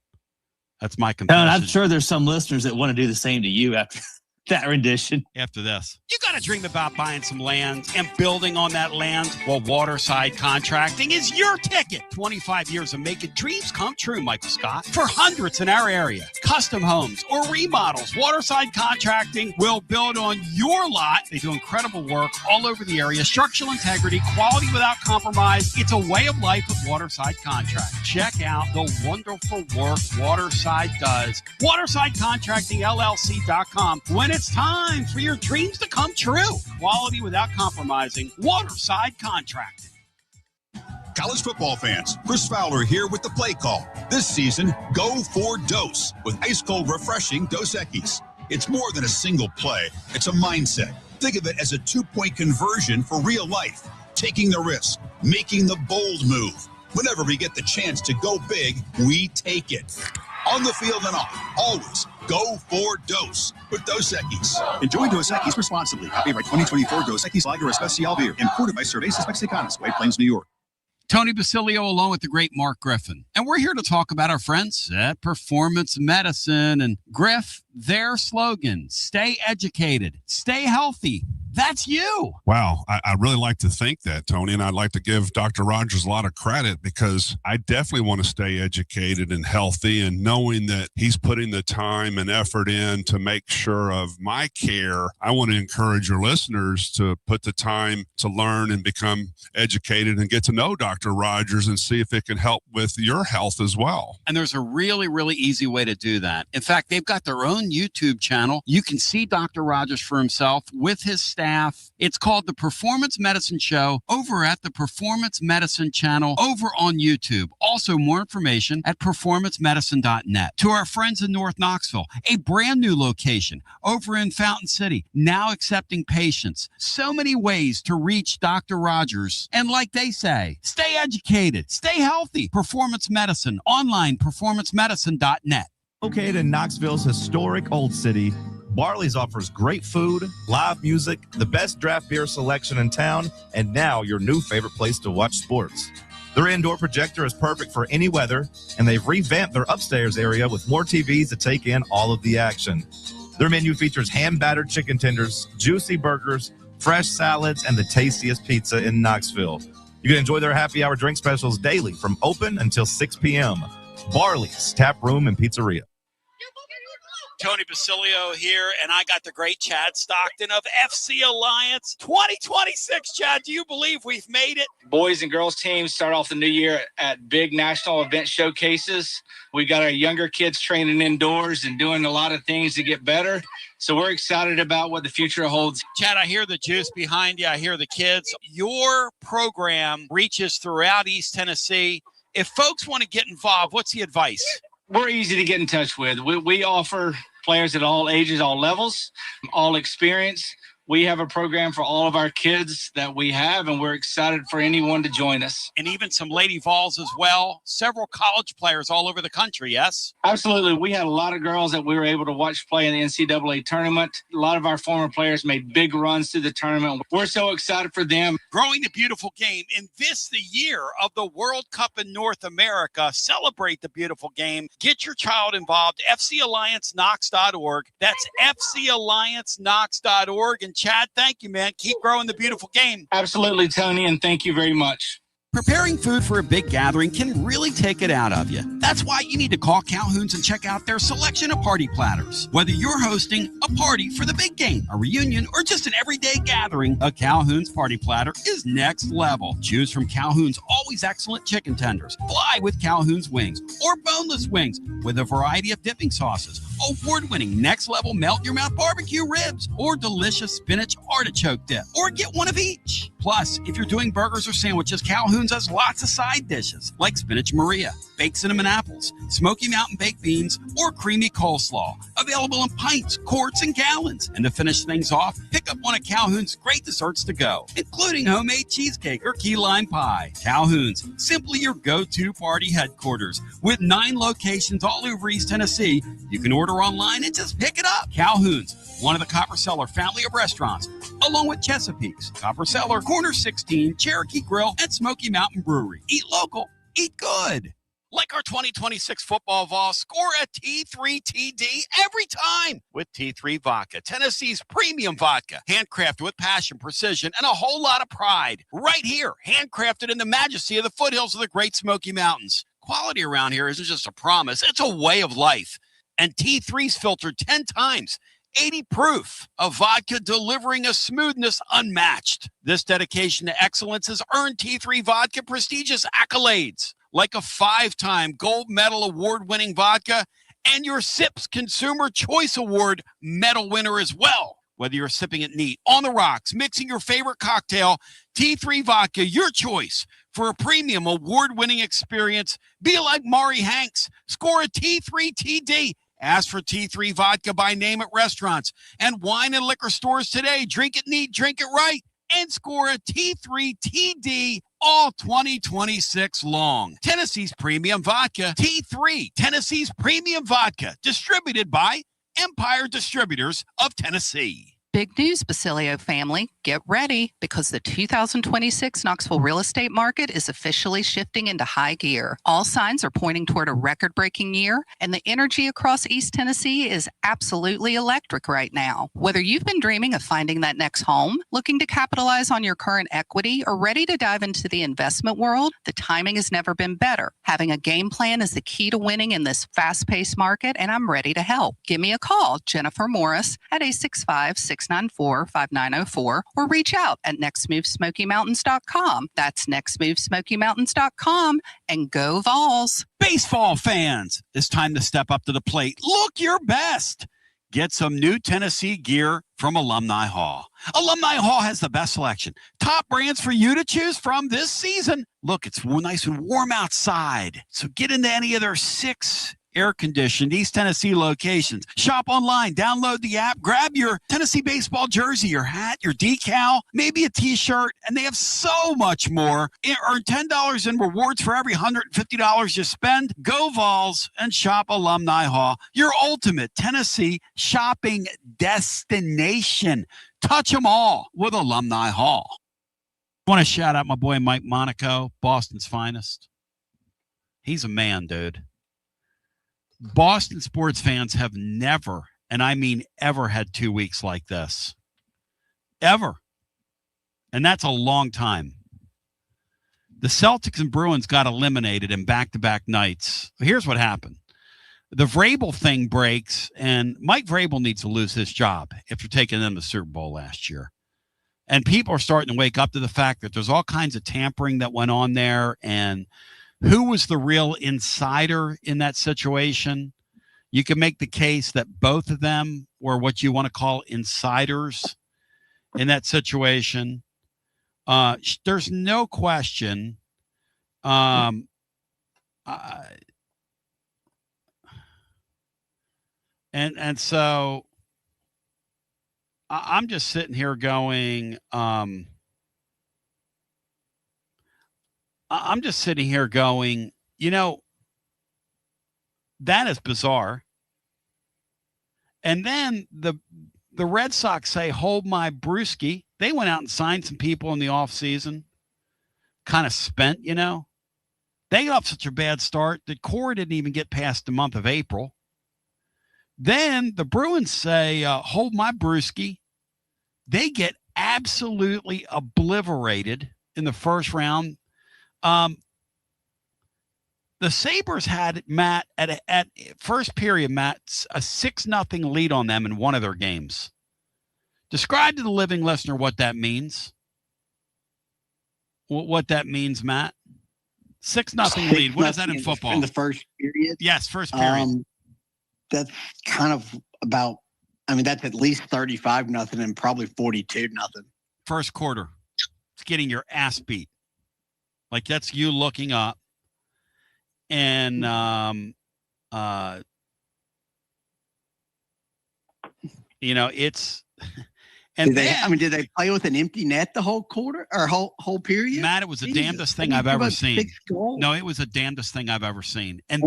That's my confession. And I'm sure there's some listeners that want to do the same to you after that rendition. After this, you got to dream about buying some land and building on that land. Well, Waterside Contracting is your ticket. 25 years of making dreams come true, Michael Scott. For hundreds in our area, custom homes or remodels, Waterside Contracting will build on your lot. They do incredible work all over the area. Structural integrity, quality without compromise. It's a way of life with Waterside Contract. Check out the wonderful work Waterside does. WatersideContractingLLC.com. When it's time for your dreams to come true. Quality without compromising. Waterside Contracting. College football fans, Chris Fowler here with the play call. This season, go for Dose with ice-cold, refreshing Dos Equis. It's more than a single play. It's a mindset. Think of it as a 2-point conversion for real life. Taking the risk, making the bold move. Whenever we get the chance to go big, we take it. On the field and off, always go for Dose with Dos Equis. Enjoy Dos Equis responsibly. Copyright 2024 Dos Equis Lager Especial Beer. Imported by Cervezas Mexicanas, White Plains, New York. Tony Basilio along with the great Mark Griffin. And we're here to talk about our friends at Performance Medicine. And Griff, their slogan, stay educated, stay healthy. That's you. Wow. I really like to think that, Tony, and I'd like to give Dr. Rogers a lot of credit because I definitely want to stay educated and healthy, and knowing that he's putting the time and effort in to make sure of my care. I want to encourage your listeners to put the time to learn and become educated and get to know Dr. Rogers and see if it can help with your health as well. And there's a really, really easy way to do that. In fact, they've got their own YouTube channel. You can see Dr. Rogers for himself with his staff. It's called The Performance Medicine Show over at the Performance Medicine channel over on YouTube. Also, more information at performancemedicine.net. To our friends in North Knoxville, a brand new location over in Fountain City, now accepting patients. So many ways to reach Dr. Rogers. And like they say, stay educated, stay healthy. Performance Medicine, online, performancemedicine.net. Located in Knoxville's historic Old City, Barley's offers great food, live music, the best draft beer selection in town, and now your new favorite place to watch sports. Their indoor projector is perfect for any weather, and they've revamped their upstairs area with more TVs to take in all of the action. Their menu features hand-battered chicken tenders, juicy burgers, fresh salads, and the tastiest pizza in Knoxville. You can enjoy their happy hour drink specials daily from open until 6 p.m. Barley's Tap Room and Pizzeria. Tony Basilio here, and I got the great Chad Stockton of FC Alliance 2026. Chad, do you believe we've made it? Boys and girls teams start off the new year at big national event showcases. We got our younger kids training indoors and doing a lot of things to get better. So we're excited about what the future holds. Chad, I hear the juice behind you. I hear the kids. Your program reaches throughout East Tennessee. If folks want to get involved, what's the advice? We're easy to get in touch with. We offer players at all ages, all levels, all experience. We have a program for all of our kids that we have, and we're excited for anyone to join us. And even some Lady Vols as well. Several college players all over the country, yes? Absolutely. We had a lot of girls that we were able to watch play in the NCAA tournament. A lot of our former players made big runs through the tournament. We're so excited for them. Growing the beautiful game. In this, the year of the World Cup in North America, celebrate the beautiful game. Get your child involved. FCAllianceKnox.org. That's FCAllianceKnox.org. And Chad, thank you, man. Keep growing the beautiful game. Absolutely, Tony, and thank you very much. Preparing food for a big gathering can really take it out of you. That's why you need to call Calhoun's and check out their selection of party platters. Whether you're hosting a party for the big game, a reunion, or just an everyday gathering, a Calhoun's party platter is next level. Choose from Calhoun's always excellent chicken tenders, fly with Calhoun's wings, or boneless wings with a variety of dipping sauces, award-winning next-level melt-in-your-mouth barbecue ribs, or delicious spinach artichoke dip, or get one of each. Plus, if you're doing burgers or sandwiches, Calhoun's has lots of side dishes like spinach Maria, baked cinnamon apples, Smoky Mountain baked beans, or creamy coleslaw. Available in pints, quarts, and gallons. And to finish things off, pick up one of Calhoun's great desserts to go, including homemade cheesecake or key lime pie. Calhoun's, simply your go-to party headquarters. With 9 locations all over East Tennessee, you can order online and just pick it up. Calhoun's, one of the Copper Cellar family of restaurants, along with Chesapeake's, Copper Cellar, Corner 16, Cherokee Grill, and Smoky Mountain Brewery. Eat local, eat good. Like our 2026 football Vol, score a T3 TD every time with T3 Vodka, Tennessee's premium vodka, handcrafted with passion, precision, and a whole lot of pride. Right here, handcrafted in the majesty of the foothills of the Great Smoky Mountains. Quality around here isn't just a promise, it's a way of life. And T3's filtered 10 times, 80 proof of vodka, delivering a smoothness unmatched. This dedication to excellence has earned T3 Vodka prestigious accolades, like a 5-time gold medal award-winning vodka and your SIPS Consumer Choice Award medal winner as well. Whether you're sipping it neat, on the rocks, mixing your favorite cocktail, T3 Vodka, your choice for a premium award-winning experience. Be like Maury Hanks. Score a T3 TD. Ask for T3 Vodka by name at restaurants and wine and liquor stores today. Drink it neat, drink it right, and score a T3 TD all 2026 long. Tennessee's premium vodka, T3, Tennessee's premium vodka, distributed by Empire Distributors of Tennessee. Big news, Basilio family. Get ready, because the 2026 Knoxville real estate market is officially shifting into high gear. All signs are pointing toward a record-breaking year, and the energy across East Tennessee is absolutely electric right now. Whether you've been dreaming of finding that next home, looking to capitalize on your current equity, or ready to dive into the investment world, the timing has never been better. Having a game plan is the key to winning in this fast-paced market, and I'm ready to help. Give me a call, Jennifer Morris, at 865-694-5904, or reach out at nextmovesmokymountains.com. That's nextmovesmokymountains.com, and go Vols. Baseball fans, it's time to step up to the plate. Look your best. Get some new Tennessee gear from Alumni Hall. Alumni Hall has the best selection. Top brands for you to choose from this season. Look, it's nice and warm outside, so get into any of their 6 air-conditioned East Tennessee locations. Shop online, download the app, grab your Tennessee baseball jersey, your hat, your decal, maybe a t-shirt, and they have so much more. Earn $10 in rewards for every $150 you spend. Go Vols and shop Alumni Hall, your ultimate Tennessee shopping destination. Touch them all with Alumni Hall. I want to shout out my boy Mike Monaco, Boston's finest. He's a man, dude. Boston sports fans have never, and I mean ever, had 2 weeks like this. Ever. And that's a long time. The Celtics and Bruins got eliminated in back-to-back nights. Here's what happened. The Vrabel thing breaks, and Mike Vrabel needs to lose his job after taking them to the Super Bowl last year. And people are starting to wake up to the fact that there's all kinds of tampering that went on there, and who was the real insider in that situation? You can make the case that both of them were what you want to call insiders in that situation. There's no question. And so I'm just sitting here going, you know, that is bizarre. And then the Red Sox say, hold my brewski. They went out and signed some people in the offseason, kind of spent, you know. They got off such a bad start that core didn't even get past the month of April. Then the Bruins say, hold my brewski. They get absolutely obliterated in the first round. The Sabres had, Matt, at first period, Matt, a 6-0 lead on them in one of their games. Describe to the living listener what that means. What that means, Matt. 6-0 lead. What is that in football? In the first period? Yes, first period. that's kind of about. I mean, that's at least 35-0 and probably 42-0. First quarter, it's getting your ass beat. Like that's you looking up, and it's. And did they play with an empty net the whole quarter or whole period? Matt, it was the damnedest thing I've ever seen. No, it was the damnedest thing I've ever seen. And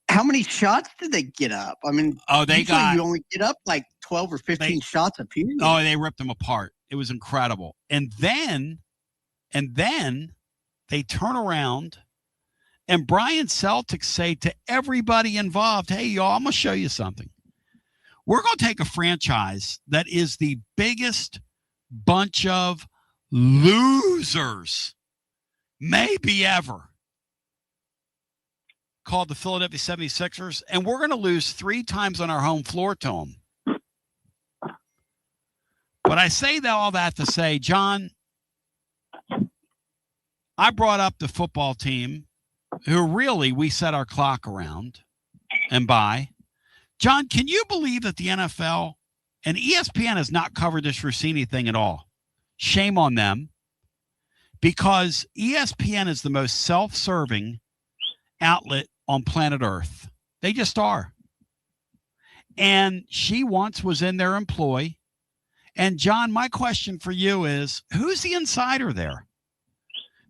how many shots did they get up? I mean, you only get up like 12 or 15 shots a period. Oh, they ripped them apart. It was incredible. And then they turn around, and Brian Celtics say to everybody involved, "Hey, y'all, I'm gonna show you something. We're going to take a franchise that is the biggest bunch of losers maybe ever, called the Philadelphia 76ers, and we're going to lose 3 times on our home floor to them." But I say all that to say, John, I brought up the football team who really we set our clock around and by. John, can you believe that the NFL and ESPN has not covered this Rossini thing at all? Shame on them, because ESPN is the most self-serving outlet on planet Earth. They just are. And she once was in their employ. And John, my question for you is, who's the insider there?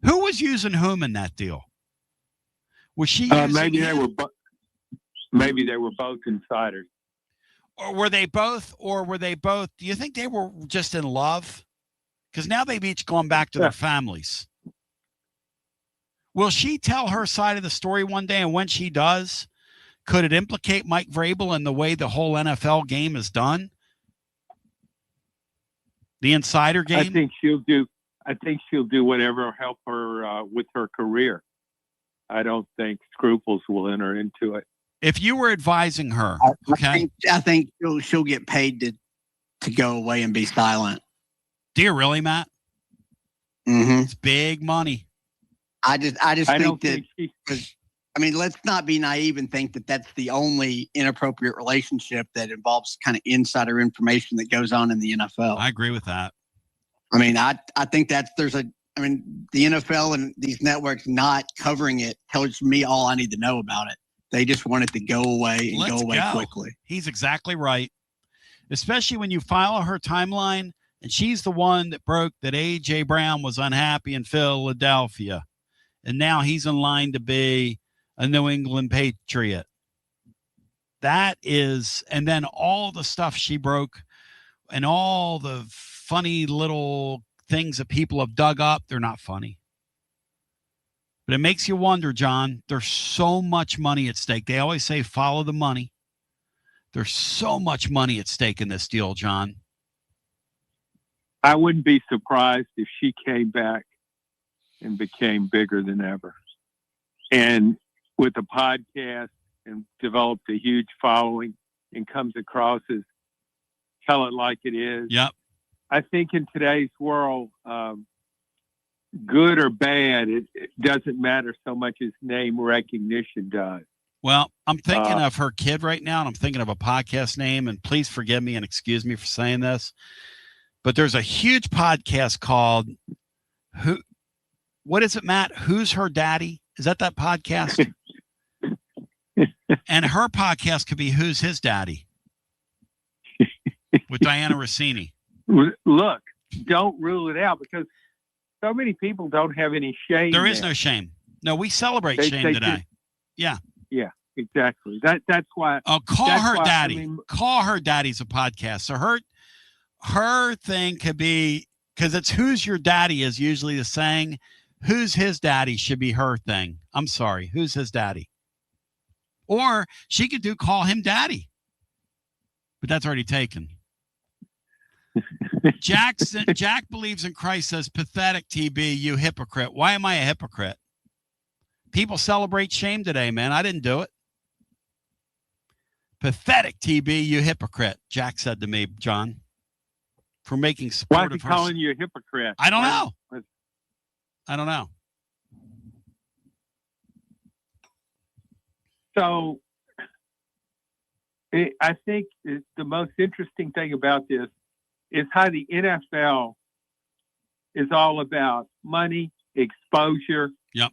Who was using whom in that deal? Was she using Maybe they were both insiders. Or were they both? Do you think they were just in love? Because now they've each gone back to their families. Will she tell her side of the story one day? And when she does, could it implicate Mike Vrabel in the way the whole NFL game is done? The insider game? I think she'll do whatever will help her with her career. I don't think scruples will enter into it. If you were advising her, I think she'll get paid to go away and be silent. Do you really, Matt? Mm-hmm. It's big money. I just think that. I mean, let's not be naive and think that that's the only inappropriate relationship that involves kind of insider information that goes on in the NFL. I agree with that. I mean, I think the NFL and these networks not covering it tells me all I need to know about it. They just want it to go away and go away quickly. He's exactly right. Especially when you follow her timeline, and she's the one that broke that A.J. Brown was unhappy in Philadelphia. And now he's in line to be a New England Patriot. That is, and then all the stuff she broke and all the funny little things that people have dug up, they're not funny. But it makes you wonder, John, there's so much money at stake. They always say follow the money. There's so much money at stake in this deal, John. I wouldn't be surprised if she came back and became bigger than ever. And with a podcast and developed a huge following and comes across as tell it like it is. Yep. I think in today's world, good or bad, it doesn't matter so much as name recognition does. Well, I'm thinking of her kid right now, and I'm thinking of a podcast name, and please forgive me and excuse me for saying this, but there's a huge podcast called what is it, Matt? Who's Her Daddy? Is that podcast? And her podcast could be Who's His Daddy? With Diana Rossini. Look, don't rule it out, because so many people don't have any shame. There is no shame. No, we celebrate shame today. Yeah. Yeah, exactly. That's why. Oh, Call Her Daddy. Call Her Daddy's a podcast. So her thing could be, because it's Who's Your Daddy is usually the saying. Who's His Daddy should be her thing. I'm sorry. Who's His Daddy? Or she could do Call Him Daddy. But that's already taken. Jack believes in Christ says, pathetic, TB, you hypocrite. Why am I a hypocrite? People celebrate shame today, man. I didn't do it. Pathetic, TB, you hypocrite, Jack said to me, John, for making sport Why of is he her. calling you a hypocrite? I don't know. I don't know. So I think the most interesting thing about this is how the NFL is all about money, exposure. Yep.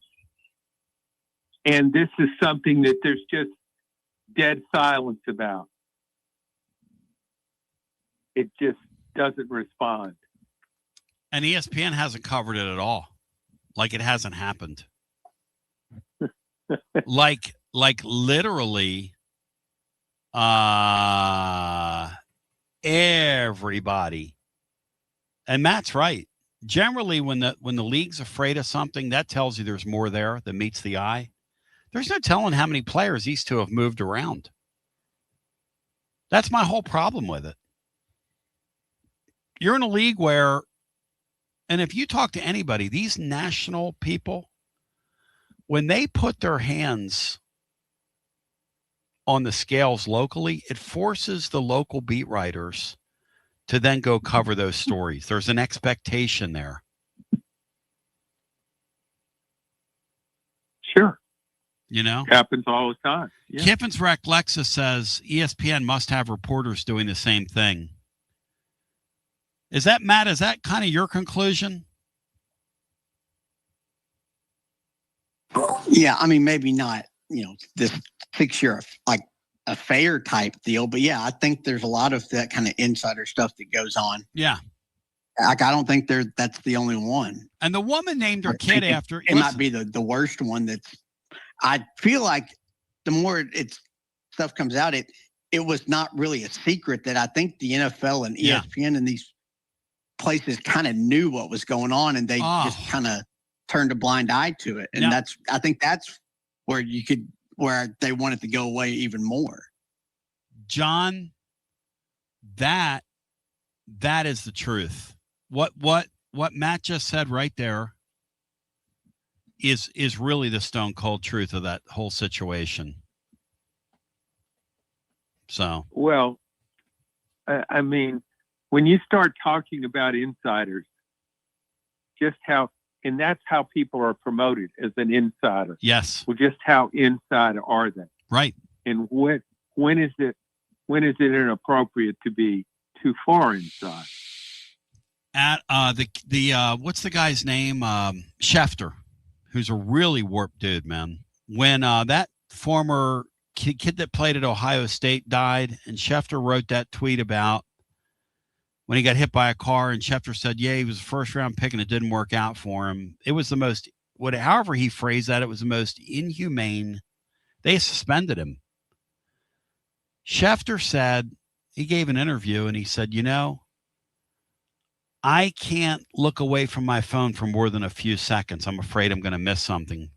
And this is something that there's just dead silence about. It just doesn't respond. And ESPN hasn't covered it at all. Like it hasn't happened. like literally everybody. And Matt's right. Generally when the league's afraid of something, that tells you there's more there than meets the eye. There's no telling how many players these two have moved around. That's my whole problem with it. You're in a league where, and if you talk to anybody, these national people, when they put their hands on the scales locally, it forces the local beat writers to then go cover those stories. There's an expectation there. Sure. You know? Happens all the time. Yeah. Kiffin's Rec Lexus says ESPN must have reporters doing the same thing. Is that, Matt, is that kind of your conclusion? Yeah, I mean, maybe not, this 6-year, like a fair type deal, but yeah, I think there's a lot of that kind of insider stuff that goes on. Yeah. Like, I don't think that's the only one. And the woman named her kid after. It might be the worst one. I feel like the more stuff comes out, it was not really a secret that I think the NFL and ESPN and these places kind of knew what was going on, and they just kind of turned a blind eye to it. And I think that's where where they want it to go away even more. John, that is the truth. What Matt just said right there is really the stone cold truth of that whole situation. So, well, I mean, when you start talking about insiders, just how, and that's how people are promoted as an insider. Yes. Well, just how inside are they? Right. And when is it inappropriate to be too far inside? At the what's the guy's name? Schefter, who's a really warped dude, man. When that former kid that played at Ohio State died, and Schefter wrote that tweet about when he got hit by a car, and Schefter said, yeah, he was a first-round pick and it didn't work out for him. It was the most, however he phrased that, it was the most inhumane. They suspended him. Schefter said, he gave an interview, and he said, I can't look away from my phone for more than a few seconds. I'm afraid I'm going to miss something.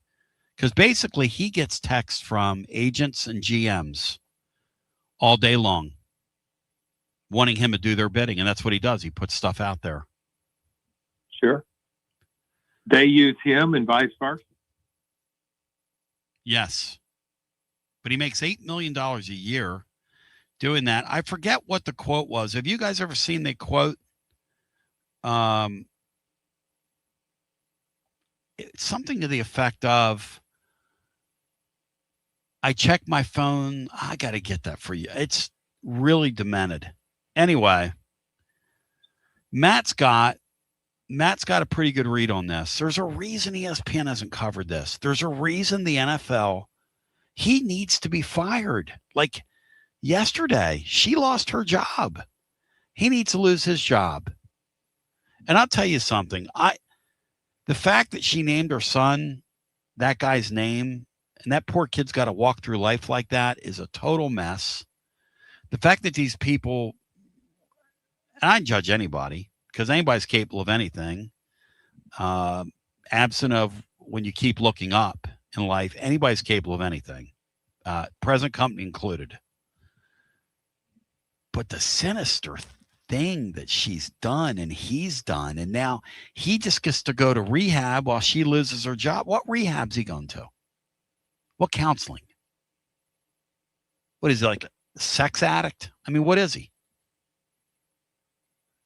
Because basically he gets texts from agents and GMs all day long wanting him to do their bidding. And that's what he does. He puts stuff out there. Sure. They use him and vice versa. Yes. But he makes $8 million a year doing that. I forget what the quote was. Have you guys ever seen the quote? It's something to the effect of, I check my phone. I got to get that for you. It's really demented. Anyway, Matt's got a pretty good read on this. There's a reason ESPN hasn't covered this. There's a reason the NFL, he needs to be fired. Like yesterday, she lost her job. He needs to lose his job. And I'll tell you something. The fact that she named her son that guy's name, and that poor kid's got to walk through life like that, is a total mess. The fact that these people, and I judge anybody because anybody's capable of anything, absent of when you keep looking up in life, anybody's capable of anything, present company included. But the sinister thing that she's done and he's done, and now he just gets to go to rehab while she loses her job. What rehab's he going to? What counseling? What is he, like a sex addict? I mean, what is he?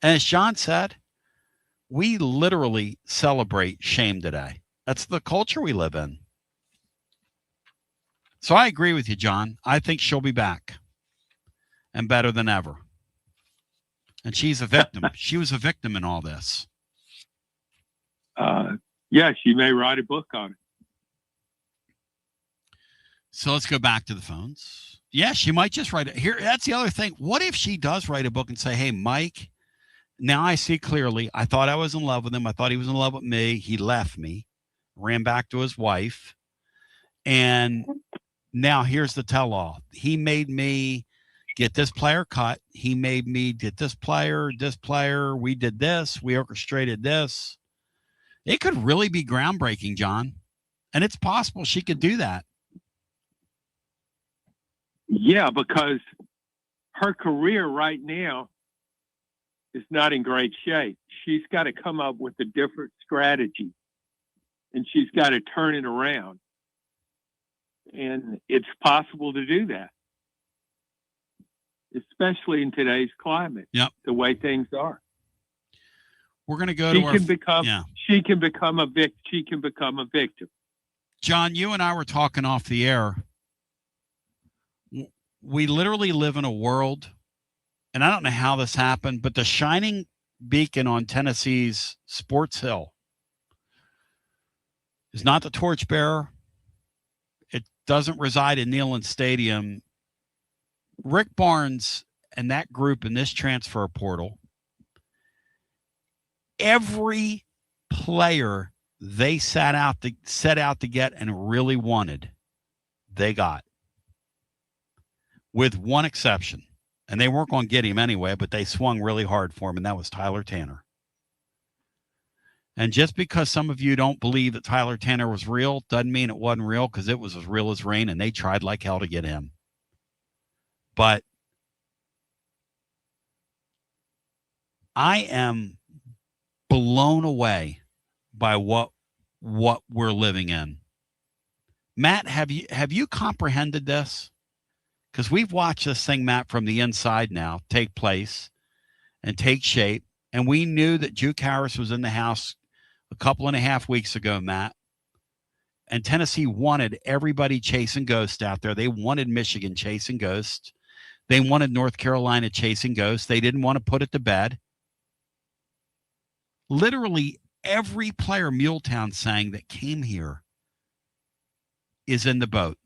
And as John said, we literally celebrate shame today. That's the culture we live in. So I agree with you, John. I think she'll be back. and better than ever. And she's a victim. She was a victim in all this. Yeah, she may write a book on it. So let's go back to the phones. Yeah, she might just write it. Here, that's the other thing. What if she does write a book and say, hey, Mike, now I see clearly. I thought I was in love with him. I thought he was in love with me. He left me, ran back to his wife. And now here's the tell-all. He made me get this player cut. He made me get this player. We did this. We orchestrated this. It could really be groundbreaking, John. And it's possible she could do that. Yeah, because her career right now is not in great shape. She's got to come up with a different strategy, and she's got to turn it around. And it's possible to do that, especially in today's climate. Yep. The way things are. We're going to go She to She can become a victim. John, you and I were talking off the air. We literally live in a world, and I don't know how this happened, but the shining beacon on Tennessee's Sports Hill is not the torchbearer. It doesn't reside in Neyland Stadium. Rick Barnes and that group in this transfer portal, every player they set out to get and really wanted, they got. With one exception. And they weren't going to get him anyway, but they swung really hard for him, and that was Tyler Tanner. And just because some of you don't believe that Tyler Tanner was real doesn't mean it wasn't real, because it was as real as rain, and they tried like hell to get him. But I am blown away by what we're living in. Matt, have you comprehended this? Because we've watched this thing, Matt, from the inside now take place and take shape. And we knew that Juke Harris was in the house a couple and a half weeks ago, Matt. And Tennessee wanted everybody chasing ghosts out there. They wanted Michigan chasing ghosts. They wanted North Carolina chasing ghosts. They didn't want to put it to bed. Literally every player Muletown sang that came here is in the boat.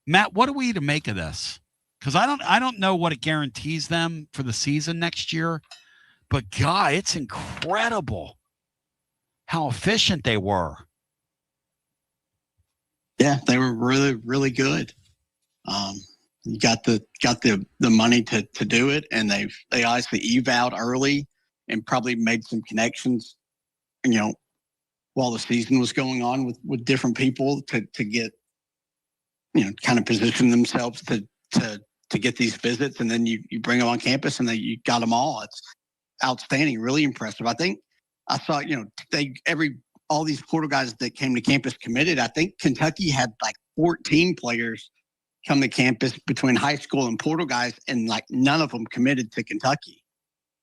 Matt, what are we to make of this? Because I don't know what it guarantees them for the season next year, but God, it's incredible how efficient they were. Yeah, they were really, really good. You got the money to do it, and they obviously evaled early and probably made some connections, while the season was going on with different people to get, kind of position themselves to get these visits, and then you bring them on campus, and you got them all. It's outstanding, really impressive. I think I saw, all these portal guys that came to campus committed. I think Kentucky had like 14 players come to campus between high school and portal guys, and like none of them committed to Kentucky.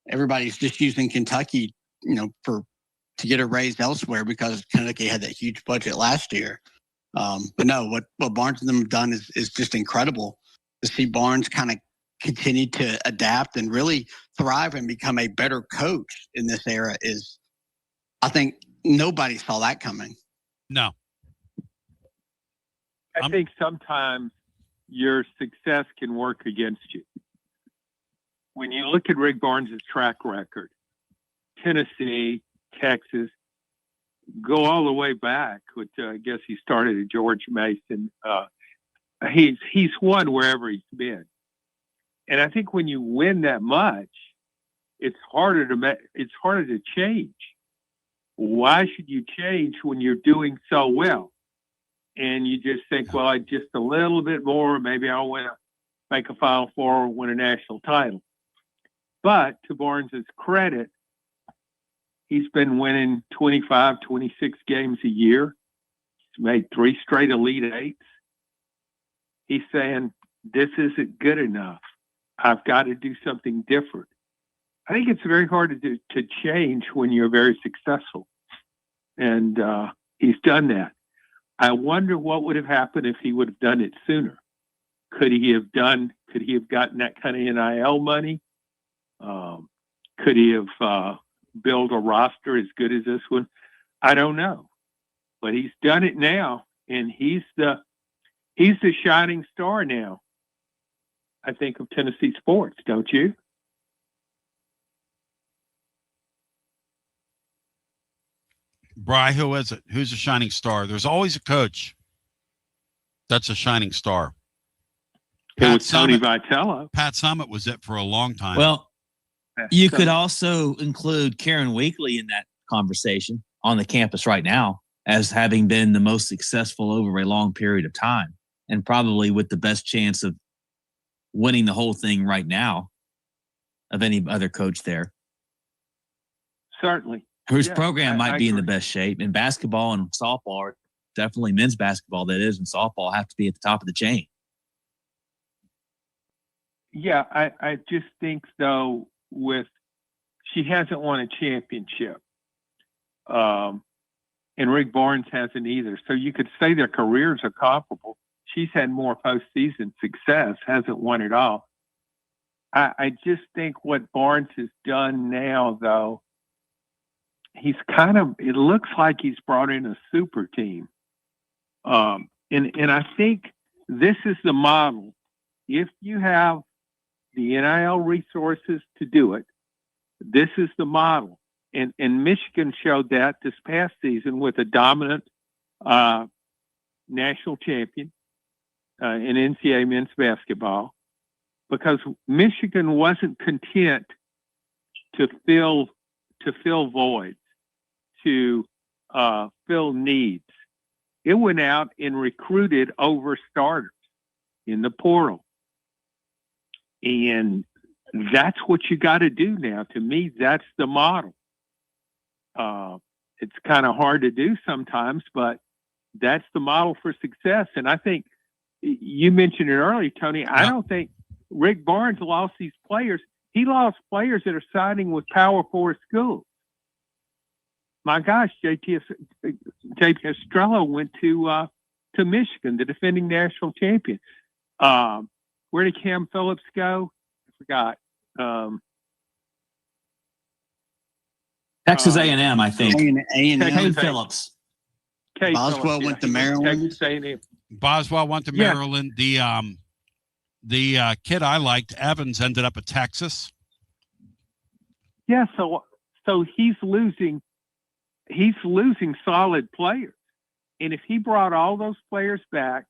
Everybody's just using Kentucky, to get a raise elsewhere because Kentucky had that huge budget last year. But no, what Barnes and them have done is just incredible. To see Barnes kind of continue to adapt and really thrive and become a better coach in this era is, I think nobody saw that coming. No. I think sometimes your success can work against you. When you look at Rick Barnes' track record, Tennessee, Texas, go all the way back, which I guess he started at George Mason. He's won wherever he's been. And I think when you win that much, it's harder to change. Why should you change when you're doing so well? And you just think, well, just a little bit more, maybe I'll make a Final Four or win a national title. But to Barnes' credit, he's been winning 25, 26 games a year. He's made 3 straight Elite Eights. He's saying, this isn't good enough. I've got to do something different. I think it's very hard to change when you're very successful. And he's done that. I wonder what would have happened if he would have done it sooner. Could he have gotten that kind of NIL money? Could he have built a roster as good as this one? I don't know, but he's done it now, and he's the shining star now, I think, of Tennessee sports, don't you? Bri, who is it? Who's a shining star? There's always a coach that's a shining star. Tony Vitello. Pat Summitt was it for a long time. Well, you could also include Karen Weekly in that conversation on the campus right now as having been the most successful over a long period of time and probably with the best chance of winning the whole thing right now of any other coach there. Certainly. Whose program might be in the best shape. In basketball and softball, or definitely men's basketball, that is, and softball have to be at the top of the chain. Yeah, I just think, though, she hasn't won a championship. And Rick Barnes hasn't either. So you could say their careers are comparable. She's had more postseason success, hasn't won it all. I just think what Barnes has done now, though, it looks like he's brought in a super team. And I think this is the model. If you have the NIL resources to do it, this is the model. And Michigan showed that this past season with a dominant national champion in NCAA men's basketball, because Michigan wasn't content to fill voids, to fill needs. It went out and recruited over starters in the portal. And that's what you got to do now. To me, that's the model. It's kind of hard to do sometimes, but that's the model for success. And I think you mentioned it earlier, Tony. I don't think Rick Barnes lost these players. He lost players that are signing with Power 4 schools. My gosh, JP Estrella went to Michigan, the defending national champion. Where did Cam Phillips go? I forgot. Texas A&M, I think. A&M. Phillips. Boswell went to Maryland. Boswell went to Maryland. The kid I liked, Evans, ended up at Texas. Yeah, so he's losing solid players. And if he brought all those players back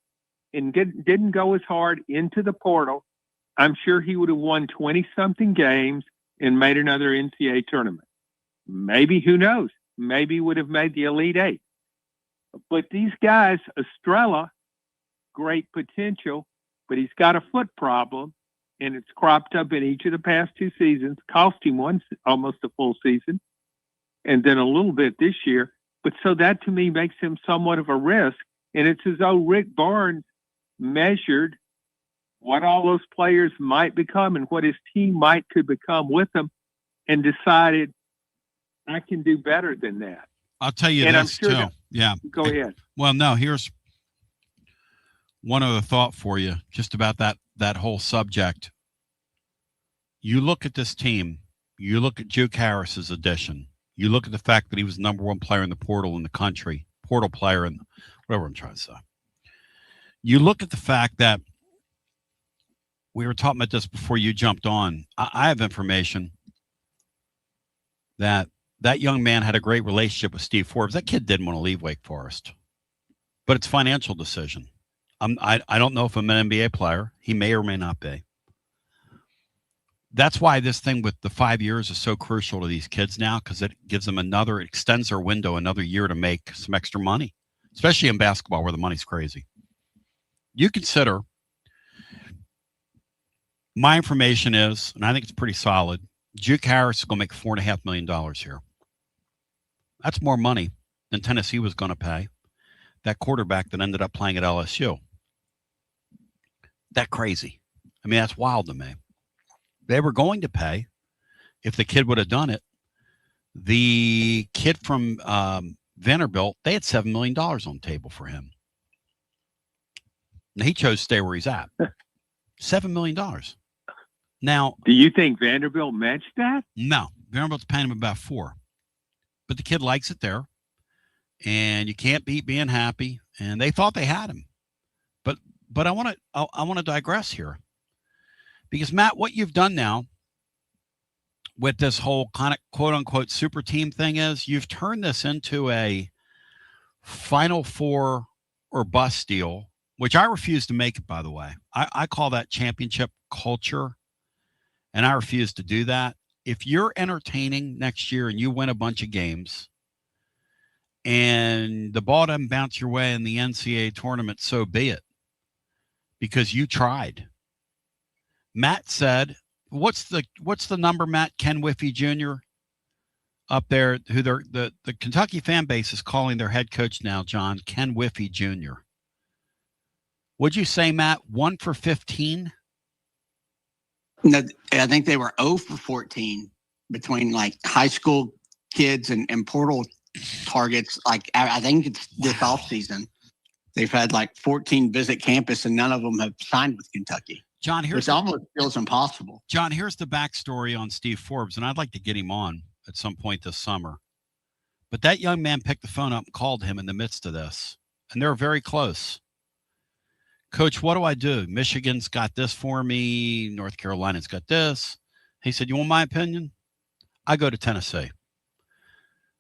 and didn't go as hard into the portal, I'm sure he would have won 20-something games and made another NCAA tournament. Maybe, who knows? Maybe would have made the Elite Eight. But these guys, Estrella, great potential, but he's got a foot problem, and it's cropped up in each of the past two seasons, cost him almost a full season, and then a little bit this year. But so that, to me, makes him somewhat of a risk. And it's as though Rick Barnes measured what all those players might become and what his team could become with them, and decided, I can do better than that. I'll tell you this, too. Yeah. Go ahead. Well, no, here's one other thought for you just about that whole subject. You look at this team, you look at Juke Harris's addition, you look at the fact that he was the number one player in the portal in the country, portal player, and whatever I'm trying to say. You look at the fact that we were talking about this before you jumped on. I have information that young man had a great relationship with Steve Forbes. That kid didn't want to leave Wake Forest, but it's a financial decision. I don't know if I'm an NBA player. He may or may not be. That's why this thing with the 5 years is so crucial to these kids now, because it gives them it extends their window another year to make some extra money, especially in basketball where the money's crazy. You consider, my information is, and I think it's pretty solid, Juke Harris is going to make $4.5 million here. That's more money than Tennessee was going to pay that quarterback that ended up playing at LSU. That crazy. I mean, that's wild to me. They were going to pay, if the kid would have done it, the kid from Vanderbilt, they had $7 million on the table for him. And he chose to stay where he's at. $7 million. Now, do you think Vanderbilt matched that? No, Vanderbilt's paying him about $4 million. But the kid likes it there, and you can't beat being happy. And they thought they had him, but I want to digress here, because Matt, what you've done now with this whole kind of quote unquote super team thing is you've turned this into a Final Four or bust deal, which I refuse to make it, by the way. I call that championship culture, and I refuse to do that. If you're entertaining next year and you win a bunch of games and the ball doesn't bounce your way in the NCAA tournament, so be it, because you tried. Matt said, what's the number, Matt? Ken Whiffy Jr. up there, who the Kentucky fan base is calling their head coach now, John, Ken Whiffy Jr. Would you say, Matt, 1 for 15? No, I think they were 0 for 14 between like high school kids and portal targets. Like I think it's this offseason. They've had like 14 visit campus, and none of them have signed with Kentucky. John, which almost feels impossible. John, here's the backstory on Steve Forbes, and I'd like to get him on at some point this summer. But that young man picked the phone up and called him in the midst of this, and they're very close. Coach, what do I do? Michigan's got this for me. North Carolina's got this. He said, you want my opinion? I go to Tennessee.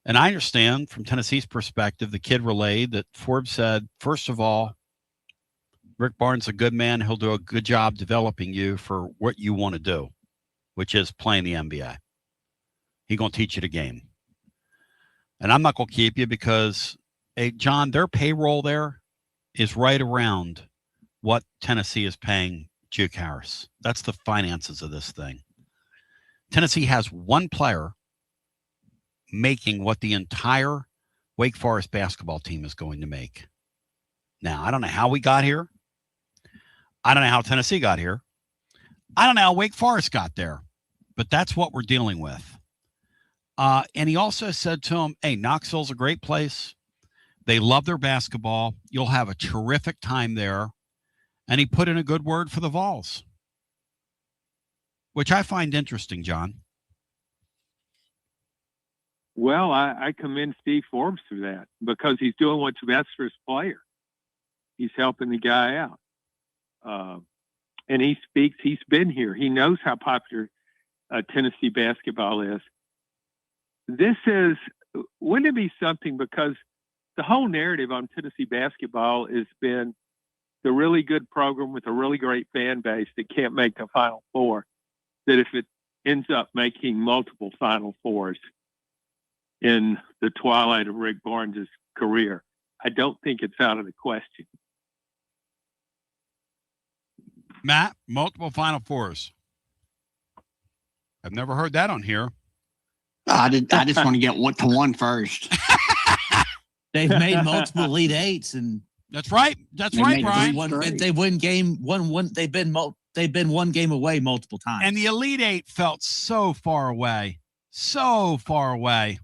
And I understand from Tennessee's perspective, the kid relayed that Forbes said, first of all, Rick Barnes is a good man. He'll do a good job developing you for what you want to do, which is playing the NBA. He's going to teach you the game. And I'm not going to keep you because, hey, John, their payroll there is right around what Tennessee is paying Duke Harris. That's the finances of this thing. Tennessee has one player making what the entire Wake Forest basketball team is going to make. Now, I don't know how we got here. I don't know how Tennessee got here. I don't know how Wake Forest got there. But that's what we're dealing with. And he also said to him, hey, Knoxville's a great place. They love their basketball. You'll have a terrific time there. And he put in a good word for the Vols, which I find interesting, John. Well, I commend Steve Forbes for that because he's doing what's best for his player. He's helping the guy out. And he speaks, he's been here. He knows how popular Tennessee basketball is. Wouldn't it be something, because the whole narrative on Tennessee basketball has been the really good program with a really great fan base that can't make the Final Four, that if it ends up making multiple Final Fours in the twilight of Rick Barnes' career, I don't think it's out of the question. Matt, multiple Final Fours. I've never heard that on here. I just want to get to one first. They've made multiple Elite Eights, and that's right. That's right, Brian. They've won game one. They've been one game away multiple times. And the Elite Eight felt so far away, so far away,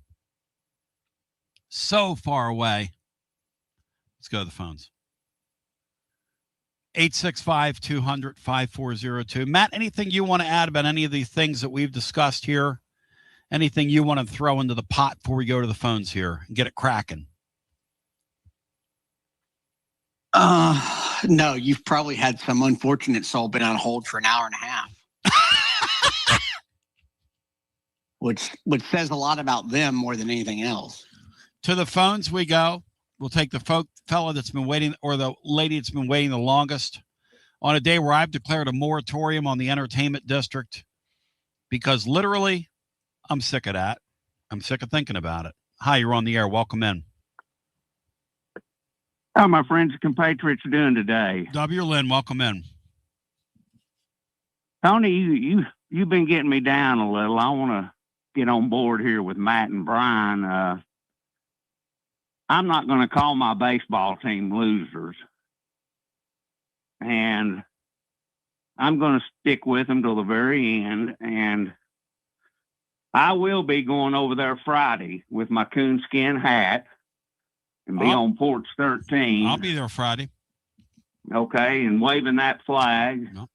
so far away. Let's go to the phones. 865-200-5402. Matt, anything you want to add about any of these things that we've discussed here? Anything you want to throw into the pot before we go to the phones here and get it cracking? No, you've probably had some unfortunate soul been on hold for an hour and a half. which says a lot about them more than anything else. To the phones we go. We'll take the fella that's been waiting, or the lady that's been waiting the longest, on a day where I've declared a moratorium on the entertainment district, because literally I'm sick of that. I'm sick of thinking about it. Hi, you're on the air. Welcome in. How my friends and compatriots are doing today? W. Lynn, welcome in. Tony, you've been getting me down a little. I want to get on board here with Matt and Brian. I'm not going to call my baseball team losers. And I'm going to stick with them till the very end. And I will be going over there Friday with my coonskin hat and be on porch 13. I'll be there Friday. Okay, and waving that flag. No.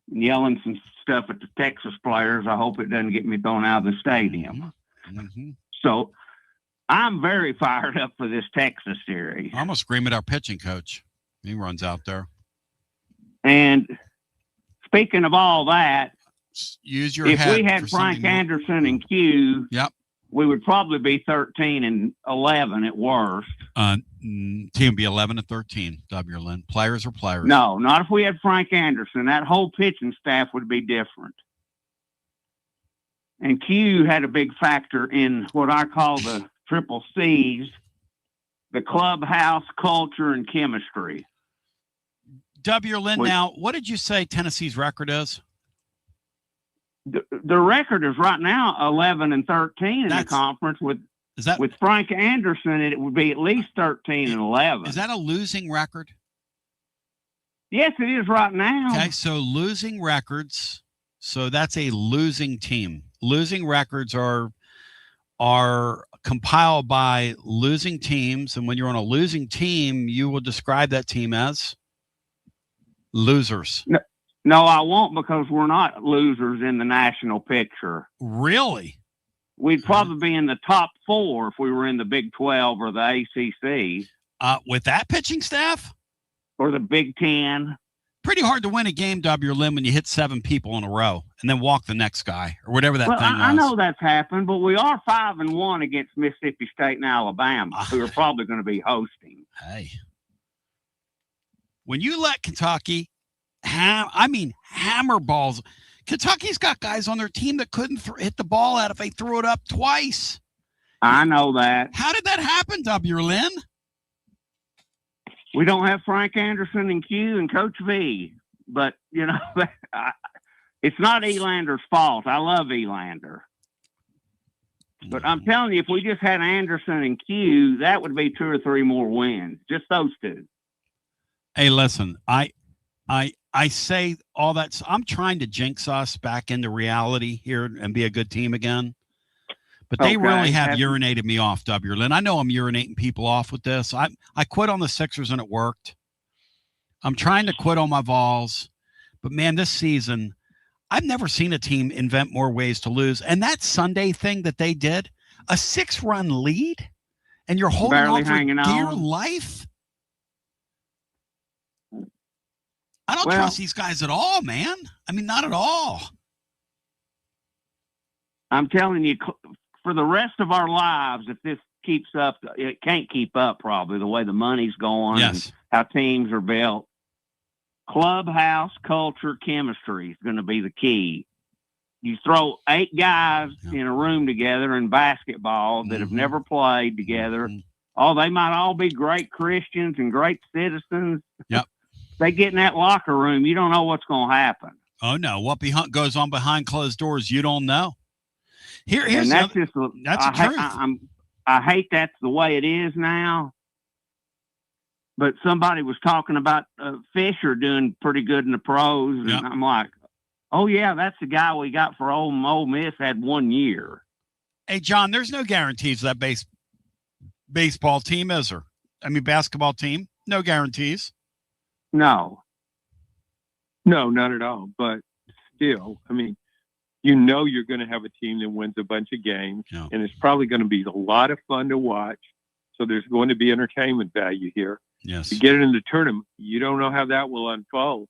yelling some stuff at the Texas players. I hope it doesn't get me thrown out of the stadium. Mm-hmm. So I'm very fired up for this Texas series. I'm going to scream at our pitching coach. He runs out there. And speaking of all that, use your if head we had Frank Anderson and Q, yep, we would probably be 13-11 at worst. Team would be 11-13. W. Lynn. Players or players? No, not if we had Frank Anderson. That whole pitching staff would be different. And Q had a big factor in what I call the triple C's: the clubhouse, culture, and chemistry. W. Lynn, now, what did you say Tennessee's record is? The record is right now 11-13 in the conference. With Frank Anderson, it would be at least 13-11. Is that a losing record? Yes, it is right now. Okay, so losing records. So that's a losing team. Losing records are compiled by losing teams, and when you're on a losing team, you will describe that team as losers. No, I won't, because we're not losers in the national picture. Really? We'd probably be in the top 4 if we were in the Big 12 or the ACC. With that pitching staff? Or the Big 10. Pretty hard to win a game, W. Lynn, when you hit 7 people in a row and then walk the next guy or whatever that thing was. I know that's happened, but we are 5-1 against Mississippi State and Alabama, who are probably going to be hosting. Hey. When you let Kentucky hammer balls. Kentucky's got guys on their team that couldn't hit the ball out if they threw it up twice. I know that. How did that happen, W. Lynn? We don't have Frank Anderson and Q and Coach V, but it's not Elander's fault. I love Elander, but I'm telling you, if we just had Anderson and Q, that would be 2 or 3 more wins. Just those two. Hey, listen, I say all that. I'm trying to jinx us back into reality here and be a good team again. But they really have urinated me off, W. Lynn. I know I'm urinating people off with this. I quit on the Sixers and it worked. I'm trying to quit on my Vols. But, man, this season, I've never seen a team invent more ways to lose. And that Sunday thing that they did, a 6-run lead, and you're holding on for dear life. I don't trust these guys at all, man. I mean, not at all. I'm telling you, for the rest of our lives, if this keeps up, it can't keep up probably the way the money's going and how teams are built. Clubhouse, culture, chemistry is going to be the key. You throw 8 guys in a room together in basketball that have never played together. Oh, they might all be great Christians and great citizens. Yep. They get in that locker room, you don't know what's going to happen. Oh, no. What goes on behind closed doors, you don't know. Here's that's the truth. I hate that's the way it is now. But somebody was talking about Fisher doing pretty good in the pros. And I'm like, oh, yeah, that's the guy we got for Ole Miss had 1 year. Hey, John, there's no guarantees that baseball team, is there? I mean, basketball team, no guarantees. No, not at all. But still, I mean, you're going to have a team that wins a bunch of games, and it's probably going to be a lot of fun to watch. So there's going to be entertainment value here. Yes. To get it in the tournament, you don't know how that will unfold.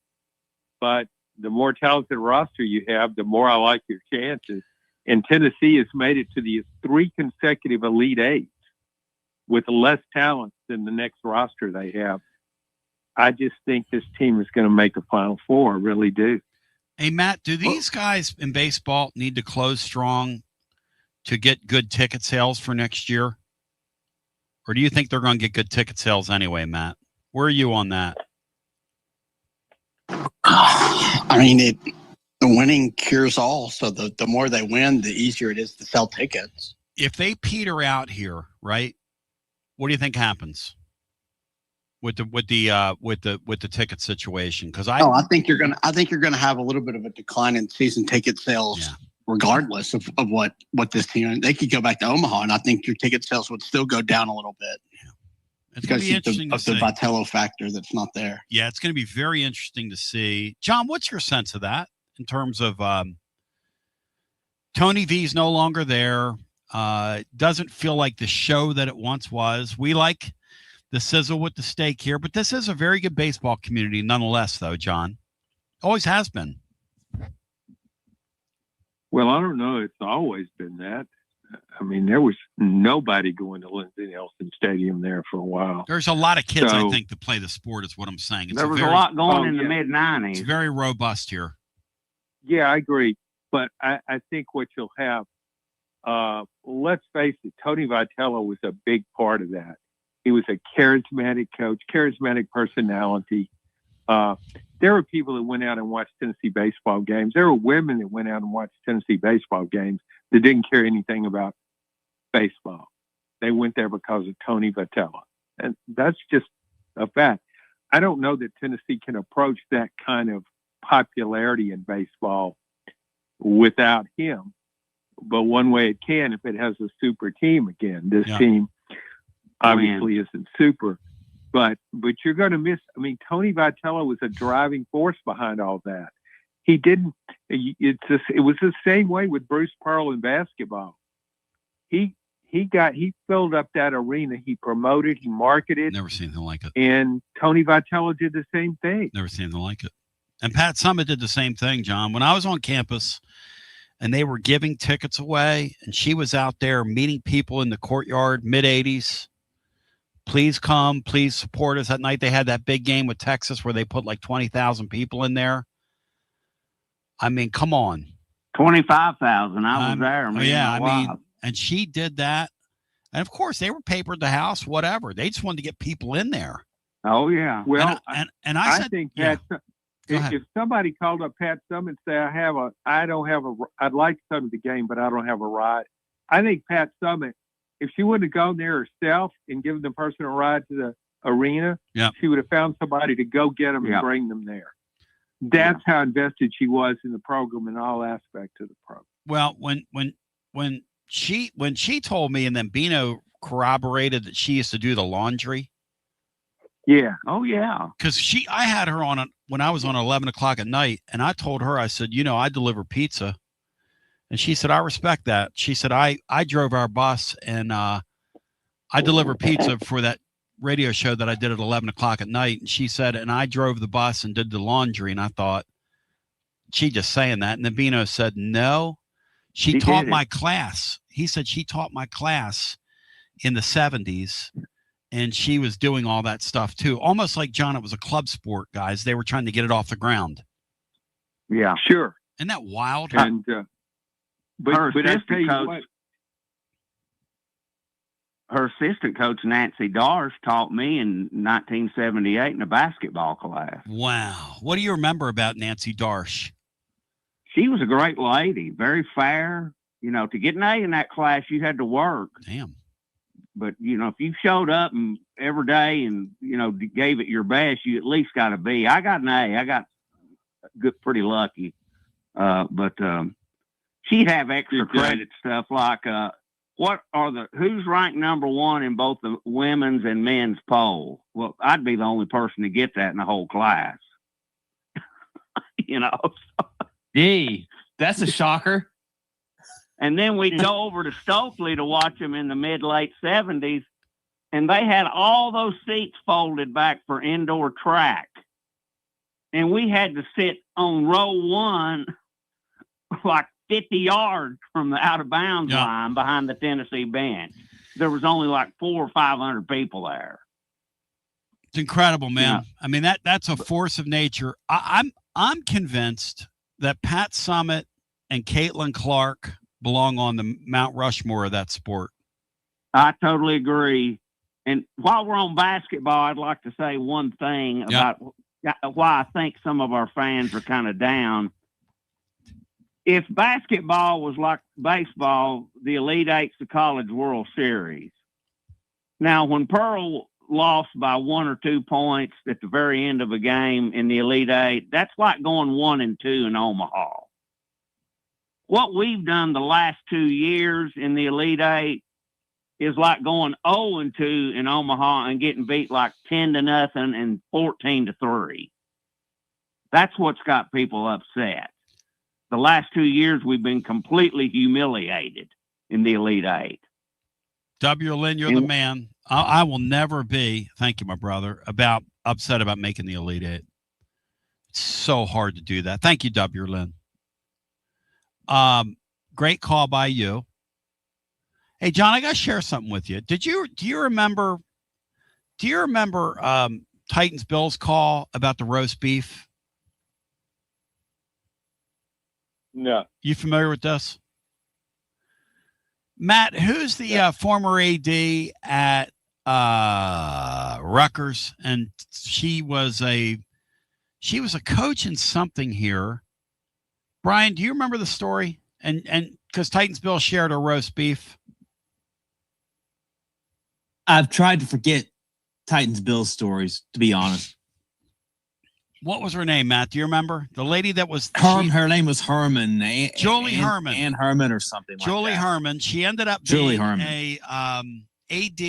But the more talented roster you have, the more I like your chances. And Tennessee has made it to the 3 consecutive Elite Eights with less talent than the next roster they have. I just think this team is going to make a Final Four. I really do. Hey, Matt, do these guys in baseball need to close strong to get good ticket sales for next year? Or do you think they're going to get good ticket sales anyway, Matt? Where are you on that? I mean, the winning cures all. So the more they win, the easier it is to sell tickets. If they peter out here, right? What do you think happens with the ticket situation? Because I think you're gonna have a little bit of a decline in season ticket sales, regardless of what this team. They could go back to Omaha, and I think your ticket sales would still go down a little bit. It's going to be interesting to see. The Vitello factor that's not there. Yeah, it's going to be very interesting to see. John, what's your sense of that in terms of Tony V's no longer there? Doesn't feel like the show that it once was. We like the sizzle with the steak here, but this is a very good baseball community nonetheless, though, John. Always has been. Well, I don't know. It's always been that. I mean, there was nobody going to Lindsey Nelson Stadium there for a while. There's a lot of kids, I think, that play the sport is what I'm saying. There was a lot going in the mid-'90s. It's very robust here. Yeah, I agree. But I think what you'll have, let's face it, Tony Vitello was a big part of that. He was a charismatic coach, charismatic personality. There were people that went out and watched Tennessee baseball games. There were women that went out and watched Tennessee baseball games that didn't care anything about baseball. They went there because of Tony Vitello. And that's just a fact. I don't know that Tennessee can approach that kind of popularity in baseball without him. But one way it can, if it has a super team again. This team obviously isn't super. But you're going to miss. I mean, Tony Vitello was a driving force behind all that. He didn't. It was the same way with Bruce Pearl in basketball. He filled up that arena. He promoted. He marketed. Never seen anything like it. And Tony Vitello did the same thing. Never seen anything like it. And Pat Summit did the same thing, John. When I was on campus, and they were giving tickets away, and she was out there meeting people in the courtyard, mid-'80s. Please come, please support us. That night they had that big game with Texas where they put like 20,000 people in there. I mean, come on. 25,000. I was there. And she did that. And of course, they were papered the house, whatever. They just wanted to get people in there. Oh, yeah. Well, and I said, think if somebody called up Pat Summit and said, I'd like to come to the game, but I don't have a ride. I think Pat Summit, if she wouldn't have gone there herself and given the person a ride to the arena, she would have found somebody to go get them and bring them there. That's how invested she was in the program and all aspects of the program. Well, when she told me, and then Bino corroborated that she used to do the laundry. Yeah. Oh, yeah. Because I had her on when I was on 11 o'clock at night, and I told her, I said, I deliver pizza. And she said, I respect that. She said, I drove our bus and I deliver pizza for that radio show that I did at 11 o'clock at night. And she said, and I drove the bus and did the laundry. And I thought, she just saying that. And then Bino said, no, she taught my class. He said she taught my class in the 70s. And she was doing all that stuff too. Almost like, John, it was a club sport, guys. They were trying to get it off the ground. Yeah, sure. Isn't that wild? And, but I tell you what, her assistant coach, Nancy Darsh, taught me in 1978 in a basketball class. Wow. What do you remember about Nancy Darsh? She was a great lady, very fair. To get an A in that class, you had to work. Damn. But, if you showed up and every day and, gave it your best, you at least got a B. I got an A. I got pretty lucky. But she'd have extra credit stuff like, who's ranked number one in both the women's and men's poll? Well, I'd be the only person to get that in the whole class. Gee, that's a shocker. And then we'd go over to Stokely to watch them in the mid-late 70s, and they had all those seats folded back for indoor track. And we had to sit on row one, like 50 yards from the out-of-bounds line behind the Tennessee bench. There was only like 400 or 500 people there. It's incredible, man. Yeah. I mean, that's a force of nature. I'm convinced that Pat Summit and Caitlin Clark belong on the Mount Rushmore of that sport. I totally agree. And while we're on basketball, I'd like to say one thing about why I think some of our fans are kind of down. If basketball was like baseball, the Elite Eight's the College World Series. Now, when Pearl lost by 1 or 2 points at the very end of a game in the Elite Eight, that's like going 1-2 in Omaha. What we've done the last 2 years in the Elite Eight is like going 0-2 in Omaha and getting beat like 10-0 and 14-3. That's what's got people upset. The last 2 years, we've been completely humiliated in the Elite Eight. W. Lynn, you're the man. I will never be, thank you, my brother, upset about making the Elite Eight. It's so hard to do that. Thank you, W. Lynn. Great call by you. Hey, John, I got to share something with you. Do you remember Titans Bills call about the roast beef? No. You familiar with this? Matt, who's the former AD at Rutgers? And she was a coach in something here. Brian, do you remember the story? And because Titans Bill shared a roast beef. I've tried to forget Titans Bills stories, to be honest. What was her name, Matt? Do you remember? The lady that was... her name was Herman. Julie Herman. Ann Herman or something Julie like that. Herman. She ended up being a AD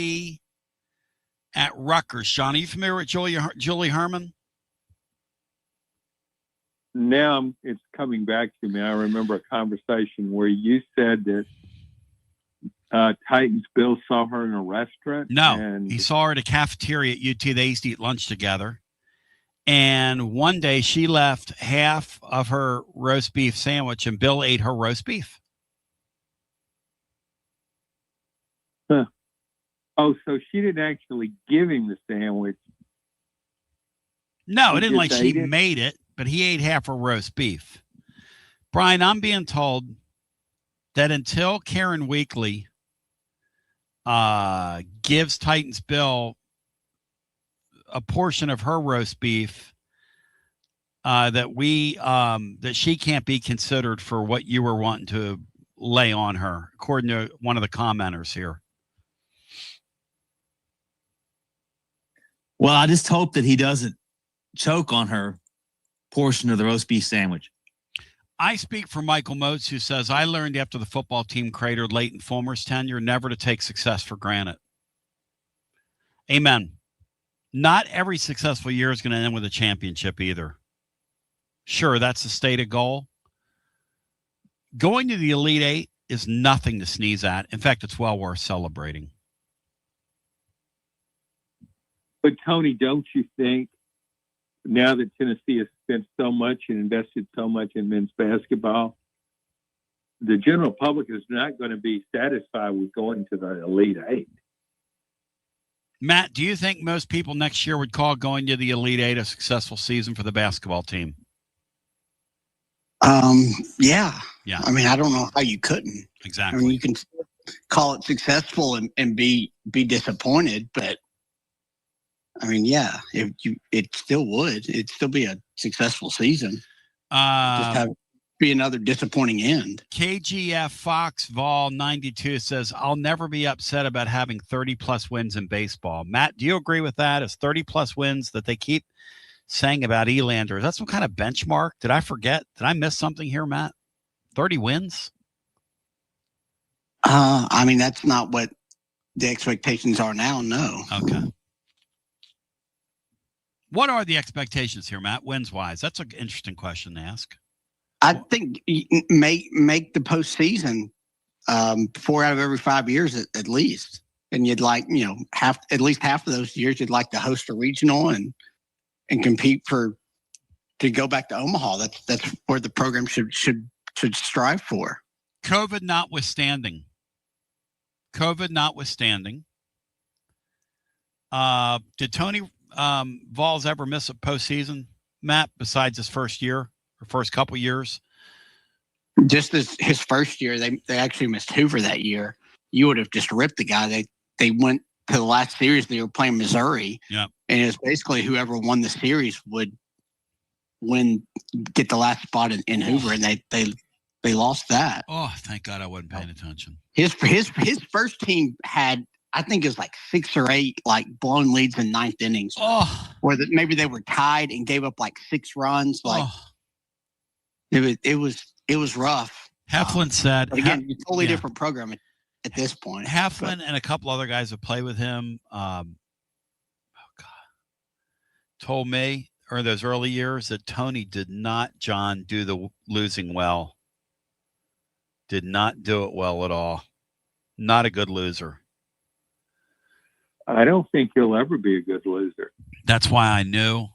at Rutgers. John, are you familiar with Julie Herman? Now it's coming back to me. I remember a conversation where you said that Titans Bill saw her in a restaurant. No, he saw her at a cafeteria at UT. They used to eat lunch together. And one day she left half of her roast beef sandwich, and Bill ate her roast beef. Huh. Oh, so she didn't actually give him the sandwich. No, it didn't like she made it, but he ate half her roast beef. Brian, I'm being told that until Karen Weekly gives Titans Bill a portion of her roast beef, that she can't be considered for what you were wanting to lay on her, according to one of the commenters here. Well, I just hope that he doesn't choke on her portion of the roast beef sandwich. I speak for Michael Motes, who says, I learned after the football team cratered late in Fulmer's tenure never to take success for granted. Amen. Not every successful year is going to end with a championship either. Sure, that's the stated goal. Going to the Elite Eight is nothing to sneeze at. In fact, it's well worth celebrating. But, Tony, don't you think now that Tennessee has spent so much and invested so much in men's basketball, the general public is not going to be satisfied with going to the Elite Eight? Matt, do you think most people next year would call going to the Elite Eight a successful season for the basketball team? Yeah. Yeah. I mean, I don't know how you couldn't. Exactly. I mean, you can call it successful and be disappointed, but I mean, yeah, it still would. It'd still be a successful season. Just be another disappointing end. KGF Fox Vol 92 says, I'll never be upset about having 30-plus wins in baseball. Matt, do you agree with that? Is 30-plus wins that they keep saying about Elander, is that some kind of benchmark? Did I forget? Did I miss something here, Matt? 30 wins? I mean, that's not what the expectations are now, no. Okay. What are the expectations here, Matt, wins-wise? That's an interesting question to ask. I think make the postseason 4 out of every 5 years at least, and you'd like at least half of those years you'd like to host a regional and compete to go back to Omaha. That's where the program should strive for. COVID notwithstanding, did Tony Vols ever miss a postseason, Matt? Besides his first year? Or first couple years? Just as his first year, they actually missed Hoover that year. You would have just ripped the guy. They went to the last series. They were playing Missouri. Yeah. And it was basically whoever won the series would get the last spot in Hoover, and they lost that. Oh, thank God I wasn't paying attention. His first team had, I think it was like 6 or 8 like blown leads in 9th innings. Oh. Where maybe they were tied and gave up like 6 runs. Like it was rough. Heflin said, but again, totally different program. at this point. Heflin and a couple other guys that play with him, told me, or those early years, that Tony did not, John, do the losing well. Did not do it well at all. Not a good loser. I don't think he'll ever be a good loser. That's why I knew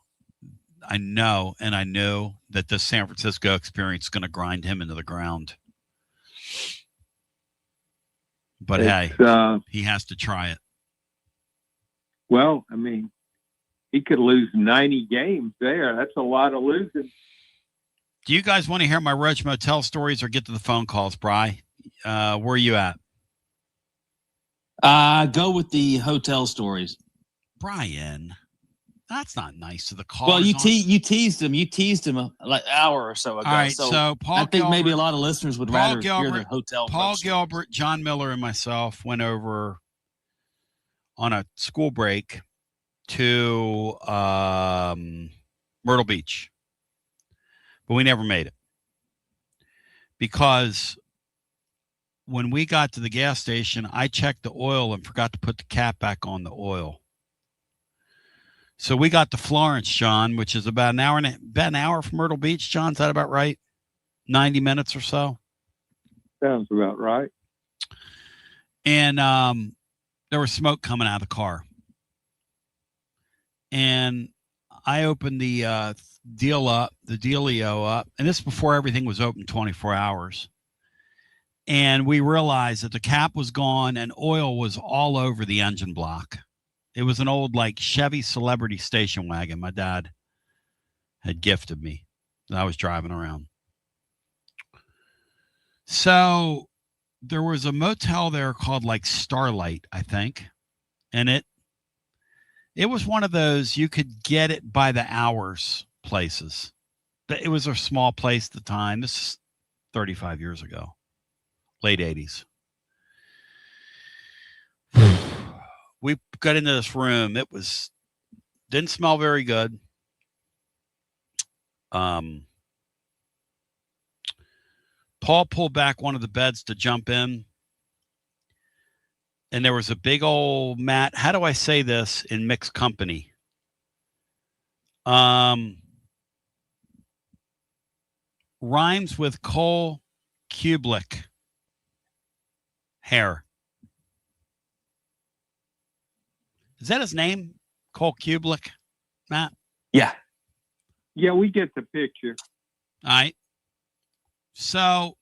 that this San Francisco experience is going to grind him into the ground. But he has to try it. Well, I mean, he could lose 90 games there. That's a lot of losing. Do you guys want to hear my Roach Motel stories or get to the phone calls, Bri? Where are you at? Go with the hotel stories. Brian, that's not nice to the callers. Well, you teased him. You teased him like an hour or so ago. All right, so Paul I think maybe a lot of listeners would rather hear the hotel. Paul Gilbert, John Miller, and myself went over on a school break to Myrtle Beach, but we never made it because when we got to the gas station, I checked the oil and forgot to put the cap back on the oil. So we got to Florence, John, which is about an hour from Myrtle Beach. John, is that about right? 90 minutes or so? Sounds about right. And there was smoke coming out of the car. And I opened the dealio up, and this is before everything was open 24 hours. And we realized that the cap was gone and oil was all over the engine block. It was an old like Chevy Celebrity station wagon my dad had gifted me that I was driving around. So there was a motel there called like Starlight, I think. And it was one of those you could get it by the hours places. It was a small place at the time. This is 35 years ago, late 80s. We got into this room. It didn't smell very good. Paul pulled back one of the beds to jump in. And there was a big old mat. How do I say this in mixed company? Rhymes with Cole Kubelik hair. Is that his name? Cole Kubelik, Matt? Yeah. Yeah, we get the picture. All right. So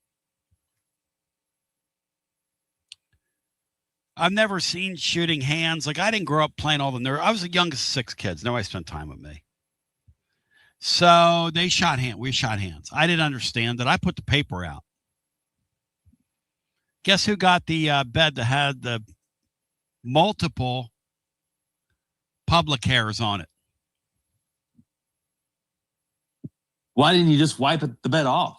I've never seen shooting hands. Like I didn't grow up playing all the nerds. I was the youngest of 6 kids. Nobody spent time with me. So they shot hands. We shot hands. I didn't understand that. I put the paper out. Guess who got the bed that had the multiple public hairs on it? Why didn't you just wipe the bed off?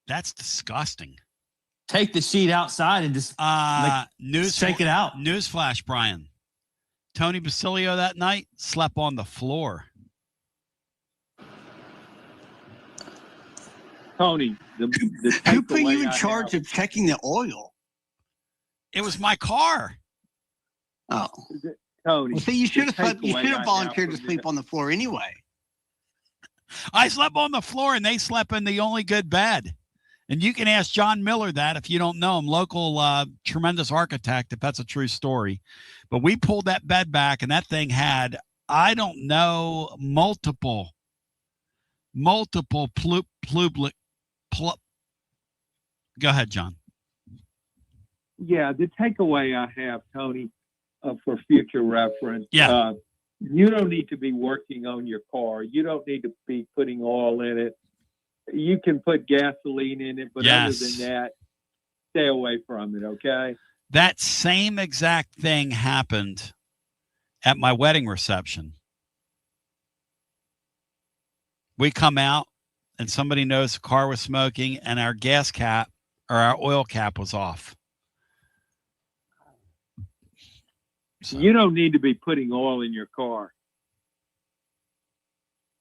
That's disgusting. Take the sheet outside and just take it out. Newsflash, Brian. Tony Basilio that night slept on the floor. Tony, who put you in charge of checking the oil? It was my car. Oh, Tony. Well, see, you should have volunteered to sleep on the floor anyway. I slept on the floor, and they slept in the only good bed. And you can ask John Miller that if you don't know him, local tremendous architect, if that's a true story. But we pulled that bed back, and that thing had, I don't know, multiple Go ahead, John. Yeah, the takeaway I have, Tony, for future reference. Yeah. You don't need to be working on your car. You don't need to be putting oil in it. You can put gasoline in it, but other than that, stay away from it, okay? That same exact thing happened at my wedding reception. We come out, and somebody knows the car was smoking, and our gas cap or our oil cap was off. So. You don't need to be putting oil in your car.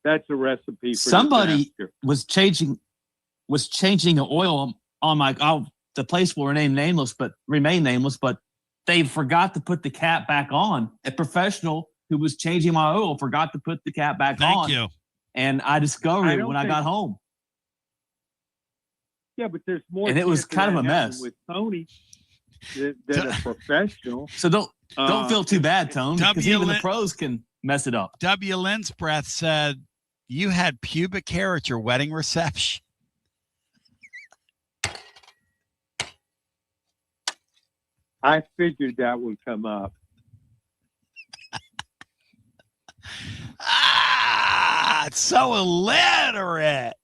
That's a recipe for somebody was changing the oil on my. I'll the place will remain nameless, but they forgot to put the cap back on. A professional who was changing my oil forgot to put the cap back on. Thank you. And I discovered it when I got home. Yeah, but there's more. And it was chance kind of a that mess with Tony than a professional. So don't feel too bad, Tone, because even the pros can mess it up. W. Linsbreath said, you had pubic hair at your wedding reception. I figured that would come up. It's so illiterate.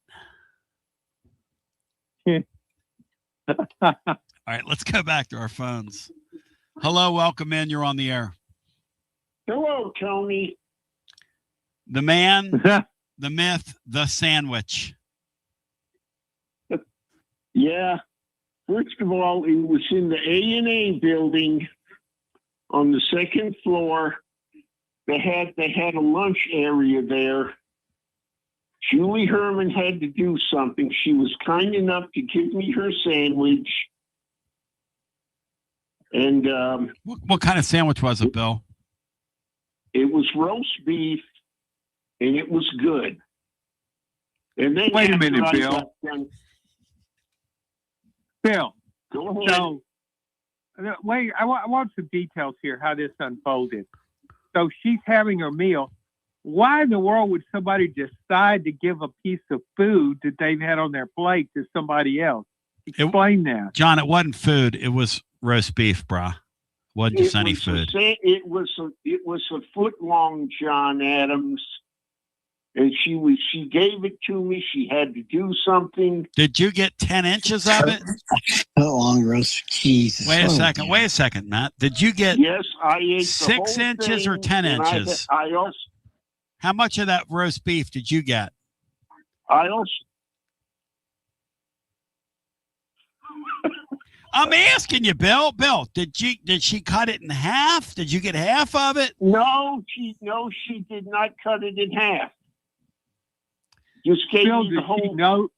All right, let's go back to our phones. Hello, welcome in. You're on the air. Hello, Tony. The man, the myth, the sandwich. Yeah. First of all, it was in the A&A building on the second floor. They had a lunch area there. Julie Herman had to do something. She was kind enough to give me her sandwich. And what kind of sandwich was it, Bill? It was roast beef, and it was good. And then wait a minute, after I Bill. got done- Bill, go ahead. So, wait, I want some details here, how this unfolded. So she's having her meal. Why in the world would somebody decide to give a piece of food that they've had on their plate to somebody else? Explain that. John, it wasn't food. It was roast beef, brah. Wasn't just any food. It was a foot long, John Adams. And she gave it to me. She had to do something. Did you get 10 inches of it? Long roast. Jesus. Wait a second, Matt. Did you get Yes, I ate the 6 whole inches or thing, 10 and inches? I also How much of that roast beef did you get? I'm asking you, Bill. Bill, did she cut it in half? Did you get half of it? No, she did not cut it in half. Just gave Bill, me the did whole. she know?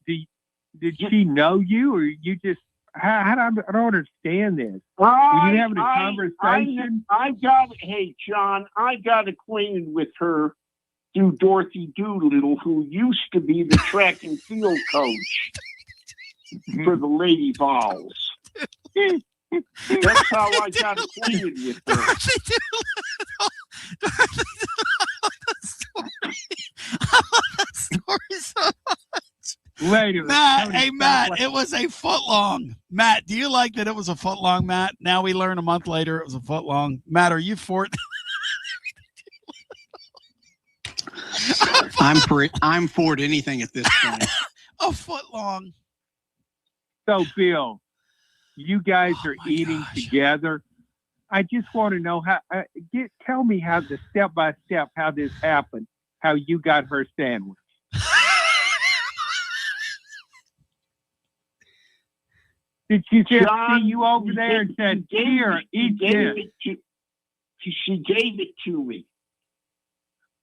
Did she know you, or you just? I don't understand this. Were you having a conversation? Hey, John, I got acquainted with her through Dorothy Doolittle, who used to be the track and field coach for the Lady Vols. That's how I got acquainted with her. I love that story so much. Wait a minute. Matt, it was a foot long. Matt, do you like that it was a foot long, Matt? Now we learn a month later it was a foot long. Matt, are you for it? I'm for it anything at this point. A foot long. So, Bill, you guys are eating together. I just want to know how. Tell me how the step by step how this happened. How you got her sandwich. Did she just see you over there and said, "Here, eat this"? She gave it to me.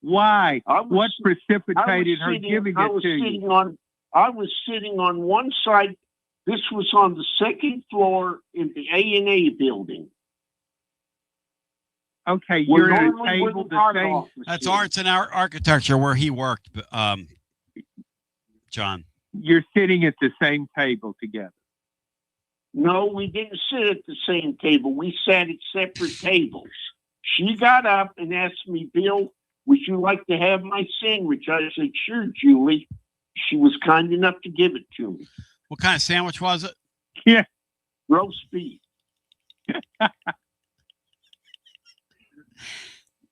Why? What precipitated her giving it to you? I was sitting on one side. This was on the second floor in the A&A building. Okay, you're at a table the same. That's arts and architecture where he worked, John. You're sitting at the same table together. No, we didn't sit at the same table. We sat at separate tables. She got up and asked me, Bill, would you like to have my sandwich? I said, sure, Julie. She was kind enough to give it to me. What kind of sandwich was it? Yeah. Roast beef.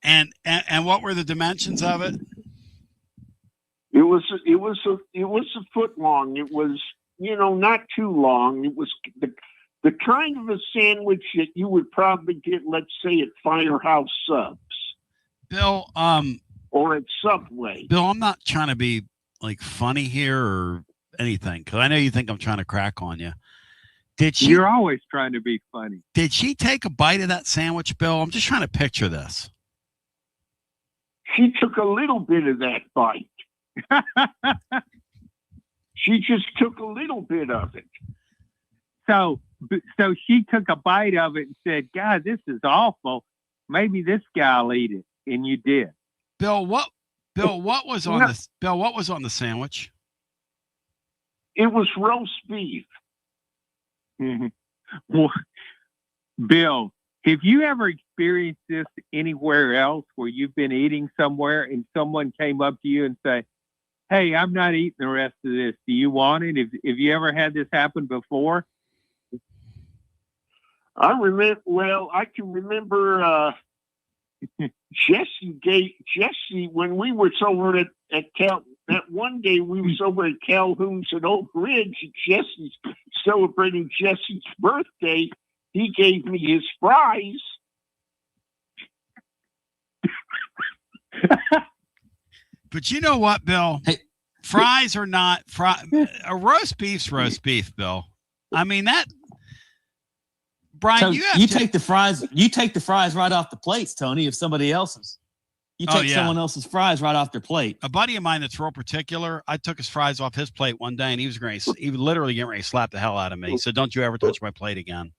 And what were the dimensions of it? It was a foot long. It was, not too long. It was the kind of a sandwich that you would probably get, let's say, at Firehouse Subs. Bill, or at Subway. Bill, I'm not trying to be like funny here or anything, because I know you think I'm trying to crack on you. You're always trying to be funny. Did she take a bite of that sandwich, Bill? I'm just trying to picture this. She took a little bit of that bite. She just took a little bit of it. So So she took a bite of it and said, God, this is awful. Maybe this guy will eat it. And you did. Bill, what was on the sandwich? It was roast beef. Well, Bill, have you ever experienced this anywhere else where you've been eating somewhere and someone came up to you and say, hey, I'm not eating the rest of this. Do you want it? Have you ever had this happen before? I can remember Jesse when we were over at Cal. That one day we was over at Calhoun's at Oak Ridge. Jesse's celebrating Jesse's birthday. He gave me his fries. But you know what, Bill? Hey, fries are not a roast beef's roast beef, Bill. I mean that. Brian, so you take the fries right off the plates, Tony, of somebody else's. You take someone else's fries right off their plate. A buddy of mine that's real particular, I took his fries off his plate one day, and he was literally getting ready to slap the hell out of me. So don't you ever touch my plate again.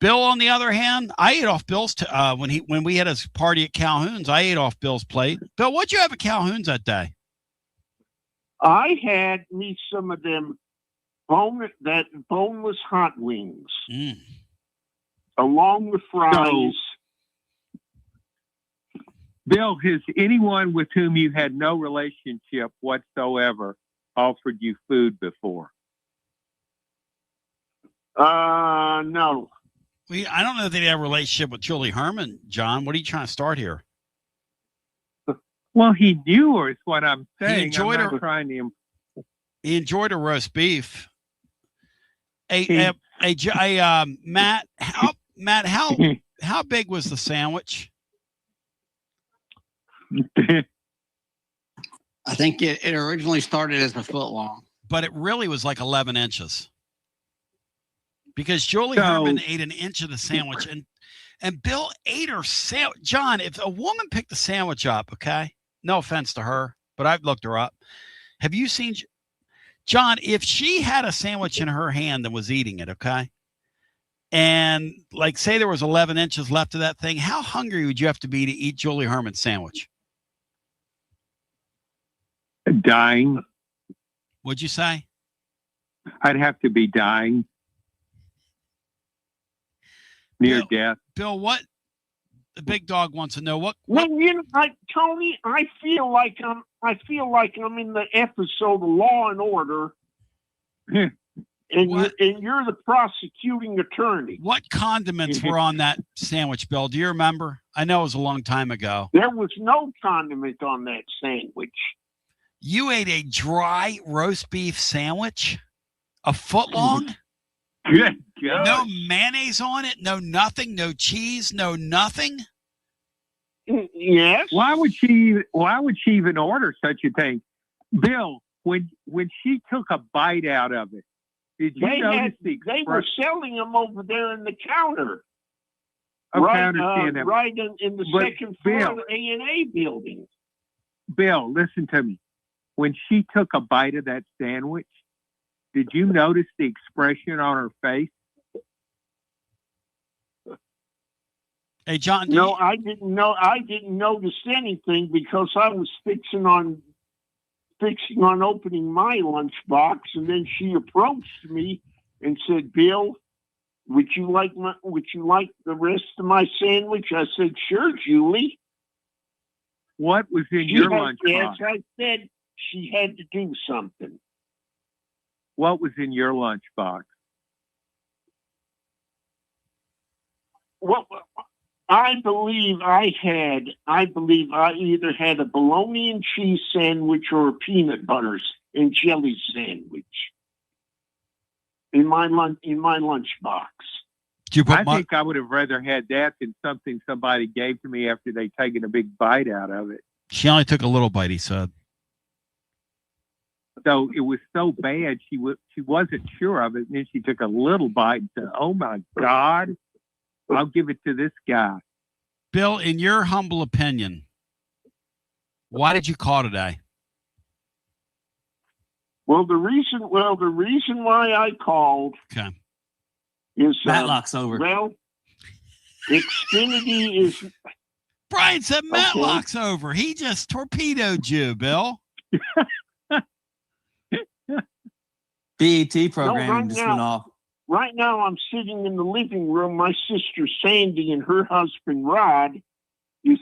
Bill, on the other hand, I ate off Bill's when we had his party at Calhoun's. I ate off Bill's plate. Bill, what'd you have at Calhoun's that day? I had me some of them boneless hot wings, along with fries. Bill, has anyone with whom you had no relationship whatsoever offered you food before? No. I don't know that he had a relationship with Julie Herman, John. What are you trying to start here? Well, he knew her, is what I'm saying. He enjoyed He enjoyed a roast beef. Matt, how big was the sandwich? I think it originally started as a foot long, but it really was like 11 inches. Because Julie Herman ate an inch of the sandwich, and Bill ate her sandwich. John, if a woman picked the sandwich up, okay, no offense to her, but I've looked her up. Have you seen, John, if she had a sandwich in her hand and was eating it, okay, and like say there was 11 inches left of that thing, how hungry would you have to be to eat Julie Herman's sandwich? Dying. What'd you say? I'd have to be dying. Near death. Bill, what the big dog wants to know what Tony, I feel like I'm in the episode of Law and Order. and you're the prosecuting attorney. What condiments were on that sandwich, Bill? Do you remember? I know it was a long time ago. There was no condiment on that sandwich. You ate a dry roast beef sandwich? A foot long? Good God. No mayonnaise on it? No nothing? No cheese? No nothing? Yes. Why would she even order such a thing? Bill, when she took a bite out of it, did you notice they were selling them over there in the counter? Okay, I understand that. Right in the second floor of the A&A building. Bill, listen to me. When she took a bite of that sandwich, did you notice the expression on her face? Hey, John. No, I didn't know. I didn't notice anything because I was fixing on opening my lunchbox, and then she approached me and said, "Bill, would you like the rest of my sandwich?" I said, "Sure, Julie." What was in your lunchbox? Yes, I said she had to do something. What was in your lunchbox? Well, I believe I either had a bologna and cheese sandwich or a peanut butter and jelly sandwich in my lunchbox. I think I would have rather had that than something somebody gave to me after they'd taken a big bite out of it. She only took a little bite, he said. So it was so bad, she wasn't sure of it. And then she took a little bite and said, "Oh, my God, I'll give it to this guy." Bill, in your humble opinion, why did you call today? Well, the reason why I called is Matlock's over. Well, Xfinity is. Brian said Matlock's over. He just torpedoed you, Bill. BET program just went off. Right now, I'm sitting in the living room. My sister Sandy and her husband Rod is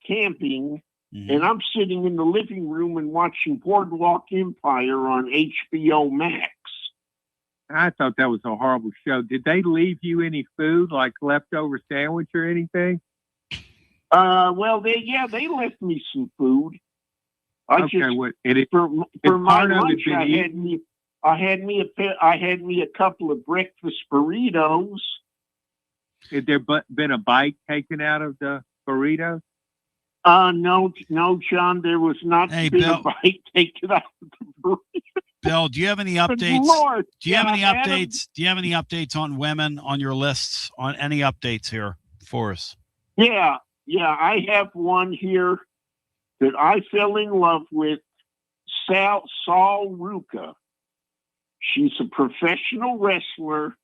camping, and I'm sitting in the living room and watching Boardwalk Empire on HBO Max. I thought that was a horrible show. Did they leave you any food, like leftover sandwich or anything? Well, they left me some food. For my lunch, I had me a couple of breakfast burritos. Had there been a bite taken out of the burritos? No, John, there was not been a bite taken out of the burrito. Bill, do you have any updates? Lord, do you have any updates? Do you have any updates on women on your lists? On any updates here for us? Yeah, I have one here that I fell in love with. Saul Ruka. She's a professional wrestler,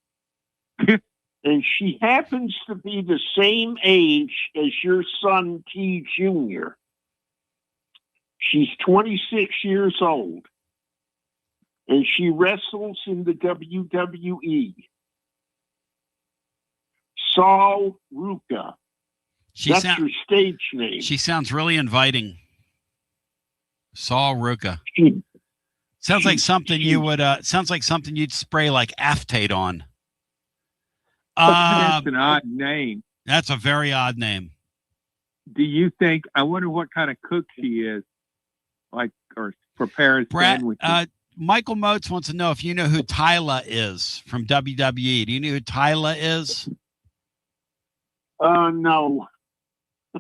and she happens to be the same age as your son T Jr. She's 26 years old, and she wrestles in the WWE. Saul Ruka. That's her stage name. She sounds really inviting. Saul Ruka. Sounds like something you would. Sounds like something you'd spray like aftate on. That's an odd name. That's a very odd name. Do you think? I wonder what kind of cook she is, like, or prepares sandwiches. Michael Motes wants to know if you know who Tyla is from WWE. Do you know who Tyla is? No.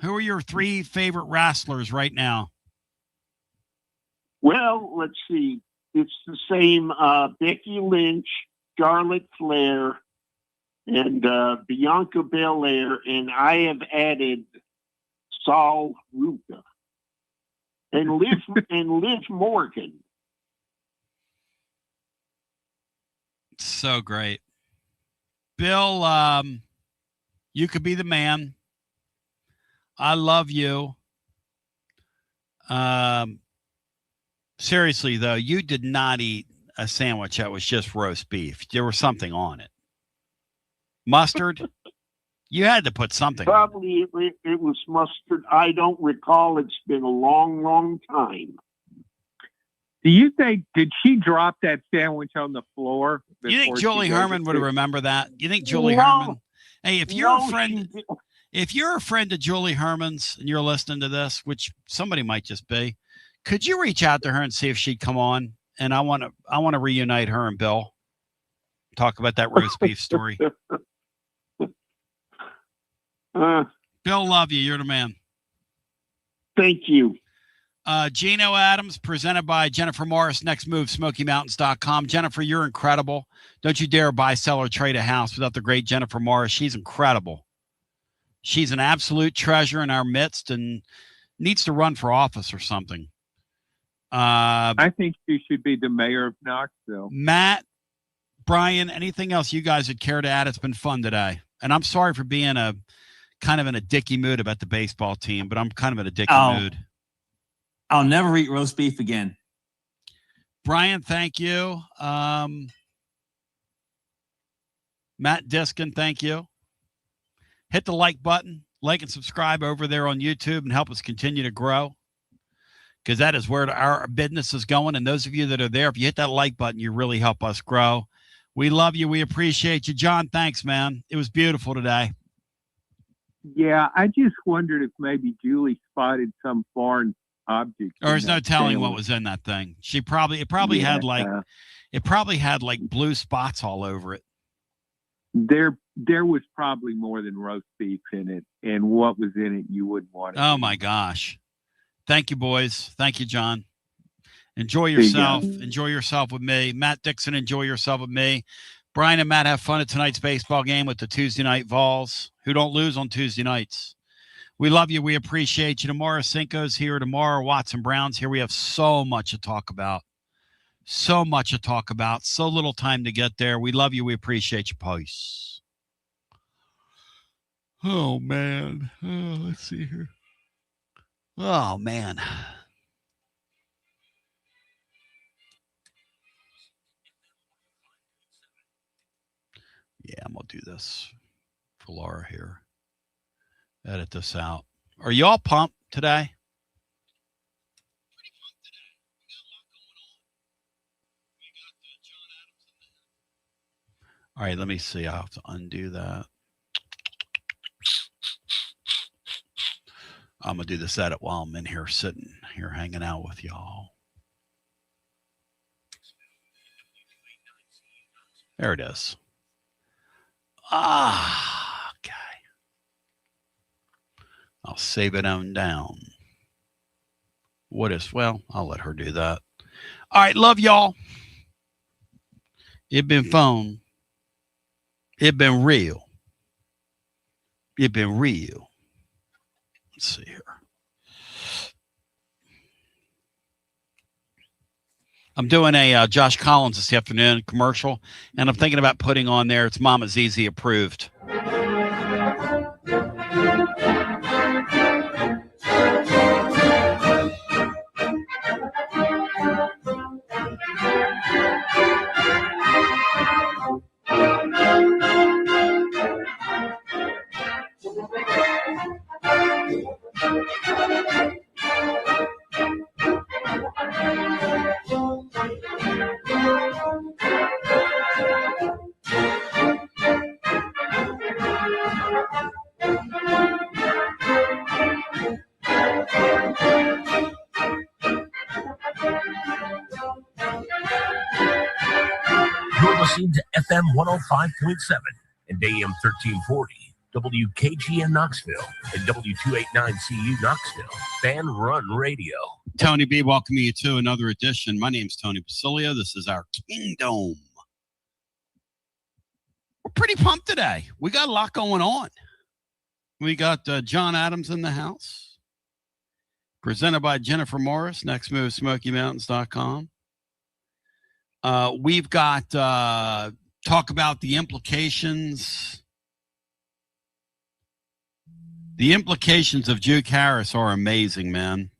Who are your 3 favorite wrestlers right now? Well, let's see. It's the same Becky Lynch, Charlotte Flair, and Bianca Belair, and I have added Saul Ruka and Liv Morgan. So great. Bill, you could be the man. I love you. Seriously, though, you did not eat a sandwich that was just roast beef. There was something on it. Mustard? You had to put something. Probably it was mustard. I don't recall. It's been a long, long time. Do you think, did she drop that sandwich on the floor? You think Julie Herman would remember that? You think Julie Herman? Hey, if you're a friend of Julie Herman's and you're listening to this, which somebody might just be, could you reach out to her and see if she'd come on? And I want to reunite her and Bill. Talk about that roast beef story. Bill, love you. You're the man. Thank you. Gino Adams, presented by Jennifer Morris. Next move, SmokyMountains.com. Jennifer, you're incredible. Don't you dare buy, sell, or trade a house without the great Jennifer Morris. She's incredible. She's an absolute treasure in our midst and needs to run for office or something. I think she should be the mayor of Knoxville. Matt, Brian, anything else you guys would care to add? It's been fun today. And I'm sorry for being kind of in a dicky mood about the baseball team, but I'm kind of in a dicky mood. I'll never eat roast beef again. Brian, thank you. Matt Diskin, thank you. Hit the like button, like and subscribe over there on YouTube and help us continue to grow, because that is where our business is going. And those of you that are there, if you hit that like button, you really help us grow. We love you. We appreciate you. John, thanks, man. It was beautiful today. Yeah, I just wondered if maybe Julie spotted some foreign object. Or there's no telling what was in that thing. It probably had like blue spots all over it. There was probably more than roast beef in it, and what was in it you wouldn't want to eat. My gosh. Thank you, boys. Thank you, John. Enjoy yourself. Enjoy yourself with me. Matt Dixon, enjoy yourself with me. Brian and Matt, have fun at tonight's baseball game with the Tuesday night Vols, who don't lose on Tuesday nights. We love you. We appreciate you. Tomorrow, Cinco's here. Tomorrow, Watson Brown's here. We have so much to talk about. So much to talk about. So little time to get there. We love you. We appreciate your posts. Oh, man. Oh, let's see here. Oh, man. Yeah, I'm going to do this for Laura here. Edit this out. Are y'all pumped today? All right, let me see. I'll have to undo that. I'm going to do this edit while I'm in here sitting here hanging out with y'all. There it is. Okay. I'll save it on down. Well, I'll let her do that. All right, love y'all. It been fun. It been real. It been real. Let's see here. I'm doing a Josh Collins this afternoon commercial, and I'm thinking about putting on there, it's Mama ZZ approved. You're listening to FM 105.7 and AM 1340, WKGN Knoxville, and W289CU Knoxville, Fan Run Radio. Tony B, welcoming you to another edition. My name's Tony Basilio. This is our Kingdom. We're pretty pumped today. We got a lot going on. We got John Adams in the house. Presented by Jennifer Morris. Next move, SmokyMountains.com. We've got talk about the implications. The implications of Juke Harris are amazing, man.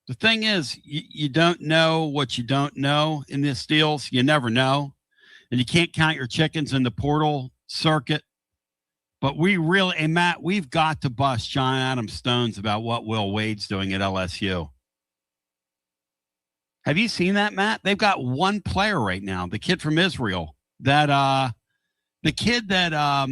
The thing is, you don't know what you don't know in this deal. So you never know. And you can't count your chickens in the portal circuit. But and Matt, we've got to bust John Adams Stones about what Will Wade's doing at LSU. Have you seen that, Matt? They've got one player right now, the kid from Israel, that the kid that